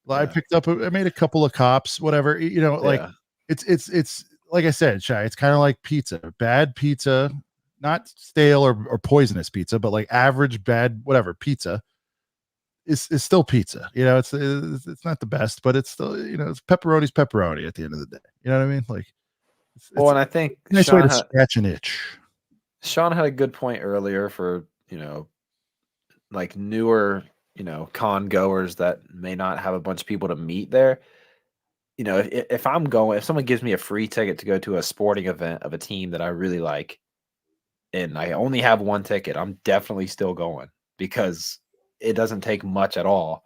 I picked up. I made a couple of cops. Whatever. Like it's like I said, Shai. It's kind of like pizza. Bad pizza, not stale or poisonous pizza, but like average bad whatever pizza is still pizza. It's not the best, but it's still it's pepperoni's pepperoni at the end of the day. You know what I mean? Like. Well, and I think nice way to scratch an itch. Sean had a good point earlier for, like newer, con goers that may not have a bunch of people to meet there. If someone gives me a free ticket to go to a sporting event of a team that I really like, and I only have one ticket, I'm definitely still going because it doesn't take much at all,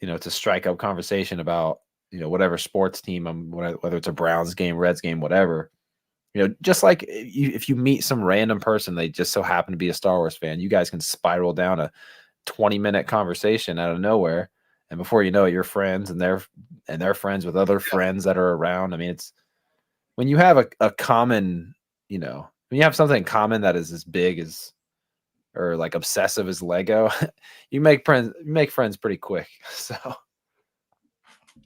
to strike up conversation about, whatever sports team whether it's a Browns game, Reds game, whatever. Just like if you meet some random person, they just so happen to be a Star Wars fan, you guys can spiral down a 20-minute conversation out of nowhere, and before you know it, you're friends, and they're friends with other friends that are around. I mean, it's when you have a common, when you have something in common that is as big as or like obsessive as Lego, you make friends pretty quick. So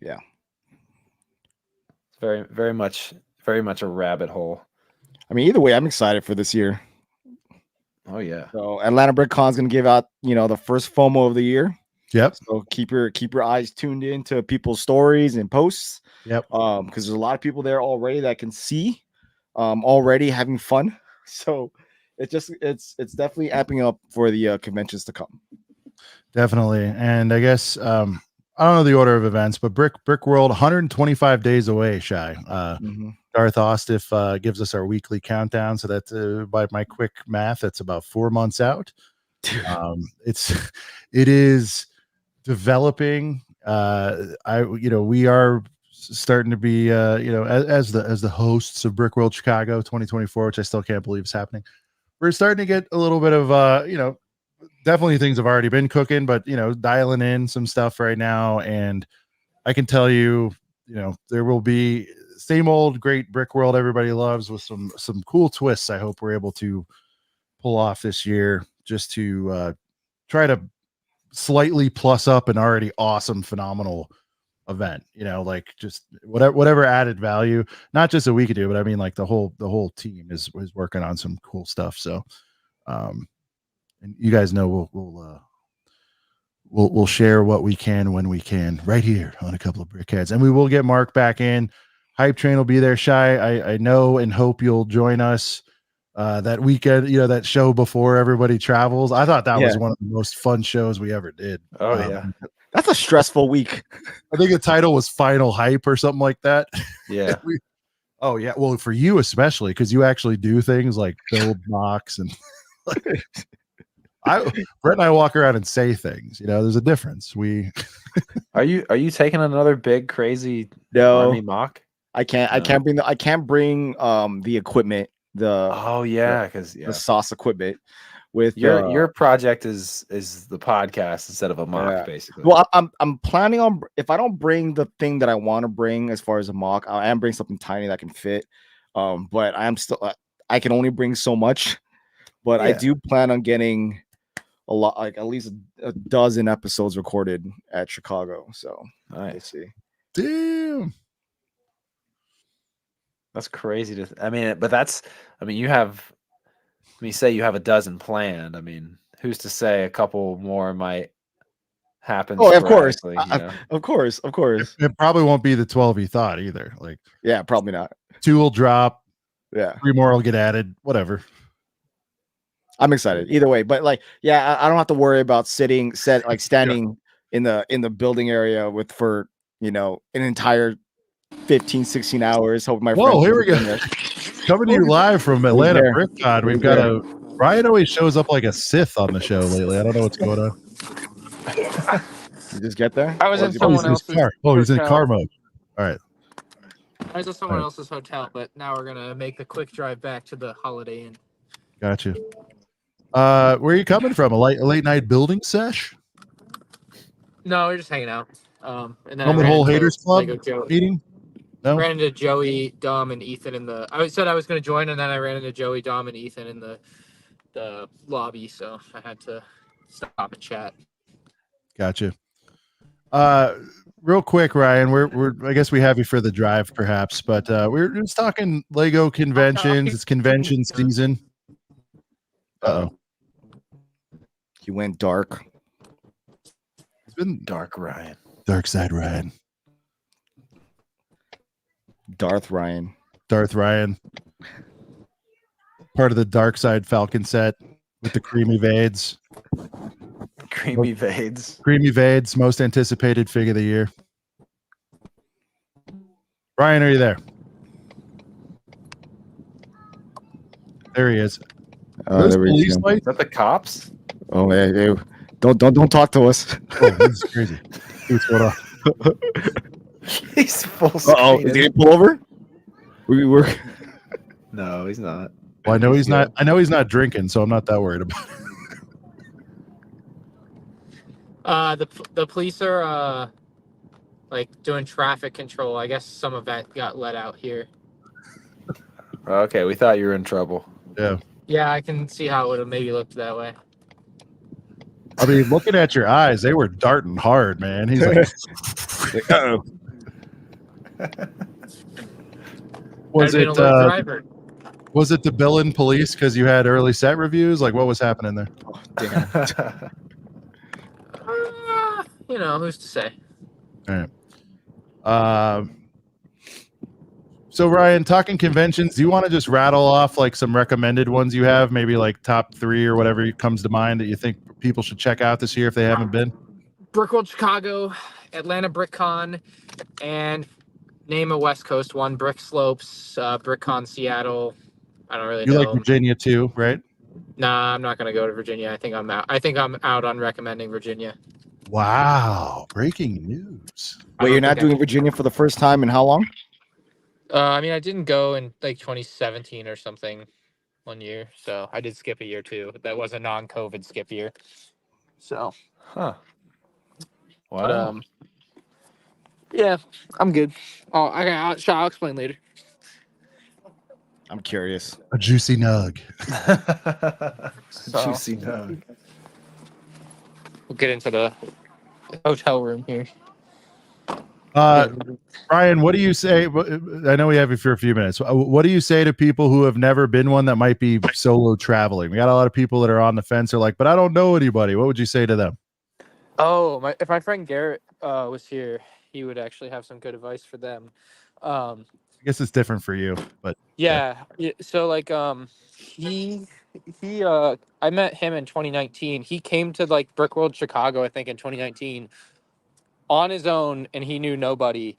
yeah. Very, very much very much a rabbit hole. I mean, either way, I'm excited for this year. Oh yeah. So Atlanta BrickCon is going to give out, the first FOMO of the year. Yep. So keep your eyes tuned in to people's stories and posts. Yep. Because there's a lot of people there already that can see, already having fun. So it's definitely amping up for the conventions to come. Definitely. And I guess I don't know the order of events, but Brick World 125 days away, Shy. Darth Ostiff gives us our weekly countdown. So that's by my quick math, that's about 4 months out. It is developing. We are starting to be as the hosts of Brick World Chicago 2024, which I still can't believe is happening. We're starting to get a little bit of definitely things have already been cooking, but dialing in some stuff right now. And I can tell you, there will be same old great Brick World everybody loves with some cool twists. I hope we're able to pull off this year, just to try to slightly plus up an already awesome, phenomenal event. Like just whatever added value, not just that we could do, but I mean like the whole team is working on some cool stuff. So and you guys know we'll share what we can when we can right here on a couple of Brickheads, and we will get Mark back in. Hype Train will be there. Shy, I know and hope you'll join us that weekend. That show before everybody travels. I thought that was one of the most fun shows we ever did. Oh yeah, that's a stressful week. I think the title was Final Hype or something like that. Yeah. Oh yeah. Well, for you especially, because you actually do things like build mocks and. Brett and I walk around and say things. There's a difference. Are you taking another big crazy army mock? I can't. I can't bring the equipment. The sauce equipment. With your project is the podcast instead of a mock, basically. Well, I'm planning on, if I don't bring the thing that I want to bring as far as a mock, I am bringing something tiny that can fit. But I can only bring so much. But I do plan on getting a lot, like at least a dozen episodes recorded at Chicago. So let's see. Damn, that's crazy to. You have. Say you have a dozen planned. Who's to say a couple more might happen? Oh, of course, of course. It probably won't be the 12 you thought either. Like, yeah, probably not. 2 will drop. Yeah, 3 more will get added. Whatever. I'm excited either way, but I don't have to worry about standing in the building area for an entire 15-16 hours. Hoping my friends. Here we go. Coming to you live from Atlanta BrickCon. We've got Ryan always shows up like a Sith on the show lately. I don't know what's going on. You just get there? I was in someone else's car. Oh, he's in car mode. All right. I was at someone else's hotel, but now we're gonna make the quick drive back to the Holiday Inn. Gotcha. Where are you coming from? A late night building sesh? No, we're just hanging out. And then the whole Haters Club meeting? No? Ran into Joey, Dom, and Ethan in the. I said I was going to join, and then I ran into Joey, Dom, and Ethan in the lobby, so I had to stop and chat. Gotcha. Real quick, Ryan, I guess we have you for the drive, perhaps, but we're just talking Lego conventions. It's convention season. Uh-oh. He went dark. It's been dark, Ryan. Dark side, Ryan. Darth Ryan. Part of the Dark Side Falcon set with the creamy Vades. Creamy Vades. Creamy Vades, most anticipated fig of the year. Ryan, are you there? There he is. There we go. Is that the cops? Oh, hey. Don't talk to us. Oh, this is crazy. What's going on? He's full. Oh, did he pull over? We were. No, he's not. Well, I know he's not. I know he's not drinking, so I'm not that worried about it. The police are doing traffic control. I guess some of that got let out here. Okay, we thought you were in trouble. Yeah. Yeah, I can see how it would have maybe looked that way. I mean, looking at your eyes, they were darting hard, man. He's like, uh-oh. Was I'd been it a little driver. was it the Bill and Police because you had early set reviews? Like, what was happening there? Oh, damn. Who's to say? All right. So Ryan, talking conventions, do you want to just rattle off like some recommended ones you have? Maybe like top 3 or whatever comes to mind that you think people should check out this year if they haven't been. Brickworld Chicago, Atlanta BrickCon, and name a West Coast one. Brick Slopes, BrickCon Seattle. I don't really You know. like Virginia too, right? Nah, I'm not gonna go to Virginia. I think I'm out. I think I'm out on recommending Virginia. Wow, breaking news. Wait, you're not doing Virginia for the first time in how long? I mean, I didn't go in like 2017 or something one year, so I did skip a year too. That was a non-COVID skip year. So, Huh. but Wow. yeah, I'm good. I'll explain later. I'm curious. A juicy nug. Juicy nug. We'll get into the hotel room here. Ryan, what do you say? I know we have you for a few minutes. What do you say to people who have never been one that might be solo traveling? We got a lot of people that are on the fence. Are like, but I don't know anybody. What would you say to them? Oh, if my friend Garrett was here, he would actually have some good advice for them. I guess it's different for you, but Yeah. So like he I met him in 2019. He came to like Brickworld Chicago, I think in 2019 on his own, and he knew nobody.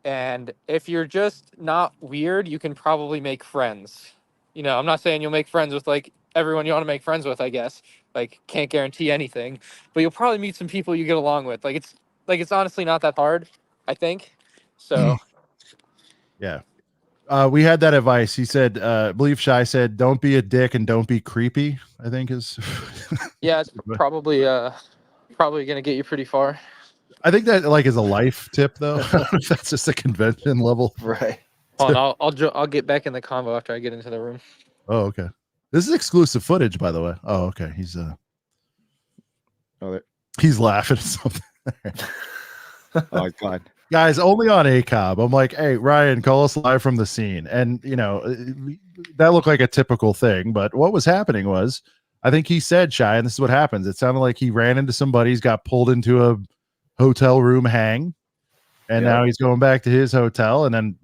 And if you're just not weird, you can probably make friends. I'm not saying you'll make friends with like everyone you want to make friends with, I guess. Like can't guarantee anything, but you'll probably meet some people you get along with. It's honestly not that hard, I think. So yeah. We had that advice. He said, I believe Shy said, don't be a dick and don't be creepy, I think is. yeah, it's probably gonna get you pretty far. I think that like is a life tip though. I don't know if that's just a convention level. Right. Hold on, I'll get back in the convo after I get into the room. Oh, okay. This is exclusive footage, by the way. Oh, okay. He's laughing at something. Oh God. Guys, only on ACOB. I'm like, hey, Ryan, call us live from the scene. And, that looked like a typical thing. But what was happening was, I think he said, Shy, and this is what happens. It sounded like he ran into somebody's, got pulled into a hotel room hang. And now he's going back to his hotel. And then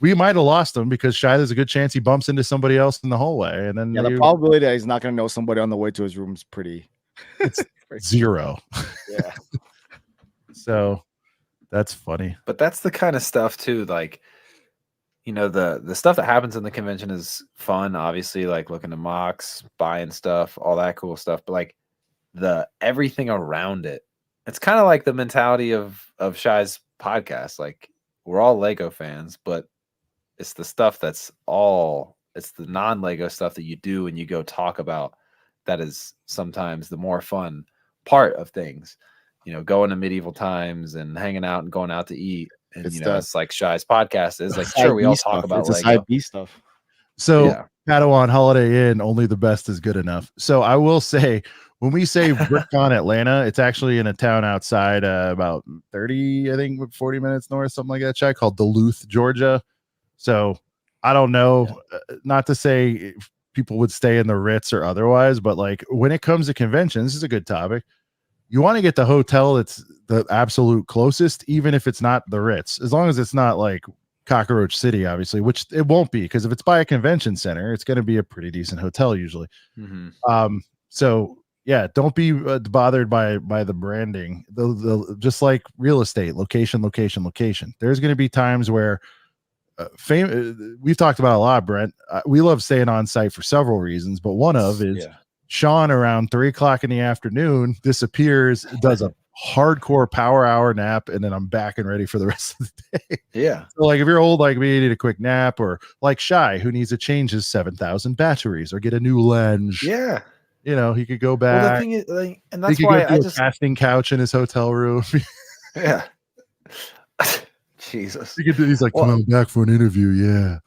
we might have lost him because Shy, there's a good chance he bumps into somebody else in the hallway. And then the probability that he's not going to know somebody on the way to his room is pretty. It's 0. Yeah. So that's funny. But that's the kind of stuff too, like, the stuff that happens in the convention is fun, obviously, like looking to mocks, buying stuff, all that cool stuff. But like the everything around it, it's kind of like the mentality of Shy's podcast. Like we're all Lego fans, but it's the stuff it's the non-Lego stuff that you do and you go talk about that is sometimes the more fun part of things. Going to medieval times and hanging out and going out to eat. And, it's like Shy's podcast is like, sure, we all talk about Lego. Side B stuff. So Padawan Holiday Inn, only the best is good enough. So I will say, when we say BrickCon Atlanta, it's actually in a town outside about 30, I think 40 minutes north, something like that, Shy, called Duluth, Georgia. So I don't know, not to say people would stay in the Ritz or otherwise, but like when it comes to conventions, this is a good topic. You want to get the hotel that's the absolute closest, even if it's not the Ritz, as long as it's not like Cockroach City, obviously, which it won't be, because if it's by a convention center, it's going to be a pretty decent hotel usually. Mm-hmm. So yeah, don't be bothered by the branding. Just like real estate, location. There's going to be times where we've talked about a lot, Brent. We love staying on site for several reasons, but one of is Sean around 3:00 in the afternoon disappears, does a hardcore power hour nap, and then I'm back and ready for the rest of the day. Yeah. So like if you're old like me, need a quick nap, or like Shy, who needs to change his 7,000 batteries or get a new lens. Yeah. He could go back. Well, the thing is, like, and that's he could why go to a casting couch in his hotel room. Yeah. Jesus. He's like, come on back for an interview. Yeah.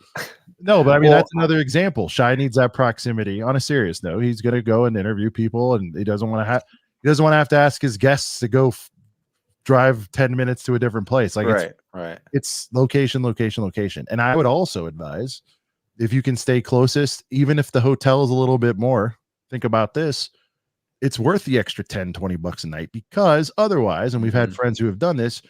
No, but I mean, that's another example. Shy needs that proximity. On a serious note, he's going to go and interview people, and he doesn't want to have to ask his guests to go drive 10 minutes to a different place. Like, it's Right. It's location, location, location. And I would also advise, if you can stay closest, even if the hotel is a little bit more, think about this. It's worth the extra 10, 20 bucks a night, because otherwise, and we've had friends who have done this,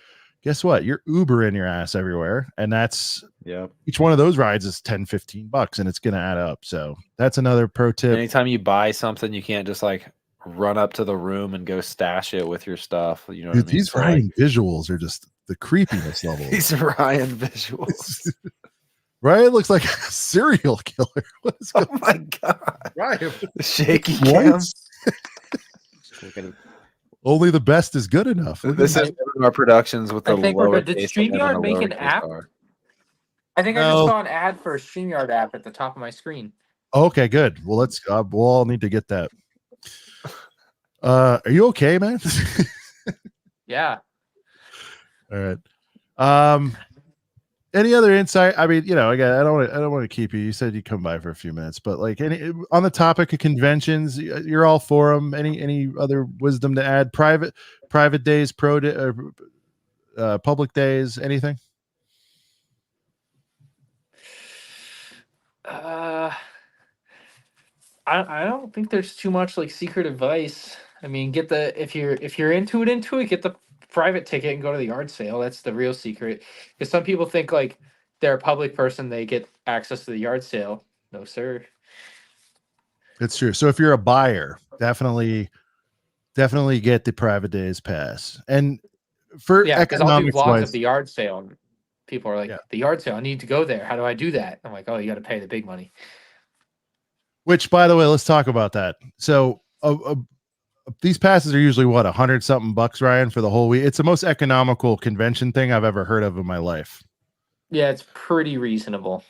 guess what? You're Ubering your ass everywhere. And that's Yep. each one of those rides is 10, 15 bucks, and it's going to add up. So that's another pro tip. Anytime you buy something, you can't just like run up to the room and go stash it with your stuff. You know what I Dude, mean? these So, like, Ryan visuals are just the creepiness level. these Ryan visuals. Ryan looks like a serial killer. What is Oh going my god. Ryan? The shaky cam. What? Only the best is good enough. Look This at is one of our productions with I the think we're lower good. Did case and then StreamYard a make an lowercase app? r. I think I No. just saw an ad for a StreamYard app at the top of my screen. Okay, good. Well, let's we'll all need to get that. Are you okay, man? Yeah. All right. Any other insight? I mean, again, I don't want to keep you. You said you come by for a few minutes, but like any on the topic of conventions, you're all for them. Any other wisdom to add? Private days, public days, anything? I don't think there's too much like secret advice. I mean, if you're into it, get the private ticket and go to the yard sale. That's the real secret. Because some people think like they're a public person, they get access to the yard sale. No, sir. It's true. So if you're a buyer, definitely get the private days pass. And for Yeah, because I'll do economics vlogs of wise, the yard sale. And people are like, yeah. the yard sale, I need to go there. How do I do that? I'm like, oh, you got to pay the big money. Which, by the way, let's talk about that. So these passes are usually what, 100 something bucks, Ryan, for the whole week. It's the most economical convention thing I've ever heard of in my life. Yeah, it's pretty reasonable.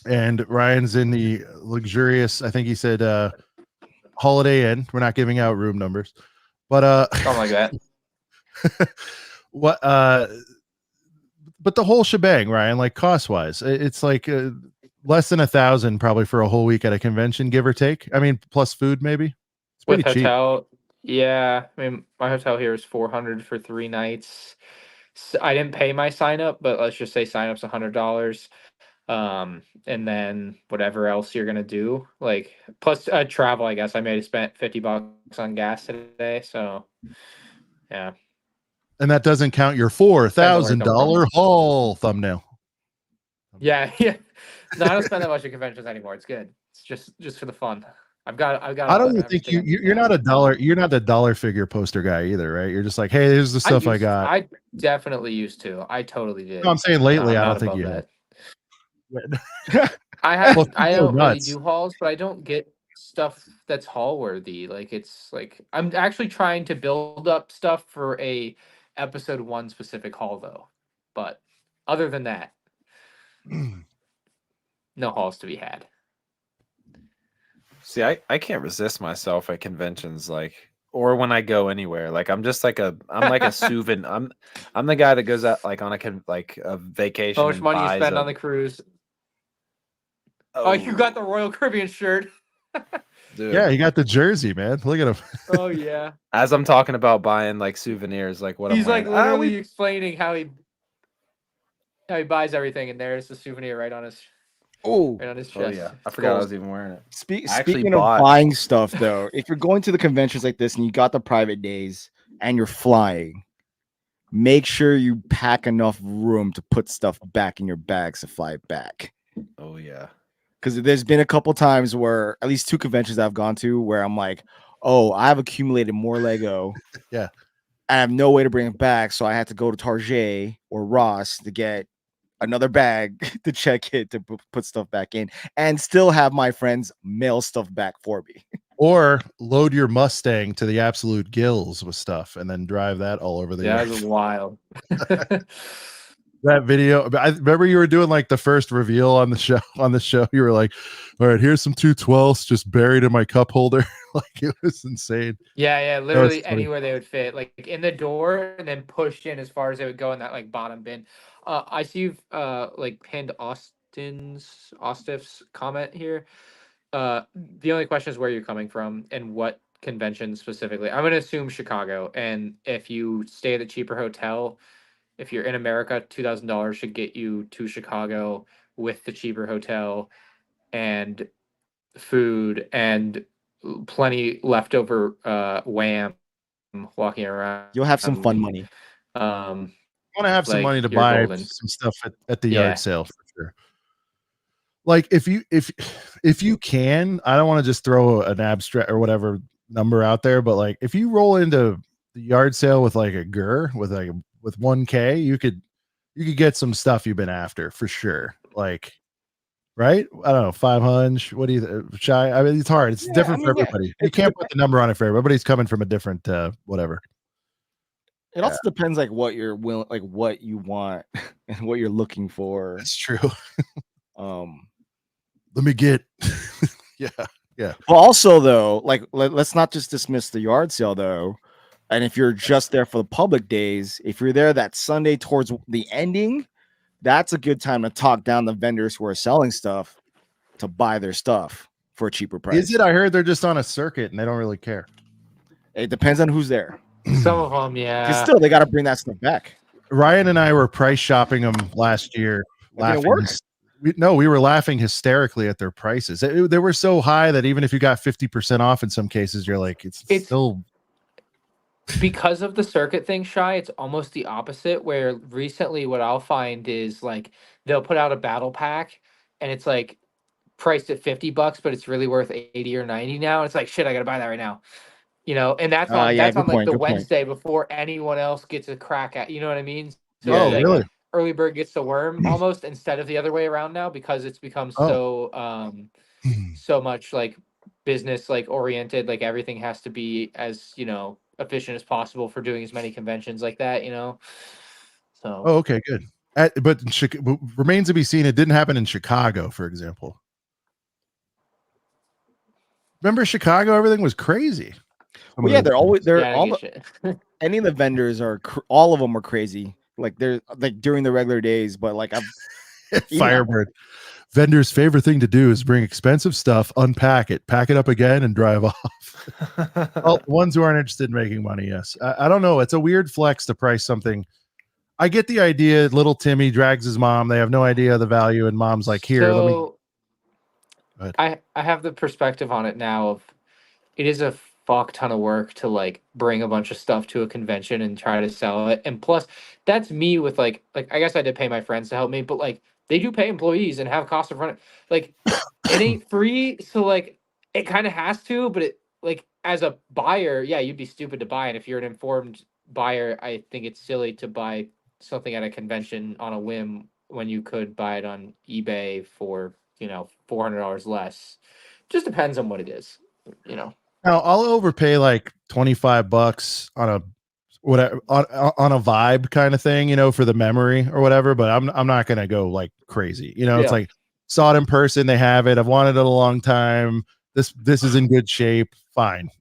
And Ryan's in the luxurious, I think he said Holiday Inn. We're not giving out room numbers, but Something like that. what but the whole shebang, Ryan, like cost wise, it's like less than 1,000 probably for a whole week at a convention, give or take. I mean, plus food, maybe. It's pretty With cheap. hotel, yeah. I mean, my hotel here is 400 for 3 nights. I didn't pay my sign up, but let's just say sign up's $100. And then whatever else you're gonna do, like plus travel, I guess I may have spent $50 on gas today. So yeah. And that doesn't count your Depends on where $4,000 haul thumbnail. Yeah, yeah. No, I don't spend that much at conventions anymore. It's good. It's just for the fun. I've got. I don't even think you're not a dollar. You're not the dollar figure poster guy either, right? You're just like, hey, here's the stuff I got. I definitely used to. I totally did. No, I'm saying lately, I'm I not don't think you above have. that. I Well, I people are don't really nuts. do hauls, but I don't get stuff that's haul worthy. Like it's like I'm actually trying to build up stuff for a episode 1 specific haul though. But other than that, no hauls to be had. See, I can't resist myself at conventions, like, or when I go anywhere. Like I'm just like I'm like a souvenir. I'm the guy that goes out like on a vacation. How much and money you buys spend a- on the cruise? Oh, you got the Royal Caribbean shirt. Dude. Yeah, you got the jersey, man. Look at him. Oh yeah. As I'm talking about buying like souvenirs, like what He's I'm like wearing. literally explaining how he buys everything, and there's the souvenir right on his Oh, chest. Oh yeah, I forgot I was even wearing it. I actually speaking of bought- buying stuff, though, if you're going to the conventions like this and you got the private days and you're flying, make sure you pack enough room to put stuff back in your bags to fly back. Oh yeah. Because there's been a couple times where, at least 2 conventions I've gone to, where I'm like, oh, I've accumulated more Lego. Yeah. I have no way to bring it back, so I had to go to Target or Ross to get another bag to check it to put stuff back in, and still have my friends mail stuff back for me. Or load your Mustang to the absolute gills with stuff and then drive that all over the Yeah, yard. that's wild. That video, I remember you were doing like the first reveal on the show. You were like, all right, here's some 212s just buried in my cup holder. Like it was insane. Yeah, literally funny. anywhere they would fit, like in the door and then pushed in as far as they would go in that like bottom bin. I see you've like pinned Ostif's comment here. The only question is where you're coming from and what convention specifically. I'm gonna assume Chicago, and if you stay at a cheaper hotel, if you're in America, $2,000 should get you to Chicago with the cheaper hotel and food and plenty leftover wham walking around. You'll have some fun money. Um, I want to have some like, money to you're buy golden. some stuff at the Yeah. yard sale for sure. Like if you can, I don't want to just throw an abstract or whatever number out there, but like if you roll into the yard sale with like a GER with with 1K, you could get some stuff you've been after for sure. Like, right? I don't know, 500. What do you Shy? I mean, it's hard. It's different for everybody. You can't put the number on it for everybody's coming from a different whatever. It also depends like what you're willing, like what you want and what you're looking for. That's true. Let me get yeah. Well, also though, like let's not just dismiss the yard sale though. And if you're just there for the public days, if you're there that Sunday towards the ending, that's a good time to talk down the vendors who are selling stuff to buy their stuff for a cheaper price. Is it? I heard they're just on a circuit and they don't really care. It depends on who's there. Some of them, yeah. Because still, they got to bring that stuff back. Ryan and I were price shopping them last year. It work? We were laughing hysterically at their prices. They were so high that even if you got 50% off in some cases, you're like, it's still. Because of the circuit thing, Shy, it's almost the opposite. Where recently, what I'll find is like they'll put out a battle pack, and it's like priced at $50, but it's really worth 80 or 90 now. It's like shit, I gotta buy that right now. You know, and that's on that's on like the Wednesday before anyone else gets a crack at. You know what I mean? So yeah, like, really. Early bird gets the worm almost instead of the other way around now because it's become so much like business like oriented. Like everything has to be as efficient as possible for doing as many conventions like that. So. Oh, okay, good. But remains to be seen. It didn't happen in Chicago, for example. Remember Chicago? Everything was crazy. Well, yeah, any of the vendors are all of them are crazy. Like they're like during the regular days, but like Firebird. Vendor's favorite thing to do is bring expensive stuff, unpack it, pack it up again, and drive off. Well, the ones who aren't interested in making money, yes. I don't know. It's a weird flex to price something. I get the idea. Little Timmy drags his mom. They have no idea of the value, and mom's like, "Here, let me." I have the perspective on it now of it is a fuck ton of work to like bring a bunch of stuff to a convention and try to sell it. And plus that's me with like I guess I did pay my friends to help me, but like they do pay employees and have costs of running. Like it ain't free. So like it kind of has to, but it like as a buyer, yeah, you'd be stupid to buy. And if you're an informed buyer, I think it's silly to buy something at a convention on a whim when you could buy it on eBay for, $400 less. Just depends on what it is, Now I'll overpay like $25 on a whatever on a vibe kind of thing, for the memory or whatever. But I'm not gonna go like crazy. It's like saw it in person. They have it. I've wanted it a long time. This is in good shape. Fine,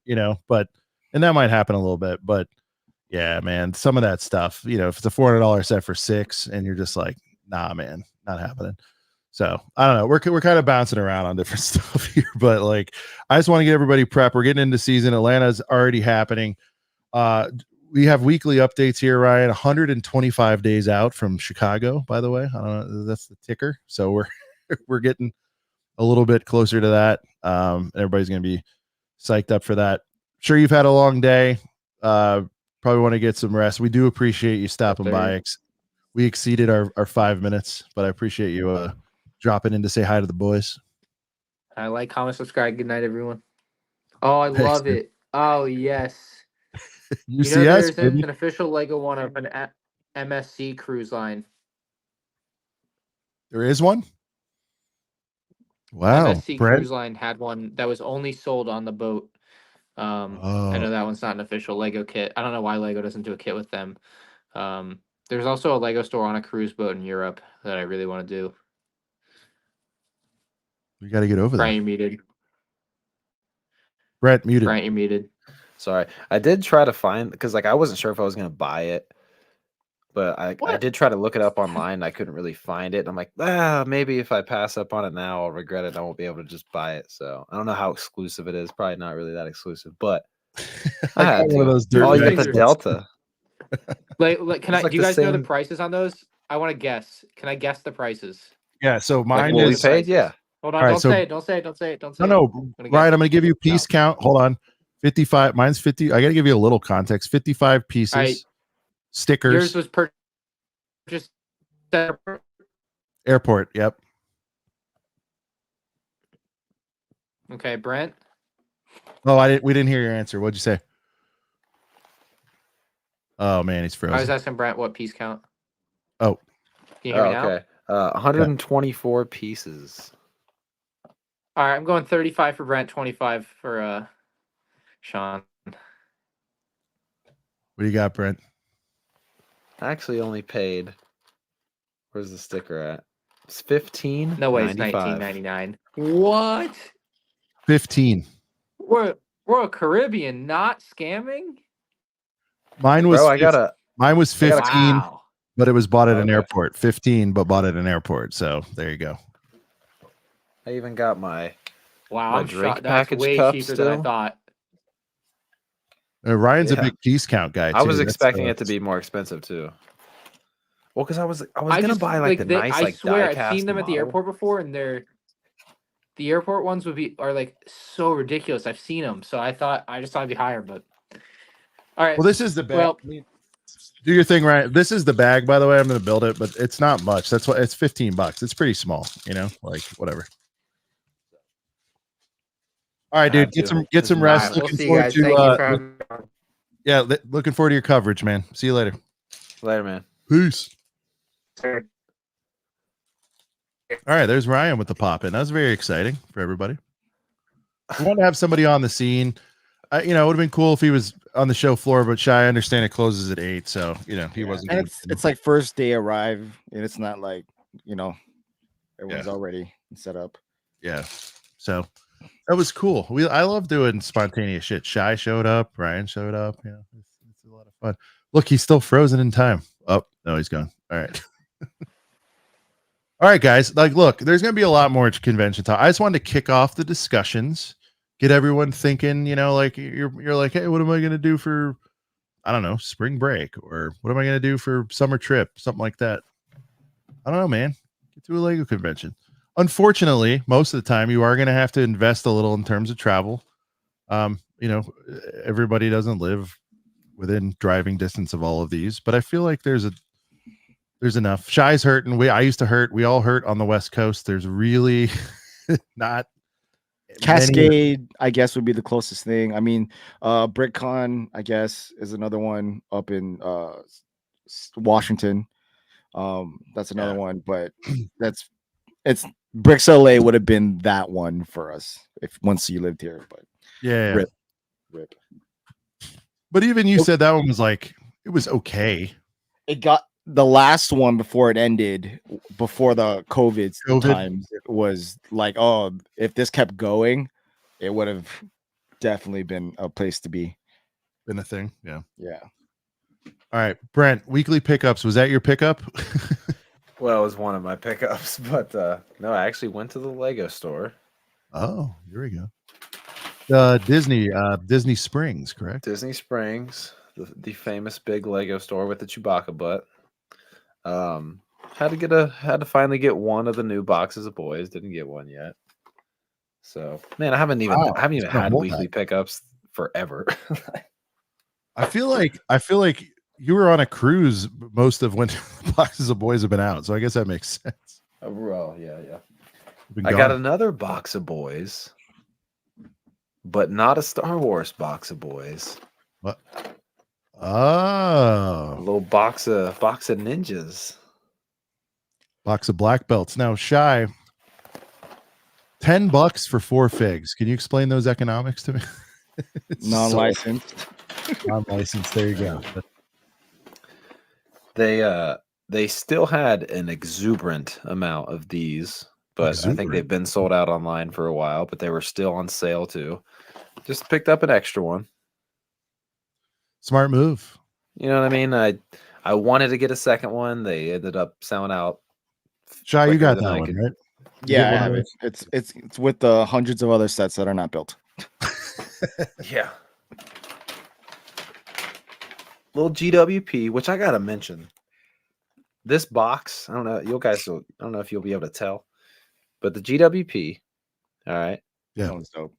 But and that might happen a little bit. But yeah, man, some of that stuff. If it's a $400 set for 6, and you're just like, nah, man, not happening. So I don't know. We're kind of bouncing around on different stuff here, but like I just want to get everybody prepped. We're getting into season. Atlanta's already happening. We have weekly updates here, Ryan. 125 days out from Chicago, by the way. I don't know. That's the ticker. So we're getting a little bit closer to that. Everybody's gonna be psyched up for that. Sure, you've had a long day. Probably want to get some rest. We do appreciate you stopping by. We exceeded our 5 minutes, but I appreciate you dropping in to say hi to the boys. I like, comment, subscribe. Good night, everyone. Oh, I love it. Oh, yes. UCS, there's an official Lego one of an MSC cruise line. There is one? Wow. MSC cruise line had one that was only sold on the boat. I know that one's not an official Lego kit. I don't know why Lego doesn't do a kit with them. There's also a Lego store on a cruise boat in Europe that I really want to do. We got to get over there. Brian, you're muted. Brett, muted. Brian, you're muted. Sorry. I did try to find, because like I wasn't sure if I was going to buy it, but I did try to look it up online. I couldn't really find it. I'm like, maybe if I pass up on it now, I'll regret it. I won't be able to just buy it. So I don't know how exclusive it is. Probably not really that exclusive, but I had one of those dirt you get the Delta. Like, can It's I? like Do you the guys know the same- prices on those? I want to guess. Can I guess the prices? Yeah. So Like mine what we is paid? Yeah. Hold on. All right, Don't so- say it. Don't say it. Don't say it. Don't say no, it. no, gonna Ryan. guess. I'm going to give you piece No. count. Hold on. 55. Mine's 50. I got to give you a little context. 55 pieces. All right. Stickers. Yours was purchased at Airport. Yep. Okay, Brent. Oh, we didn't hear your answer. What'd you say? Oh man, he's I was frozen. asking Brent what piece count. Oh. Can you hear me now? Okay. 124 pieces. All right, I'm going 35 for Brent, 25 for Sean. What do you got, Brent? I actually only paid. Where's the sticker at? It's 15. No way, it's 19.99. What? 15. We're a Caribbean, not scamming. Mine was Bro, I got a. mine was I got a- 15, Wow. but it was bought at an Okay. airport. 15, but bought at an airport. So there you go. I even got my. Wow, My I'm drink shocked. That's package way cup cheaper than I still? thought. Ryan's a Yeah. big piece count guy. I too. was That's, expecting it to be more expensive too. Well, because I was gonna just, buy like the nice I like swear I've die-cast seen them at the model. airport before, and the airport ones are like so ridiculous. I've seen them, so I just thought it'd be higher, but all right. Well, this is the bag. Well, Do your thing, Ryan. This is the bag, by the way. I'm going to build it, but it's not much. That's why it's $15. It's pretty small, like whatever. All right, dude. Had to. Get some This is rest. nice. we'll Looking see you forward guys. to Thank you for having me on. yeah, looking forward to your coverage, man. See you later. Later, man. Peace. Sir. All right, there's Ryan with the pop in. That was very exciting for everybody. We want to have somebody on the scene. It would have been cool if he was on the show floor, but Shy, I understand it closes at 8, so he wasn't. And it's like first day arrive, and it's not like everyone's already set up. Yeah. So that was cool. I love doing spontaneous shit. Shy showed up, Ryan showed up. It's a lot of fun. Look, he's still frozen in time. Oh, no, he's gone. All right. All right, guys. Look, there's gonna be a lot more convention talk. I just wanted to kick off the discussions, get everyone thinking, like you're like, hey, what am I gonna do for I don't know, spring break, or what am I gonna do for summer trip? Something like that. I don't know, man. Get to a Lego convention. Unfortunately, most of the time you are going to have to invest a little in terms of travel. Everybody doesn't live within driving distance of all of these, but I feel like there's enough. Shy's hurting. I used to hurt. We all hurt on the West Coast. There's really not Cascade, I guess, would be the closest thing. I mean, BrickCon, I guess, is another one up in Washington. That's another one, but it's Bricks LA would have been that one for us if once you lived here. But yeah. rip. But even you said that one was like it was okay. It got the last one before it ended, before the COVID times. It was like, oh, if this kept going, it would have definitely been a place to be. Been a thing, yeah. All right, Brent. Weekly pickups. Was that your pickup? Well, it was one of my pickups, but no, I actually went to the Lego store. Oh, here we go. Disney Springs, correct? Disney Springs, the famous big Lego store with the Chewbacca butt. Had to finally get one of the new boxes of boys. Didn't get one yet. So, man, I haven't even had weekly pickups forever. I feel like you were on a cruise most of when boxes of boys have been out, so I guess that makes sense. Well, yeah. Been I gone. got another box of boys, but not a Star Wars box of boys. What? A Oh, little box of ninjas. box of black belts. Now, Shy, $10 for 4 figs. Can you explain those economics to me? Non-licensed. Non-licensed. There you go. They still had an exuberant amount of these, but I think they've been sold out online for a while, but they were still on sale too. Just picked up an extra one. Smart move. You know what I mean? I wanted to get a second one. They ended up selling out. Shy, you quicker got than that I one, could- right? Yeah, I one have of it. It's with the hundreds of other sets that are not built. Yeah. little GWP, which I gotta mention. This box, I don't know, I don't know if you'll be able to tell, but the GWP, all right, Yeah. That one's dope.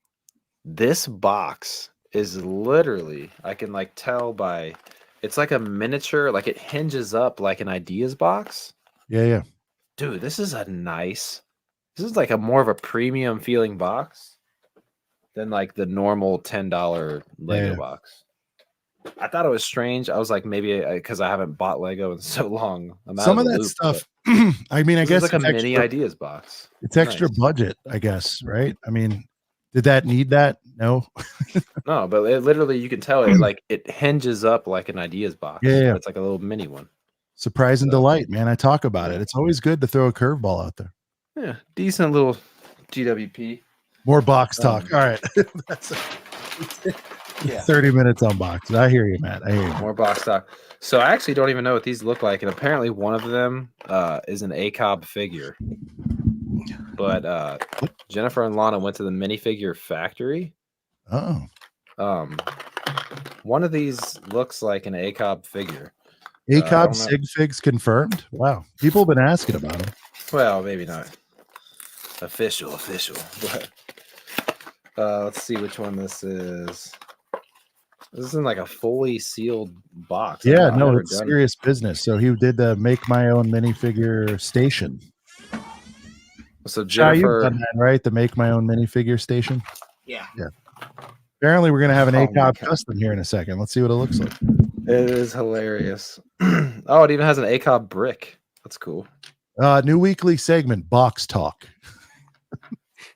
this box is literally, I can like tell by, it's like a miniature, like it hinges up like an ideas box. Yeah. Dude, this is like a more of a premium feeling box than like the normal $10 Lego Yeah. box. I thought it was strange. I was like, maybe because I haven't bought Lego in so long. I'm out Some of of the that loop, stuff. but I mean, I this guess is like a it's mini extra, ideas box. it's extra Nice. budget, I guess, right? I mean, did that need that? No. No, but it literally, you can tell it like it hinges up like an ideas box. Yeah. But it's like a little mini one. Surprise and So, delight, man. I talk about yeah. it. It's always good to throw a curveball out there. Yeah, decent little GWP. More box talk. All right. That's Yeah. 30 minutes on box. I hear you, Matt. I hear you. More box stock. So I actually don't even know what these look like, and apparently one of them is an ACOB figure. But Jennifer and Lana went to the minifigure factory. Oh. One of these looks like an ACOB figure. ACOB don't know. sig figs confirmed. Wow. People have been asking about them. Well, maybe not official, but let's see which one this is. This is in like a fully sealed box. Yeah, I've no, never it's done- serious business. So he did the make my own minifigure station. So Shy, you've Jennifer, done that, right? The make my own minifigure station. yeah, Apparently, we're gonna have an Oh my ACOB God. custom here in a second. Let's see what it looks like. it is hilarious. Oh, it even has an ACOB brick. That's cool. New weekly segment, box talk.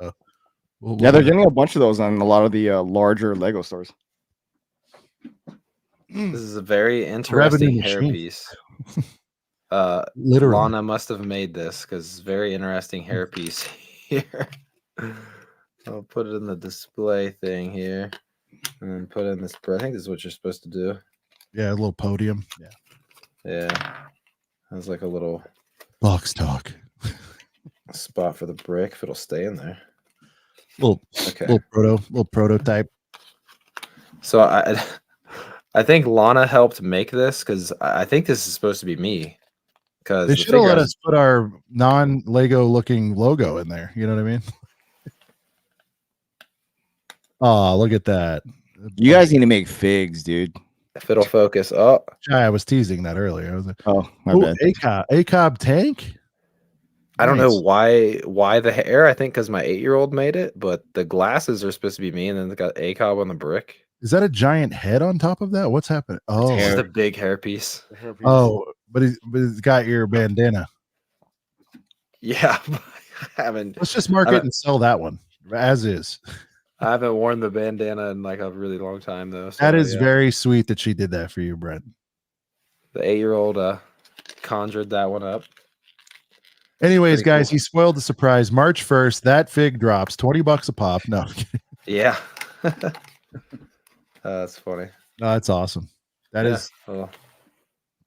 Yeah, they're getting a bunch of those on a lot of the larger Lego stores. This is a very interesting machine. hairpiece. Literally. Lana must have made this because it's very interesting hairpiece here. I'll put it in the display thing here and then put in this. I think this is what you're supposed to do. Yeah, a little podium. Yeah. Yeah. Has like a little Box talk. spot for the brick if it'll stay in there. Little Okay. little prototype. So I think Lana helped make this because I think this is supposed to be me. Because They should have let us put our non-Lego looking logo in there. You know what I mean? Oh, look at that. You guys need to make figs, dude. if it'll focus. Oh, Shy, I was teasing that earlier. I was like, Oh, my oh, bad. ACOB tank. I don't know Nice. why the hair. I think because my 8-year-old made it, but the glasses are supposed to be me, and then they got ACOB on the brick. Is that a giant head on top of that? What's happening? Oh, This is hair. the big hairpiece. oh, but he's got your bandana. Yeah, I haven't Let's just mark I it don't- and sell that one as is. I haven't worn the bandana in like a really long time though. So, That is yeah. very sweet that she did that for you, Brent. The 8-year-old conjured that one up. Anyways, Pretty guys, cool. he spoiled the surprise. March 1st, that fig drops $20 a pop. No, Yeah, that's funny. no, that's awesome. That is little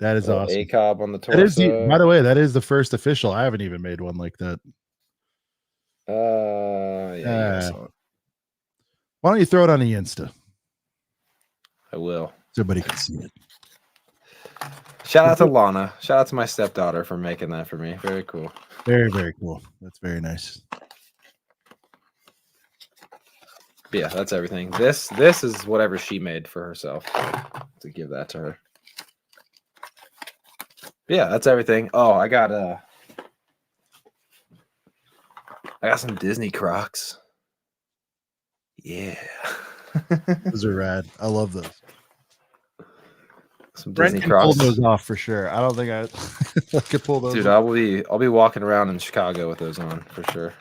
awesome. ACOB on the That is torso. by the way, that is the first official. I haven't even made one like that. Yeah, I saw it. Why don't you throw it on the Insta I will. so everybody can see it? Shout out to Lana. Shout out to my stepdaughter for making that for me. Very cool. Very, very cool. That's very nice. But yeah, that's everything. This is whatever she made for herself. To give that to her. But yeah, that's everything. Oh, I got some Disney Crocs. Yeah. Those are rad. I love those. Some Brent Disney can pull Crocs. those off for sure. I don't think I could pull those Dude, off. I'll be walking around in Chicago with those on for sure.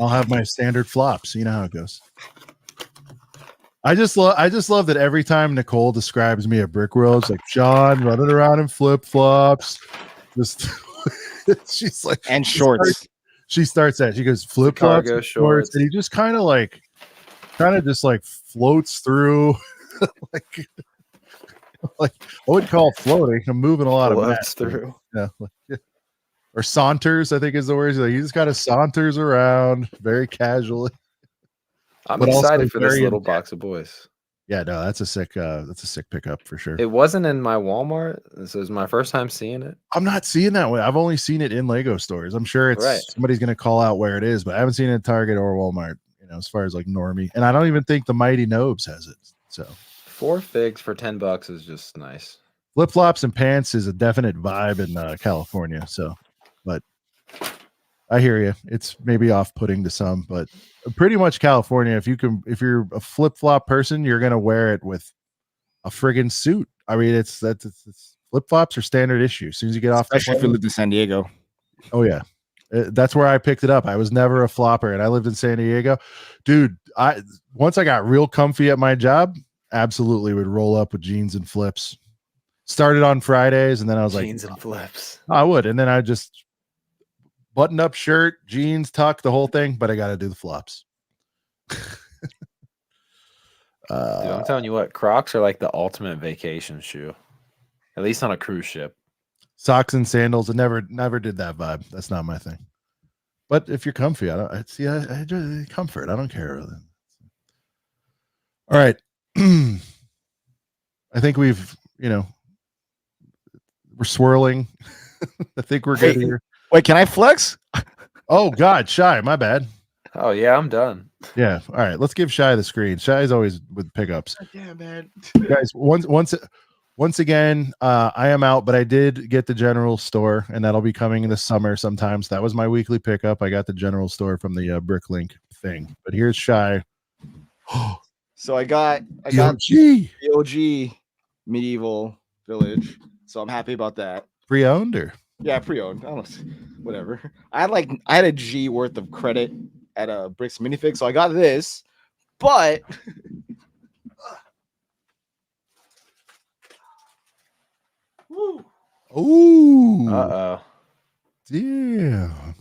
I'll have my standard flops. You know how it goes. I just love that every time Nicole describes me at Brick World, it's like Sean running around in flip flops. Just she's like And shorts. she starts that. She goes flip flops, Cargo and shorts, shorts. and he just kind of just like floats through like I wouldn't call it floating. I'm moving a lot of Floats mess. through. Yeah. Or saunters, I think is the word. He just kind of saunters around very casually. I'm But also excited for this very little intense. box of boys. Yeah, no, that's a sick pickup for sure. It wasn't in my Walmart. This was my first time seeing it. I'm not seeing that way. I've only seen it in Lego stores. I'm sure it's Right. somebody's gonna call out where it is, but I haven't seen it at Target or Walmart, as far as like normie. And I don't even think the Mighty Nobes has it. So 4 figs for $10 is just nice. flip-flops and pants is a definite vibe in California. So, but I hear you. It's maybe off-putting to some, but pretty much California. If you're a flip-flop person, you're gonna wear it with a friggin' suit. I mean, it's flip-flops are standard issue. As soon as you get off, Especially if you lived in San Diego. oh yeah, that's where I picked it up. I was never a flopper, and I lived in San Diego, dude. Once I got real comfy at my job, absolutely would roll up with jeans and flips. Started on Fridays, and then I was Jeans like, and flips. I would, and then I just button up shirt, jeans, tuck, the whole thing. But I got to do the flops. Dude, I'm telling you what, Crocs are like the ultimate vacation shoe, at least on a cruise ship. Socks and sandals. I never did that vibe. That's not my thing. But if you're comfy, I enjoy the comfort. I don't care. All right. I think we're swirling. I think we're good here. Wait, can I flex? Oh God, Shy, my bad. Oh yeah, I'm done. Yeah. All right. Let's give Shy the screen. Shy's always with pickups. Yeah, man. Guys, once again, I am out, but I did get the general store, and that'll be coming in the summer sometimes. That was my weekly pickup. I got the general store from the Bricklink thing. But here's Shy. So I got OG. the OG medieval village. So I'm happy about that. Pre-owned or Yeah, pre-owned. I don't know, whatever. I had a G worth of credit at a Bricks minifig, so I got this, but ooh, Uh-oh. damn.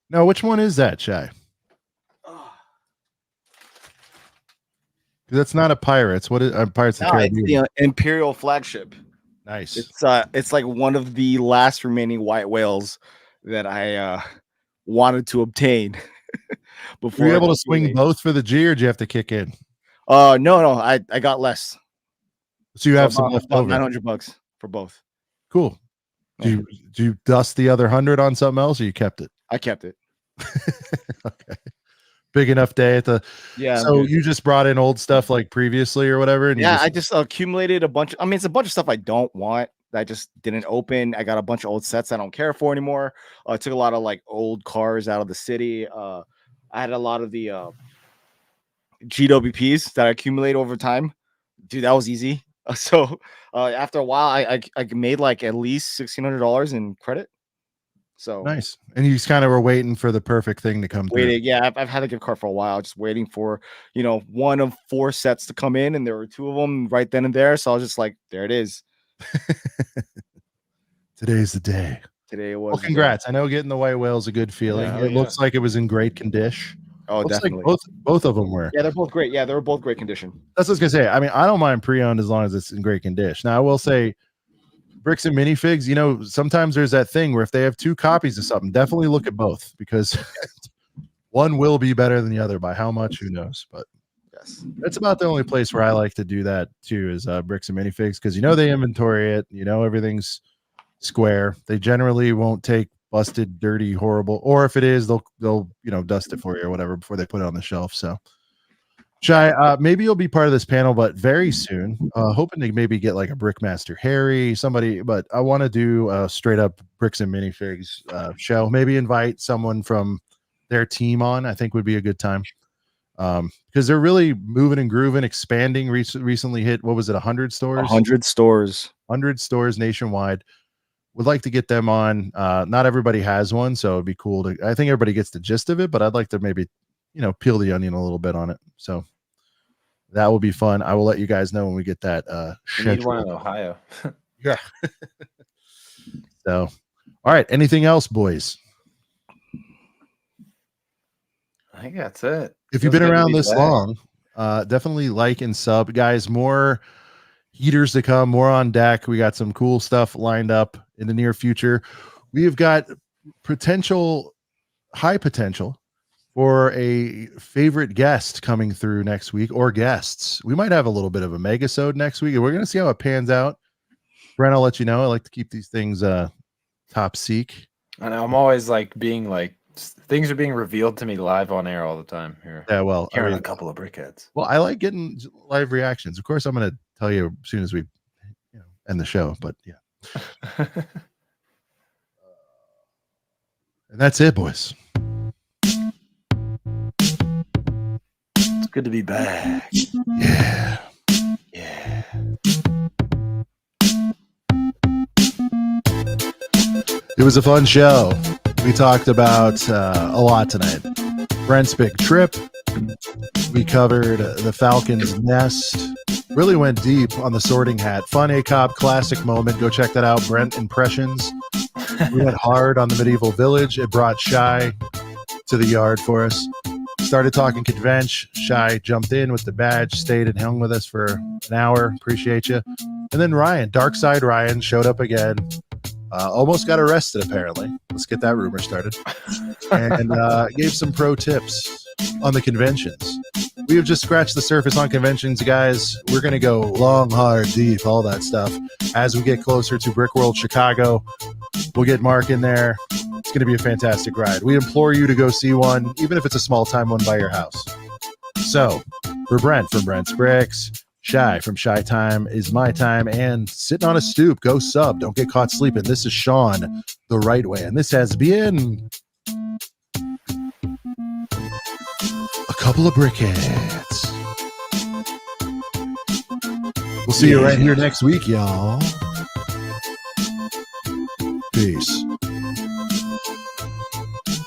Now, which one is that, Shy? That's not a Pirates. What is Pirates of the it's Caribbean? the Imperial flagship. Nice. It's like one of the last remaining white whales that I wanted to obtain before. Were you able to swing both for the G, or did you have to kick in? No, I got less. So you have some left about over. $900 for both. Cool. Do you dust the other 100 on something else, or you kept it? I kept it. Okay. Big enough day at the. Yeah. So you just brought in old stuff like previously or whatever, and I just accumulated a bunch. I mean, it's a bunch of stuff I don't want that I just didn't open. I got a bunch of old sets I don't care for anymore. I took a lot of like old cars out of the city. I had a lot of the GWPs that I accumulate over time. Dude, that was easy. So after a while, I made like at least $1,600 in credit. So nice. And you just kind of were waiting for the perfect thing to come through. Yeah, I've had a gift card for a while, just waiting for one of 4 sets to come in, and there were 2 of them right then and there. So I was just like, there it is. Today's the day. Today it was. Well, congrats. I know getting the white whale is a good feeling. Yeah, it looks like it was in great condition. Oh, looks definitely. Like both of them were. Yeah, they're both great. Yeah, they were both great condition. That's what I was gonna say. I mean, I don't mind pre-owned as long as it's in great condition. Now, I will say, bricks and minifigs. Sometimes there's that thing where if they have 2 copies of something, definitely look at both, because one will be better than the other. By how much, who knows? But yes, that's about the only place where I like to do that too, is bricks and minifigs, because they inventory it. Everything's square. They generally won't take busted, dirty, horrible, or if it is, they'll dust it for you or whatever before they put it on the shelf. So Shy, maybe you'll be part of this panel, but very soon, hoping to maybe get like a Brickmaster Harry, somebody, but I want to do a straight up bricks and minifigs show. Maybe invite someone from their team on. I think would be a good time, because they're really moving and grooving, expanding. Recently hit, what was it, 100 stores? 100 stores. 100 stores nationwide. Would like to get them on. Not everybody has one, so it'd be cool to. I think everybody gets the gist of it, but I'd like to maybe peel the onion a little bit on it. So that will be fun. I will let you guys know when we get that. We need one in Ohio. Yeah. So, all right. Anything else, boys? I think that's it. If you've been around this long, definitely like and sub, guys. More heaters to come, more on deck. We got some cool stuff lined up in the near future. We have got high potential for a favorite guest coming through next week, or guests. We might have a little bit of a megasode next week, and we're going to see how it pans out. Brent, I'll let you know. I like to keep these things top seek. And I'm always like being like things are being revealed to me live on air all the time here. Yeah, well, Here I are mean, a couple of brickheads. well, I like getting live reactions. Of course, I'm going to tell you as soon as we end the show. But yeah, and that's it, boys. It's good to be back. Yeah. Yeah. It was a fun show. We talked about a lot tonight. Brent's big trip. We covered the Falcons' nest. Really went deep on the Sorting Hat. Fun ACOP classic moment. Go check that out. Brent Impressions. We went hard on the medieval village. It brought Shy to the yard for us. Started talking convention. Shy jumped in with the badge, stayed and hung with us for an hour. Appreciate you. And then Ryan, Dark Side Ryan, showed up again. Almost got arrested, apparently. Let's get that rumor started. And gave some pro tips on the conventions. We have just scratched the surface on conventions, guys. We're going to go long, hard, deep, all that stuff. As we get closer to Brick World Chicago, we'll get Mark in there. It's going to be a fantastic ride. We implore you to go see one, even if it's a small-time one by your house. So, for Brent from Brent's Bricks, Shy from Shy Time is my time, and sitting on a stoop, go sub. Don't get caught sleeping. This is Sean, the right way, and this has been a couple of brickheads. We'll see you right here next week, y'all. Peace.